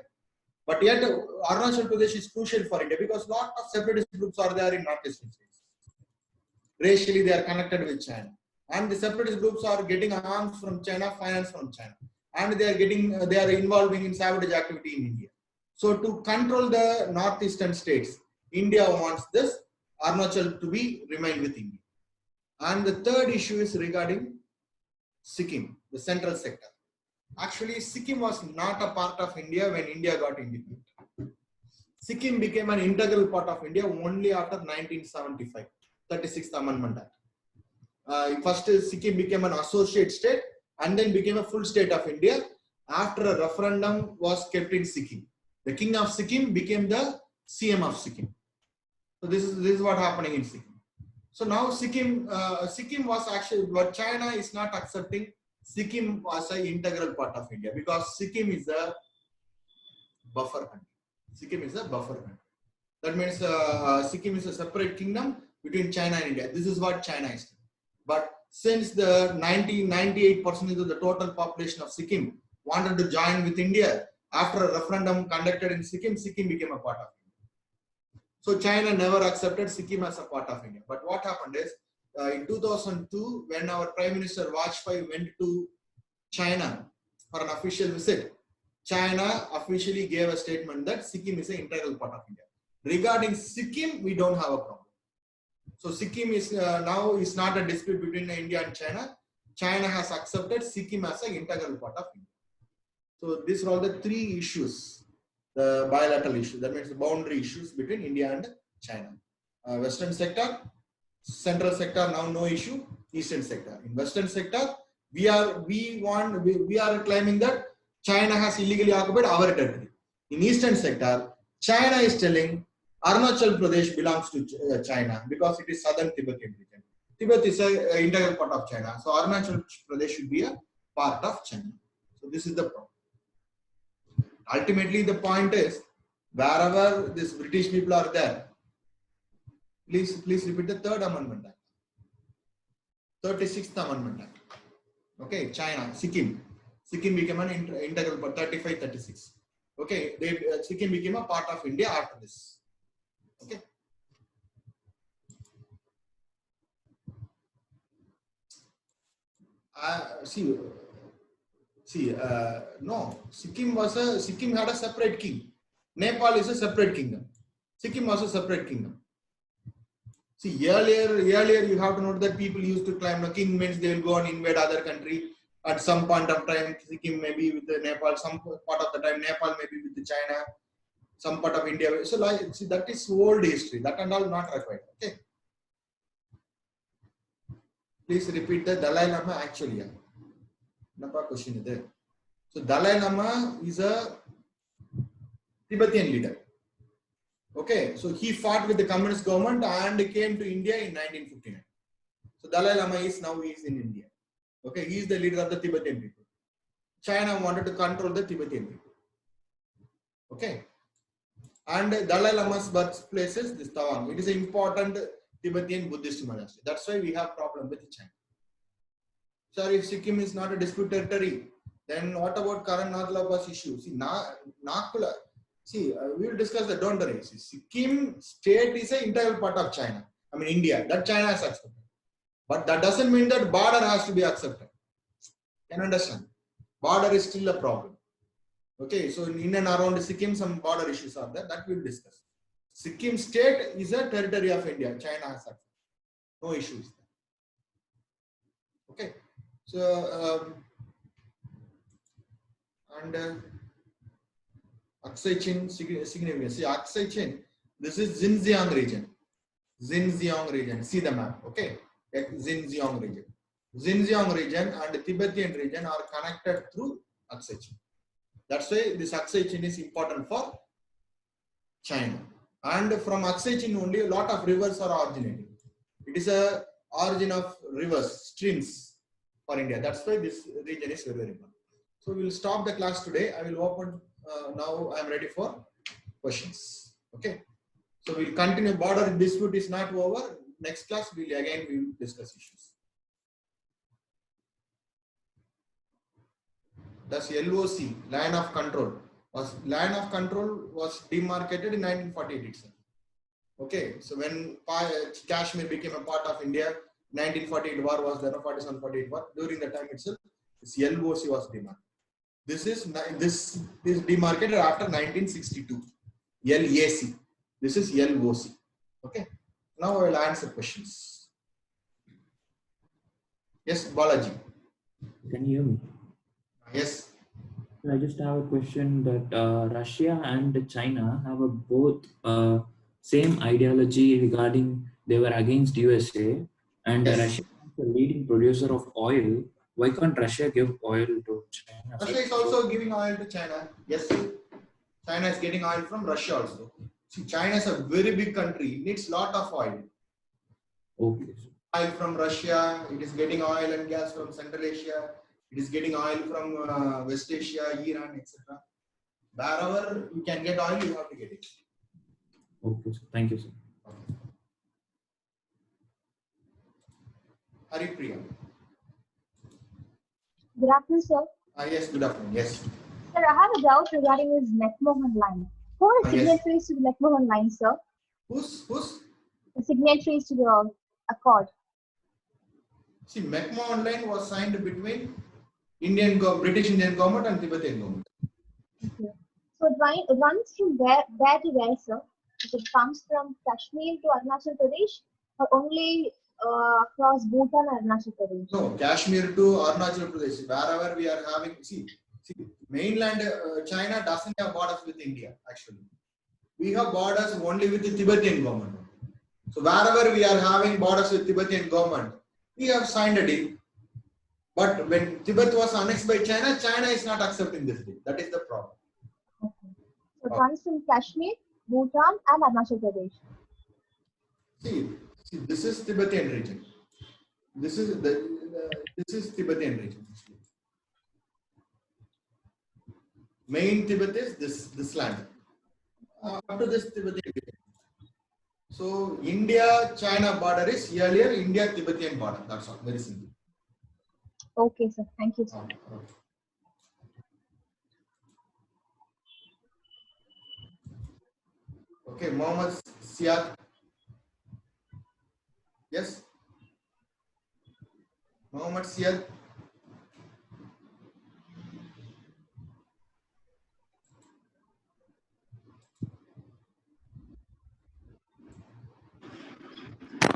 But yet Arunachal Pradesh is crucial for India because lot of separatist groups are there in northeastern states. Racially, they are connected with China, and the separatist groups are getting arms from China, finance from China, and they are involving in sabotage activity in India. So to control the northeastern states, India wants this Arunachal to be remain with India. And the third issue is regarding Sikkim, the central sector. Actually, Sikkim was not a part of India when India got independent. Sikkim became an integral part of India only after 1975, 36th Amendment Act. First, Sikkim became an associate state and then became a full state of India after a referendum was kept in Sikkim. The king of Sikkim became the CM of Sikkim. So this is what happening in Sikkim. So now Sikkim was actually, but China is not accepting Sikkim as an integral part of India because Sikkim is a buffer country. Sikkim is a buffer country. That means Sikkim is a separate kingdom between China and India. This is what China is doing. But since the 98% of the total population of Sikkim wanted to join with India, after a referendum conducted in Sikkim, Sikkim became a part of India. So China never accepted Sikkim as a part of India. But what happened is, in 2002, when our Prime Minister Vajpayee went to China for an official visit, China officially gave a statement that Sikkim is an integral part of India. Regarding Sikkim, we don't have a problem. So Sikkim is now is not a dispute between India and China. China has accepted Sikkim as an integral part of India. So these are all the three issues, the bilateral issues. That means the boundary issues between India and China. Western sector, central sector, now no issue. Eastern sector. In Western sector, we are claiming that China has illegally occupied our territory. In Eastern sector, China is telling Arunachal Pradesh belongs to China because it is southern Tibetan region. Tibet is an integral part of China. So Arunachal Pradesh should be a part of China. So this is the problem. Ultimately, the point is, wherever these British people are there, please repeat the Third Amendment Act. 36th Amendment Act. Okay, China, Sikkim became an integral part, 35-36. Okay, Sikkim became a part of India after this. Okay. No, Sikkim had a separate king. Nepal is a separate kingdom. Sikkim was a separate kingdom. See, earlier you have to note that people used to claim the king means they will go and invade other country. At some point of time, Sikkim may be with the Nepal. Some part of the time, Nepal may be with the China. Some part of India. So, like, see, that is old history. That and all not required. Okay. Please repeat the Dalai Lama actually. Question is there. So Dalai Lama is a Tibetan leader. Okay, so he fought with the communist government and came to India in 1959. So Dalai Lama is now in India. Okay, he is the leader of the Tibetan people. China wanted to control the Tibetan people. Okay, and Dalai Lama's birthplace is this Tawang. It is an important Tibetan Buddhist monastery. That's why we have problem with China. So if Sikkim is not a dispute territory, then what about current North Lapas issue? See, Nakula. See, we will discuss the don't worry. See, Sikkim state is an integral part of China. I mean India. That China has accepted. But that doesn't mean that border has to be accepted. Can you understand? Border is still a problem. Okay, so in and around Sikkim, some border issues are there. That we will discuss. Sikkim state is a territory of India. China has accepted. No issues. Okay. So, Aksai Chin significance. See, Aksai Chin, this is Xinjiang region. Xinjiang region. See the map. Okay. Xinjiang region. Xinjiang region and the Tibetan region are connected through Aksai Chin. That's why this Aksai Chin is important for China. And from Aksai Chin only a lot of rivers are originating. It is a origin of rivers, streams for India. That's why this region is very, very important. So we will stop the class today. I will open now. I am ready for questions. Okay. So we will continue. Border dispute is not over. next class we will discuss issues. Thus LOC, line of control, was demarcated in 1948 itself. Okay, so when Kashmir became a part of India, 1948 war was there, 47-48 war. During the time itself, this LOC was demarcated. This is demarcated after 1962. LAC. This is LOC. Okay. Now I will answer questions. Yes, Balaji. Can you hear me? Yes. I just have a question that Russia and China have both same ideology regarding they were against USA, and Yes. Russia is the leading producer of oil. Why can't Russia give oil to China? Russia is also giving oil to China. Yes. China is getting oil from Russia also. See, China is a very big country. It needs lot of oil. Okay. Oil from Russia. It is getting oil and gas from Central Asia. It is getting oil from West Asia, Iran, etc. Wherever you can get oil, you have to get it. Okay, sir. Thank you, sir. Haripriya. Good afternoon, sir. Yes, good afternoon. Yes. Sir, I have a doubt regarding this McMahon line. Who are signatories to the McMahon line, sir? Who's? The signatories to the accord. See, McMahon line was signed between British Indian government and Tibetan government. Okay. So it runs from where to where, sir? It comes from Kashmir to Arunachal Pradesh, or only across Bhutan and Arunachal Pradesh? No, Kashmir to Arunachal Pradesh. Wherever we are having, see, mainland China doesn't have borders with India. Actually, we have borders only with the Tibetan government. So wherever we are having borders with Tibetan government, we have signed a deal. But when Tibet was annexed by China, China is not accepting this deal. That is the problem. Okay. So it runs from Kashmir, Bhutan, and Arunachal Pradesh. See, this is Tibetan region. This is Tibetan region. Main Tibet is this land. Up to this Tibetan region. So India-China border is earlier India-Tibetan border. That's all. Very simple. Okay, sir. Thank you, sir. Okay, Mohammed Siad. Yes. Mohammed Siad.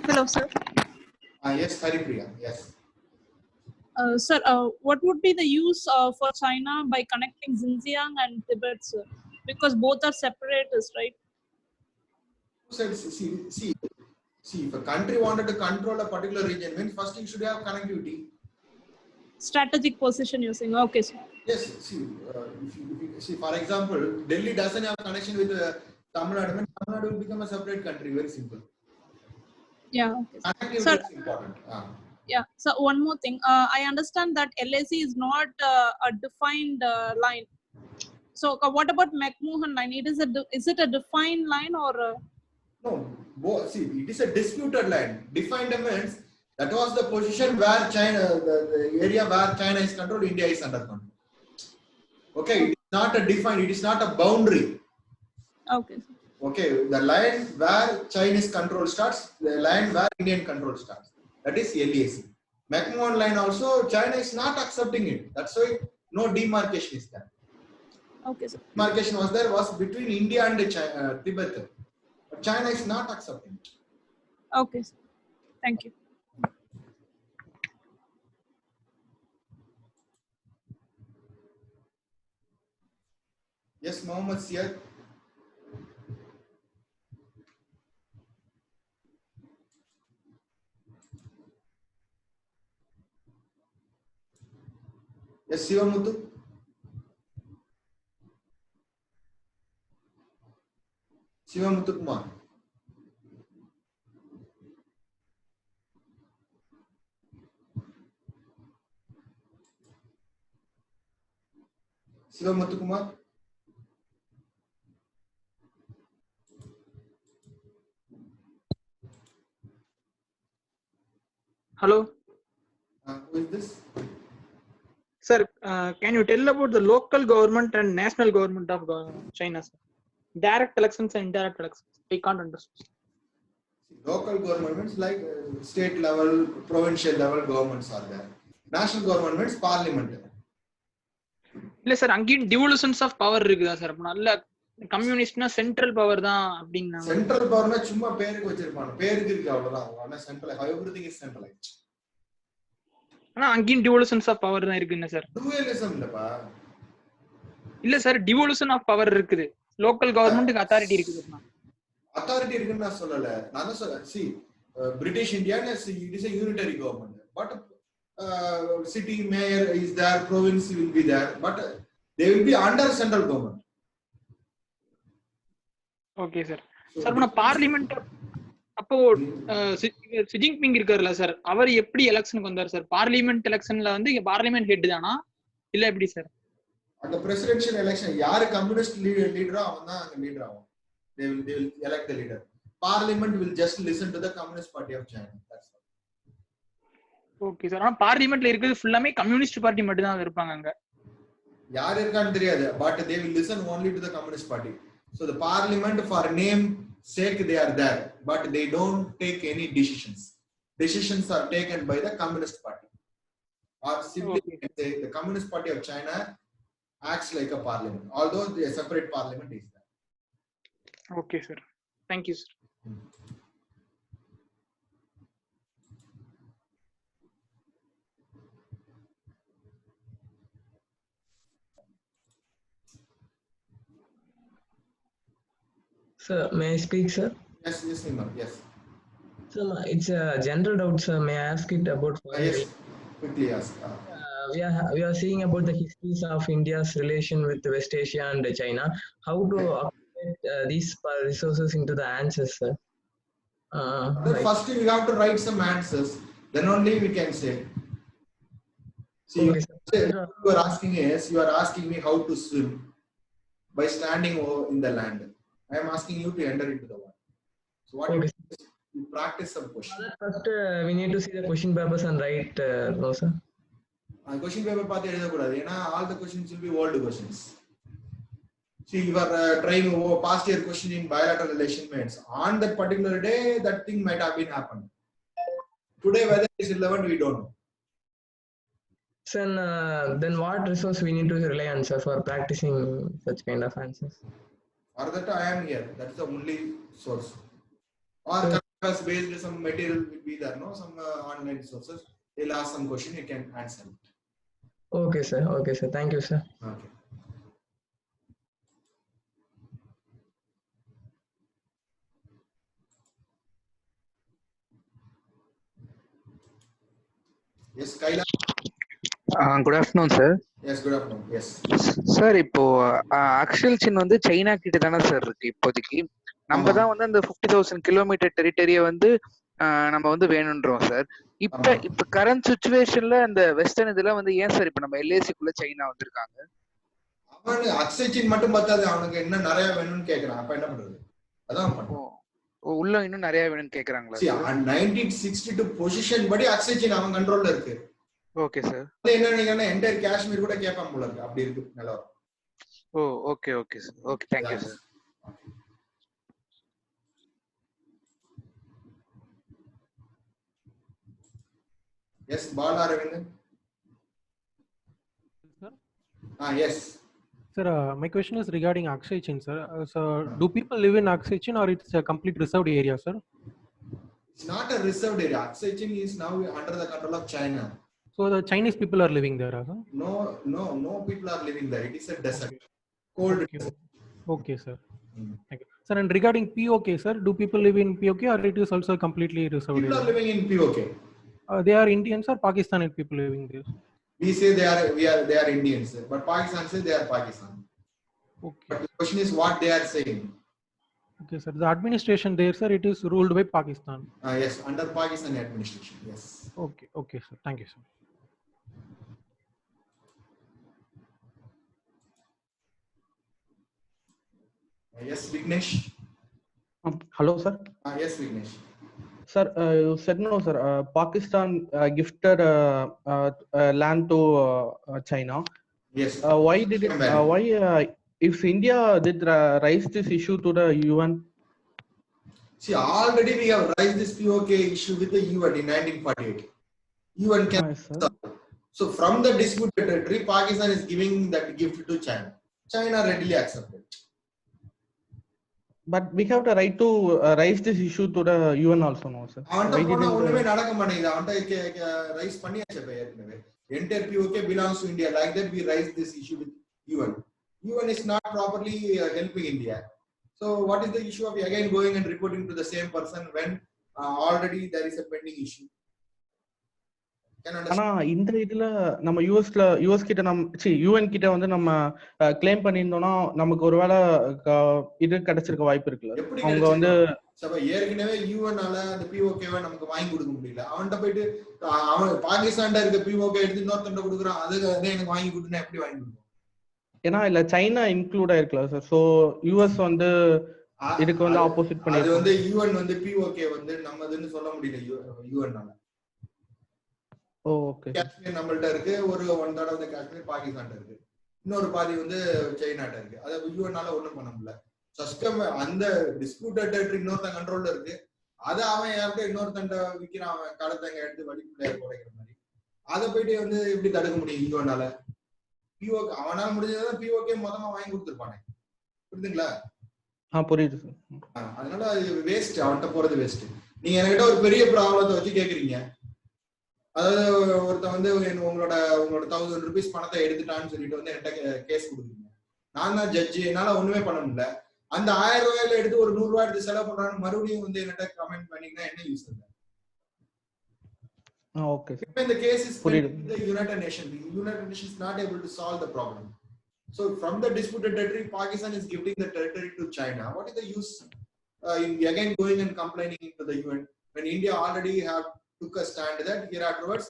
Hello, sir. Yes, Haripriya. Yes. Sir, what would be the use for China by connecting Xinjiang and Tibet, sir? Because both are separatists, right? See, if a country wanted to control a particular region, means first you should have connectivity. Strategic position using. Okay, sir. Yes. See, see, for example, Delhi doesn't have connection with Tamil Nadu. Tamil Nadu will become a separate country. Very simple. Yeah. Okay, connectivity sir. is important. Yeah. So one more thing. I understand that LAC is not a defined line. So what about McMahon line? Is it a defined line or? No. See, it is a disputed line. Defined means that was the position where China, the area where China is controlled, India is under control. Okay, it is not a defined. It is not a boundary. Okay. Okay, the line where Chinese control starts, the line where Indian control starts. That is LAC. McMahon line also, China is not accepting it. That's why no demarcation is there. Okay, sir. Demarcation was between India and Tibet. But China is not accepting it. Okay, sir. Thank you. Yes, Mohammed Siad. Yes, Sivamuthu. Sivamuthu Kumar. Sivamuthu Kumar. Hello. Who is this? Sir, can you tell about the local government and national government of China, sir? Direct elections and indirect elections. I can't understand. Local governments like state level, provincial level governments are there. National governments, parliament. இல்ல sir அங்கேயும் டிவல்யூஷன்ஸ் of power இருக்குதா sir? அப்ப நல்ல கம்யூனிஸ்ட்னா central power தான் அப்படின்னா central பவர்னா சும்மா பேருக்கு வச்சிருப்பாங்க, பேருக்கு இருக்கு அவ்வளவுதான். ஆனா சென்ட்ரல் எவ்ரிதிங் இஸ் சென்ட்ரலைஸ்ட். ஆனா அங்கேயும் டிவல்யூஷன்ஸ் ஆஃப் பவர் தான் இருக்கு என்ன சார்? டூயலிசம் இல்லப்பா. இல்ல சார், டிவல்யூஷன் ஆஃப் பவர் இருக்குது. லோக்கல் கவர்மெண்ட்டுக்கு அத்தாரிட்டி இருக்குது. அத்தாரிட்டி இருக்குன்னு நான் சொல்லல. நான் தான் சொல்றேன். See, British India it is a unitary government. But city mayor is there, province will be there, but they will be under central government. Okay sir. Sir நான் பார்லிமெண்ட் அப்போ ஷி ஜின்பிங் இருக்காருல்ல sir, அவர் எப்படி எலெக்ஷனுக்கு வந்தார் sir? Parliament எலெக்ஷன்ல வந்து parliament head தானா இல்ல எப்படி சார்? அந்த பிரசிடென்ஷியல் எலெக்ஷன் யாரு கம்யூனிஸ்ட் லீடரோ அவன் தான் அங்க லீடர் ஆகும். They will elect the leader. Parliament will just listen to the Communist Party of China. That's all. Okay sir. ஆனா பார்லிமெண்ட்ல இருக்குது ஃபுல்லாமே கம்யூனிஸ்ட் பார்ட்டி மட்டும் தான் இருப்பாங்க அங்க. யார் இருக்கான்னு தெரியாது, but they will listen only to the Communist Party. So the parliament for name sake they are there, but they don't take any decisions. Decisions are taken by the Communist Party. Or simply say the Communist Party of China acts like a parliament, although a separate parliament is there. Okay sir, thank you sir. Sir, may I speak, sir? Yes, Nima. Yes. Sir, it's a general doubt, sir. May I ask it about? Yes, quickly ask. We are seeing about the histories of India's relation with West Asia and China. How to accumulate these resources into the answers, sir? First, you have to write some answers. Then only we can say. See, you are asking me how to swim by standing in the land. I am asking you to enter into the water. So what you practice some questions. First, we need to see the question papers and write, no, sir. Question paper பார்த்து எழுத கூடாது. ஏனா all the questions will be old questions. See, you are trying past year question in bilateral relations. On that particular day, that thing might have been happened. Today, whether it is relevant, we don't know. So, then what resource we need to rely on, sir, for practicing such kind of answers? For that, I am here. That's the only source. Or based some material will be there, no? Some online sources. They'll ask some question, you can answer it. Okay, sir. Okay, sir. Thank you, sir. Okay. Yes, Kaila. Good afternoon, sir. Yes, good afternoon. Yes. Sir, இப்போ actual சின் வந்து China கிட்ட தானே sir இருக்கு இப்போதைக்கு. நம்ம தான் வந்து அந்த 50,000 கிலோமீட்டர் டெரிட்டரியை வந்து நம்ம வந்து வேணும்ன்றோம் சார். இப்ப கரண்ட் சிச்சுவேஷன்ல அந்த வெஸ்டர்ன் இதுல வந்து ஏன் சார் இப்ப நம்ம எல்ஏசிக்குள்ள சைனா வந்திருக்காங்க? அவனுக்கு ஆக்சிஜன் மட்டும் பத்தாது, அவனுக்கு இன்னும் நிறைய வேணும்னு கேக்குறான். அப்ப என்ன பண்றது? அதான் பண்ணுவோம். உள்ள இன்னும் நிறைய வேணும்னு கேக்குறாங்களா? 1962 பொசிஷன் படி ஆக்சிஜன் அவன் கண்ட்ரோல்ல இருக்கு. Okay sir. என்ன நீங்க என்டையர் காஷ்மீர் கூட கேட்பான் போல இருக்கு. அப்படி இருக்கு நிலவரம். Okay okay sir. Okay, thank you sir. Yes, Bala Aravindan. Sir? Yes. Sir, my question is regarding Akshay Chin, sir. So, do people live in Akshay Chin or it's a complete reserved area, sir? It's not a reserved area. Akshay Chin is now under the control of China. So the Chinese people are living there, sir? No people are living there. It is a desert. Cold. Okay, sir. Thank you. Sir, and regarding POK, sir, do people live in POK or it is also completely reserved area? People are living in POK. They are Indians or Pakistani people living there? We say they are Indians, but Pakistan says they are Pakistan. Okay. But the question is what they are saying. Okay, sir. The administration there, sir, it is ruled by Pakistan. Yes, under Pakistani administration. Yes. Okay, sir. Thank you, sir. Yes, Vignesh. Hello, sir. Yes, Vignesh. Sir, you said no, sir. Pakistan gifted land to China. Yes. Why did it? If India did raise this issue to the UN? See, already we have raised this POK issue with the UN in 1948. UN can solve. So from the disputed territory, Pakistan is giving that gift to China. China readily accepted. But we have the right to raise this issue to the UN also, no, sir. Entire POK belongs to India. Like that, we raise this issue with UN. UN is not properly helping India. So what is the issue of again going and reporting to the same person when already there is a pending issue? ஆனா இந்த இதுல நம்ம US கிட்ட UN கிட்ட வந்து நம்ம claim பண்ணியிருந்தோம்னா நமக்கு ஒருவேளை இது கிடைச்சிருக்க வாய்ப்பு இருக்குல்ல. அவங்க வந்து ஏற்கனவே யூஎன்னால அந்த பிஓகேவை நமக்கு வாங்கி கொடுக்க முடியல. அவன்கிட்ட போயிட்டு அவன் பாகிஸ்தான்ல இருக்க பிஓகே எடுத்து இன்னொருத்தண்ட கொடுக்குறான், அது எனக்கு வாங்கி கொடுத்தா எப்படி வாங்கி கொடுக்கும்? ஏன்னா இல்ல சைனா இன்க்ளூட் ஆயிருக்கல சார். சோ யூஎஸ் வந்து இதுக்கு வந்து ஆப்போசிட் பண்ணி அது வந்து யூஎன் வந்து பிஓகே வந்து நம்மதுன்னு சொல்ல முடியல யூஎன்னால. ஓகே. காஷ்மீர் நம்மள்ட்ட இருக்கு, ஒரு 1/3 ஆஃப் தி காஷ்மீர் பாகிஸ்தான்ல இருக்கு, இன்னொரு பாதி வந்து சைனாட்ட இருக்கு. அத யூஎன்னால ஒண்ணும் பண்ண முடியல. சஸ்கம் அந்த டிஸ்பியூட்டட் டெரிட்டரி இன்னொருத்தன் கண்ட்ரோல்ல இருக்கு. அத அவன் யார்கிட்ட இன்னொருத்தன்ட விக்கிறான், அவன் கடத்தங்க எடுத்து வழி பிள்ளையார் குறைக்கிற மாதிரி. அதை போயிட்டு வந்து எப்படி தடுக்க முடியும் யூஎன்னால? பிஓகே அவனால முடிஞ்சதான் பிஓகே மொத்தமா வாங்கி கொடுத்துருப்பானே. புரியுதுங்களா? புரியுது சார். அதனால வேஸ்ட், அவன்கிட்ட போறது வேஸ்ட். நீங்க என்கிட்ட ஒரு பெரிய ப்ராப்ளத்தை வச்சு கேக்குறீங்க. அதாவது ஒருத்தன் வந்து உங்களோட 1000 rupees பணத்தை எடுத்துட்டான்னு சொல்லிட்டு வந்து என்கிட்ட கேஸ் கொடுக்குறீங்க. நான் தான் ஜட்ஜி, என்னால ஒண்ணுமே பண்ண முடியல. அந்த 1000 ரூபாயில எடுத்து ஒரு 100 ரூபாய் எடுத்து செலவு பண்றான்னு மறுபடியும் வந்து என்கிட்ட கமெண்ட் பண்ணீங்கன்னா என்ன யூஸ் இல்லை? Okay. When the case is with the United Nations, the United Nations is not able to solve the problem. So from the disputed territory, Pakistan is giving the territory to China. What is the use in again going and complaining into the UN when India already have took a stand that here afterwards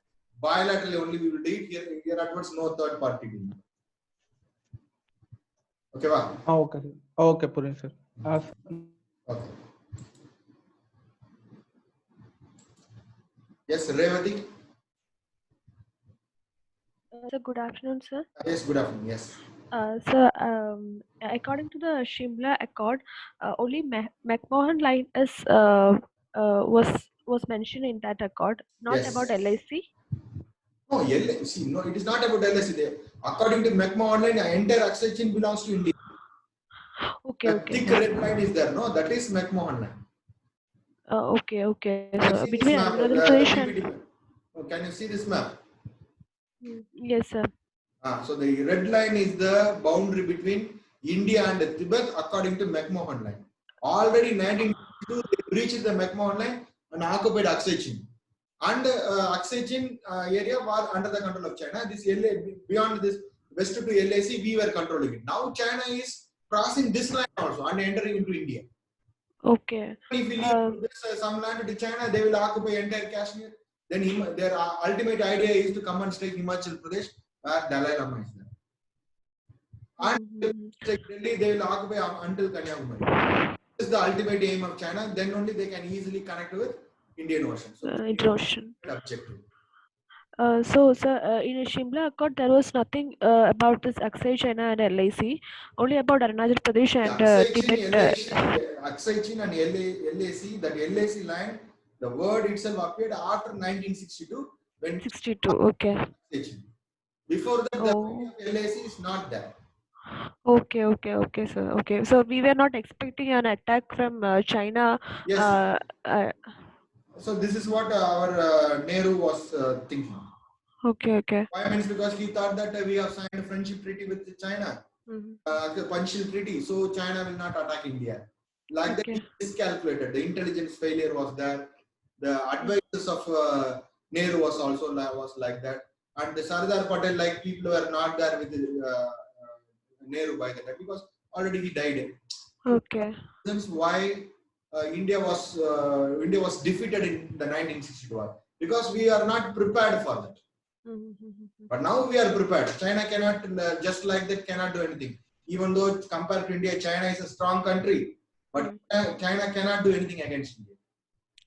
bilaterally only we will do it, here afterwards no third party will. Okay, va? Okay. Okay, Purin sir. Okay. Yes, Revati. Sir, good afternoon, sir. Yes, good afternoon. Yes. Sir, according to the Shimla Accord, only McMahon line is was mentioned in that accord, not about LIC. No, LIC. No, it is not about LIC. According to McMahon line, the entire accession belongs to India. Okay, the thick red line is there. No, that is McMahon line. Okay. So between Andhra Pradesh and can you see this map? Yes, sir. So the red line is the boundary between India and Tibet according to McMahon line. Already 1952 they breached the McMahon line and occupied Aksai Chin. And Aksai Chin area was under the control of China. This beyond this west to LAC we were controlling it. Now China is crossing this line also and entering into India. Okay. If we leave this, some land to China, they will occupy entire Kashmir. Then their ultimate idea is to come and stay in Himachal Pradesh, where Dalai Lama is there. And Delhi, they will occupy until Kanyakumari. This is the ultimate aim of China. Then only they can easily connect with Indian Ocean. So Indian Ocean. Objective. So, sir, in Shimla Accord, there was nothing about this Aksai China and LIC, only about Arunachal Pradesh and Tibet. Aksai Chin and LAC, that LAC line, the word itself appeared after 1962. When 62, okay. Before that, the LAC is not there. Okay, sir. Okay, so we were not expecting an attack from China. Yes. So this is what our Nehru was thinking. Okay. Why means because he thought that we have signed a friendship treaty with China, the Panchshil treaty, so China will not attack India. Like that, he miscalculated. The intelligence failure was there. The advisors of Nehru was also like that, and the Sardar Patel, like people were not there with Nehru by that time because already he died. Okay. That's why India was defeated in the 1962 war because we are not prepared for that. But now we are prepared. China cannot just like that cannot do anything. Even though compared to India, China is a strong country, but China cannot do anything against India.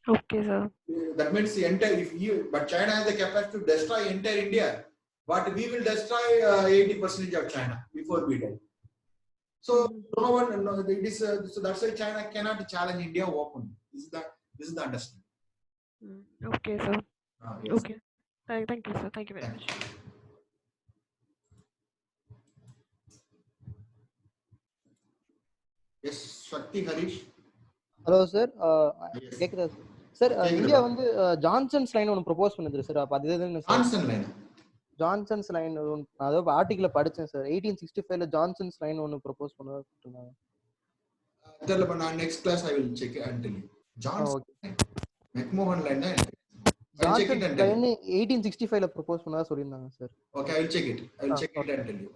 Okay, sir. That means the entire, but China has the capacity to destroy entire India, but we will destroy 80% of China before we die. So no one, no, it is, so that's why China cannot challenge India openly. This is the understanding. Okay, sir. Yes. Okay. Thank you, sir. Thank you very much. Yes, Shakti Harish. Hello, sir. Yes. கேக்குதா sir? India வந்து Johnson's line ஒன்று propose பண்ணுது sir. அப்போ அது எதுன்னு sir? Johnson line. Johnson's line அதோ article படிச்சேன் sir. 1865ல ஜான்சன்ஸ் லைன் ஒன்று ப்ரொபோஸ் பண்ணுவாங்க. தெரியல, நான் next class I will check and tell you. Johnson McMahon line தான் ஜான்சன் லைன் 1865ல ப்ரொபோஸ் பண்ணதா சொல்லிருந்தாங்க sir. Okay, I will check it. I will check it and tell you.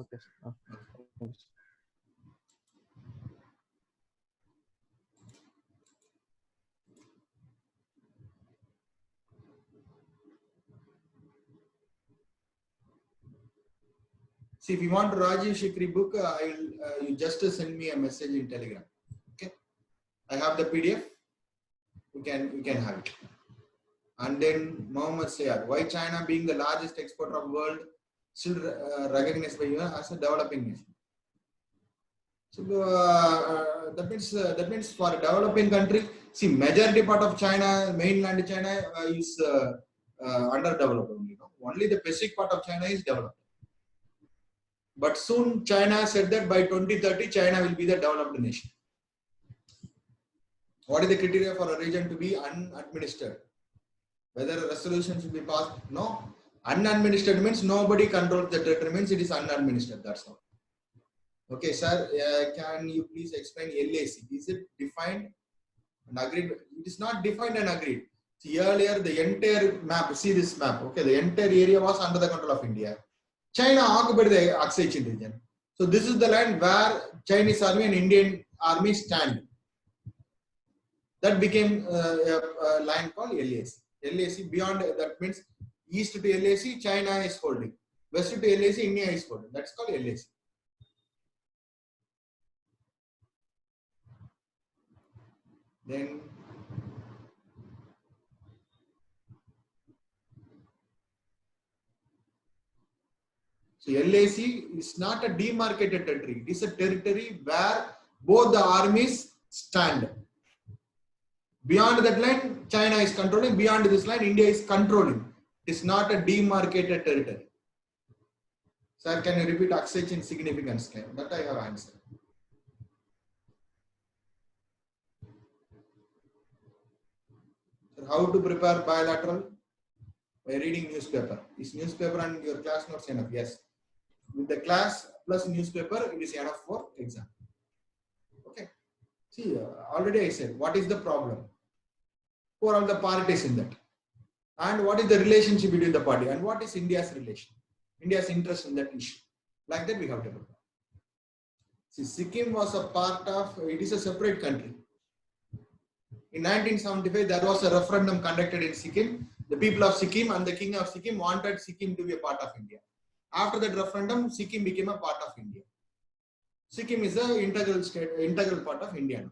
Okay sir. See, if you want Rajiv Shikri book, I will you just send me a message in Telegram. Okay, I have the PDF. You can have it. And then Mohammed Sayed, why China being the largest exporter of the world still recognized by US as a developing nation? So that means for a developing country, see, majority part of China, mainland China is underdeveloped only. No? Only the Pacific part of China is developed. But soon China said that by 2030 China will be the developed nation. What is the criteria for a region to be unadministered? Whether a resolution should be passed? No. Unadministered means nobody controls the territory, means it is unadministered. That's all. Okay, sir, can you please explain LAC? Is it defined and agreed? It is not defined and agreed. See, earlier the entire map, see this map, okay, the entire area was under the control of India. China occupied the Aksai Chin region. So this is the land where Chinese army and Indian army stand. That became a line called LAC. LAC, beyond that means east to LAC, China is holding. West to LAC, India is holding. That's called LAC. Then so LAC is not a demarcated territory. It is a territory where both the armies stand. Beyond that line, China is controlling. Beyond this line, India is controlling. It is not a demarcated territory. Sir, can you repeat Aksai Chin significance? That I have answered. Sir, how to prepare bilateral? By reading newspaper. Is newspaper and your class notes enough? Yes. With the class plus newspaper, it is enough for exam. Okay. See, already I said, what is the problem? Who are all the parties in that? And what is the relationship between the party? And what is India's relation? India's interest in that issue. Like that we have to prepare. See, Sikkim was a part of, it is a separate country. In 1975, there was a referendum conducted in Sikkim. The people of Sikkim and the king of Sikkim wanted Sikkim to be a part of India. After that referendum, Sikkim became a part of India. Sikkim is an integral part of India.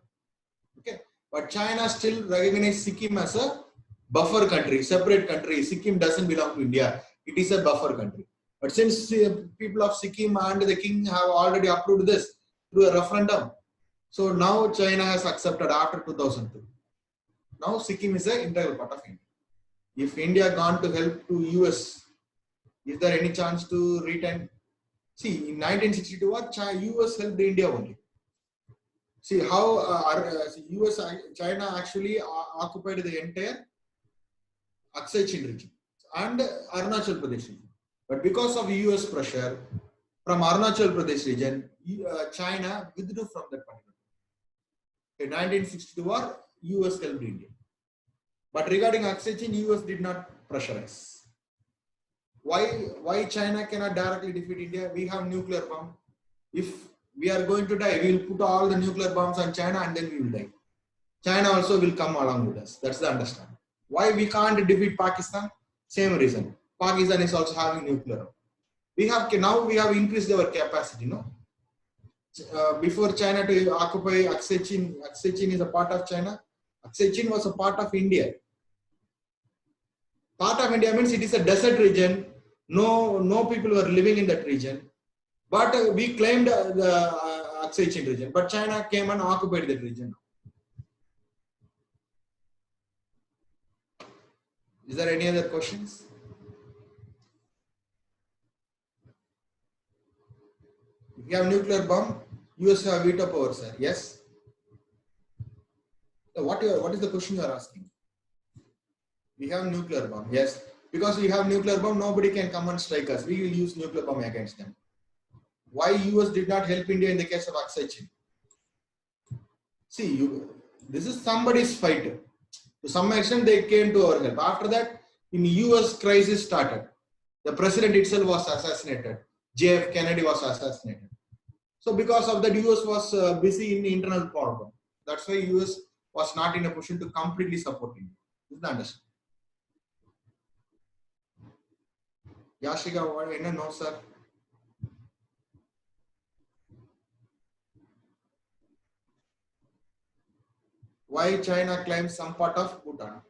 Okay, but China still recognizes Sikkim as a buffer country, separate country. Sikkim doesn't belong to India. It is a buffer country. But since people of Sikkim and the king have already approved this through a referendum, so now China has accepted after 2002. Now Sikkim is an integral part of India. If India gone to help to US, is there any chance to retain? See, in 1962, US helped India only. See how China actually occupied the entire Aksai Chin region and Arunachal Pradesh region. But because of US pressure from Arunachal Pradesh region, China withdrew from that particular. In 1962, US helped India. But regarding Aksai Chin, US did not pressurize. Why China cannot directly defeat India? We have nuclear bomb. If we are going to die, we will put all the nuclear bombs on China and then we will die. China also will come along with us. That's the understanding. Why we can't defeat Pakistan? Same reason. Pakistan is also having nuclear. Now we have increased our capacity. No, before China to occupy Aksai Chin is a part of China. Aksai Chin was a part of India. Part of India means it is a desert region. No people were living in that region. But we claimed the Aksai Chin region. But China came and occupied that region. Is there any other questions? If you have nuclear bomb, US have veto power, sir. Yes. So what is the question you are asking? We have nuclear bomb. Yes. Because we have nuclear bomb, nobody can come and strike us. We will use nuclear bomb against them. Why US did not help India in the case of Aksai Chin? See, this is somebody's fight. To some extent, they came to our help. After that, in US crisis started. The president itself was assassinated. JF Kennedy was assassinated. So because of that, US was busy in internal problem. That's why US was not in a position to completely support India. Is that understood? Yashika, what? No, sir. Why China claims some part of Bhutan?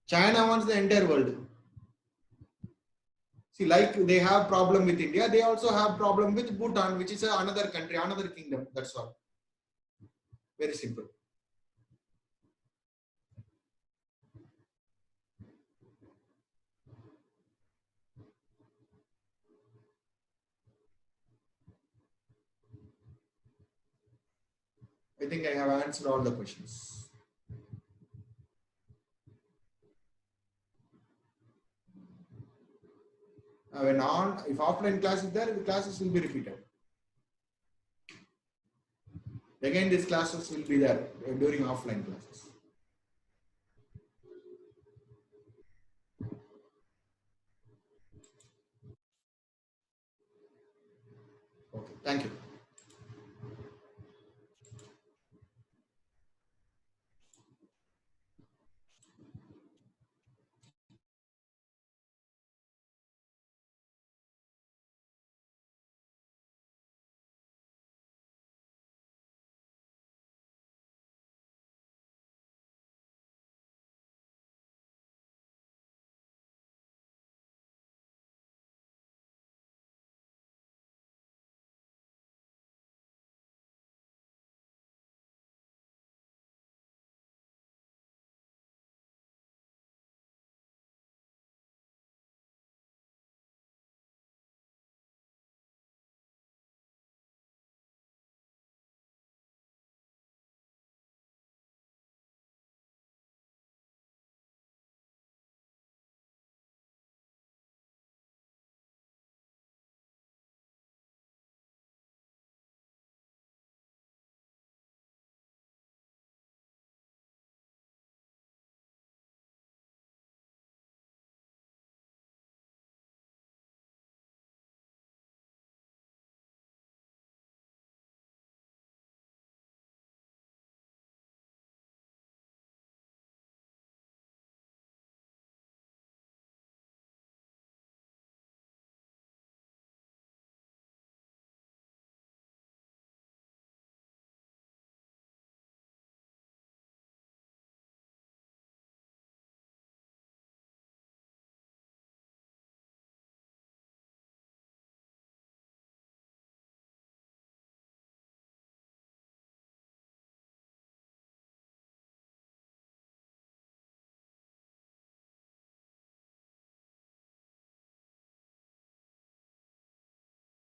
China wants the entire world. See, like they have problem with India, they also have problem with Bhutan, which is another country, another kingdom. That's all. Very simple. I think I have answered all the questions. If offline class is there, the classes will be repeated. Again, these classes will be there during offline classes. Okay, thank you.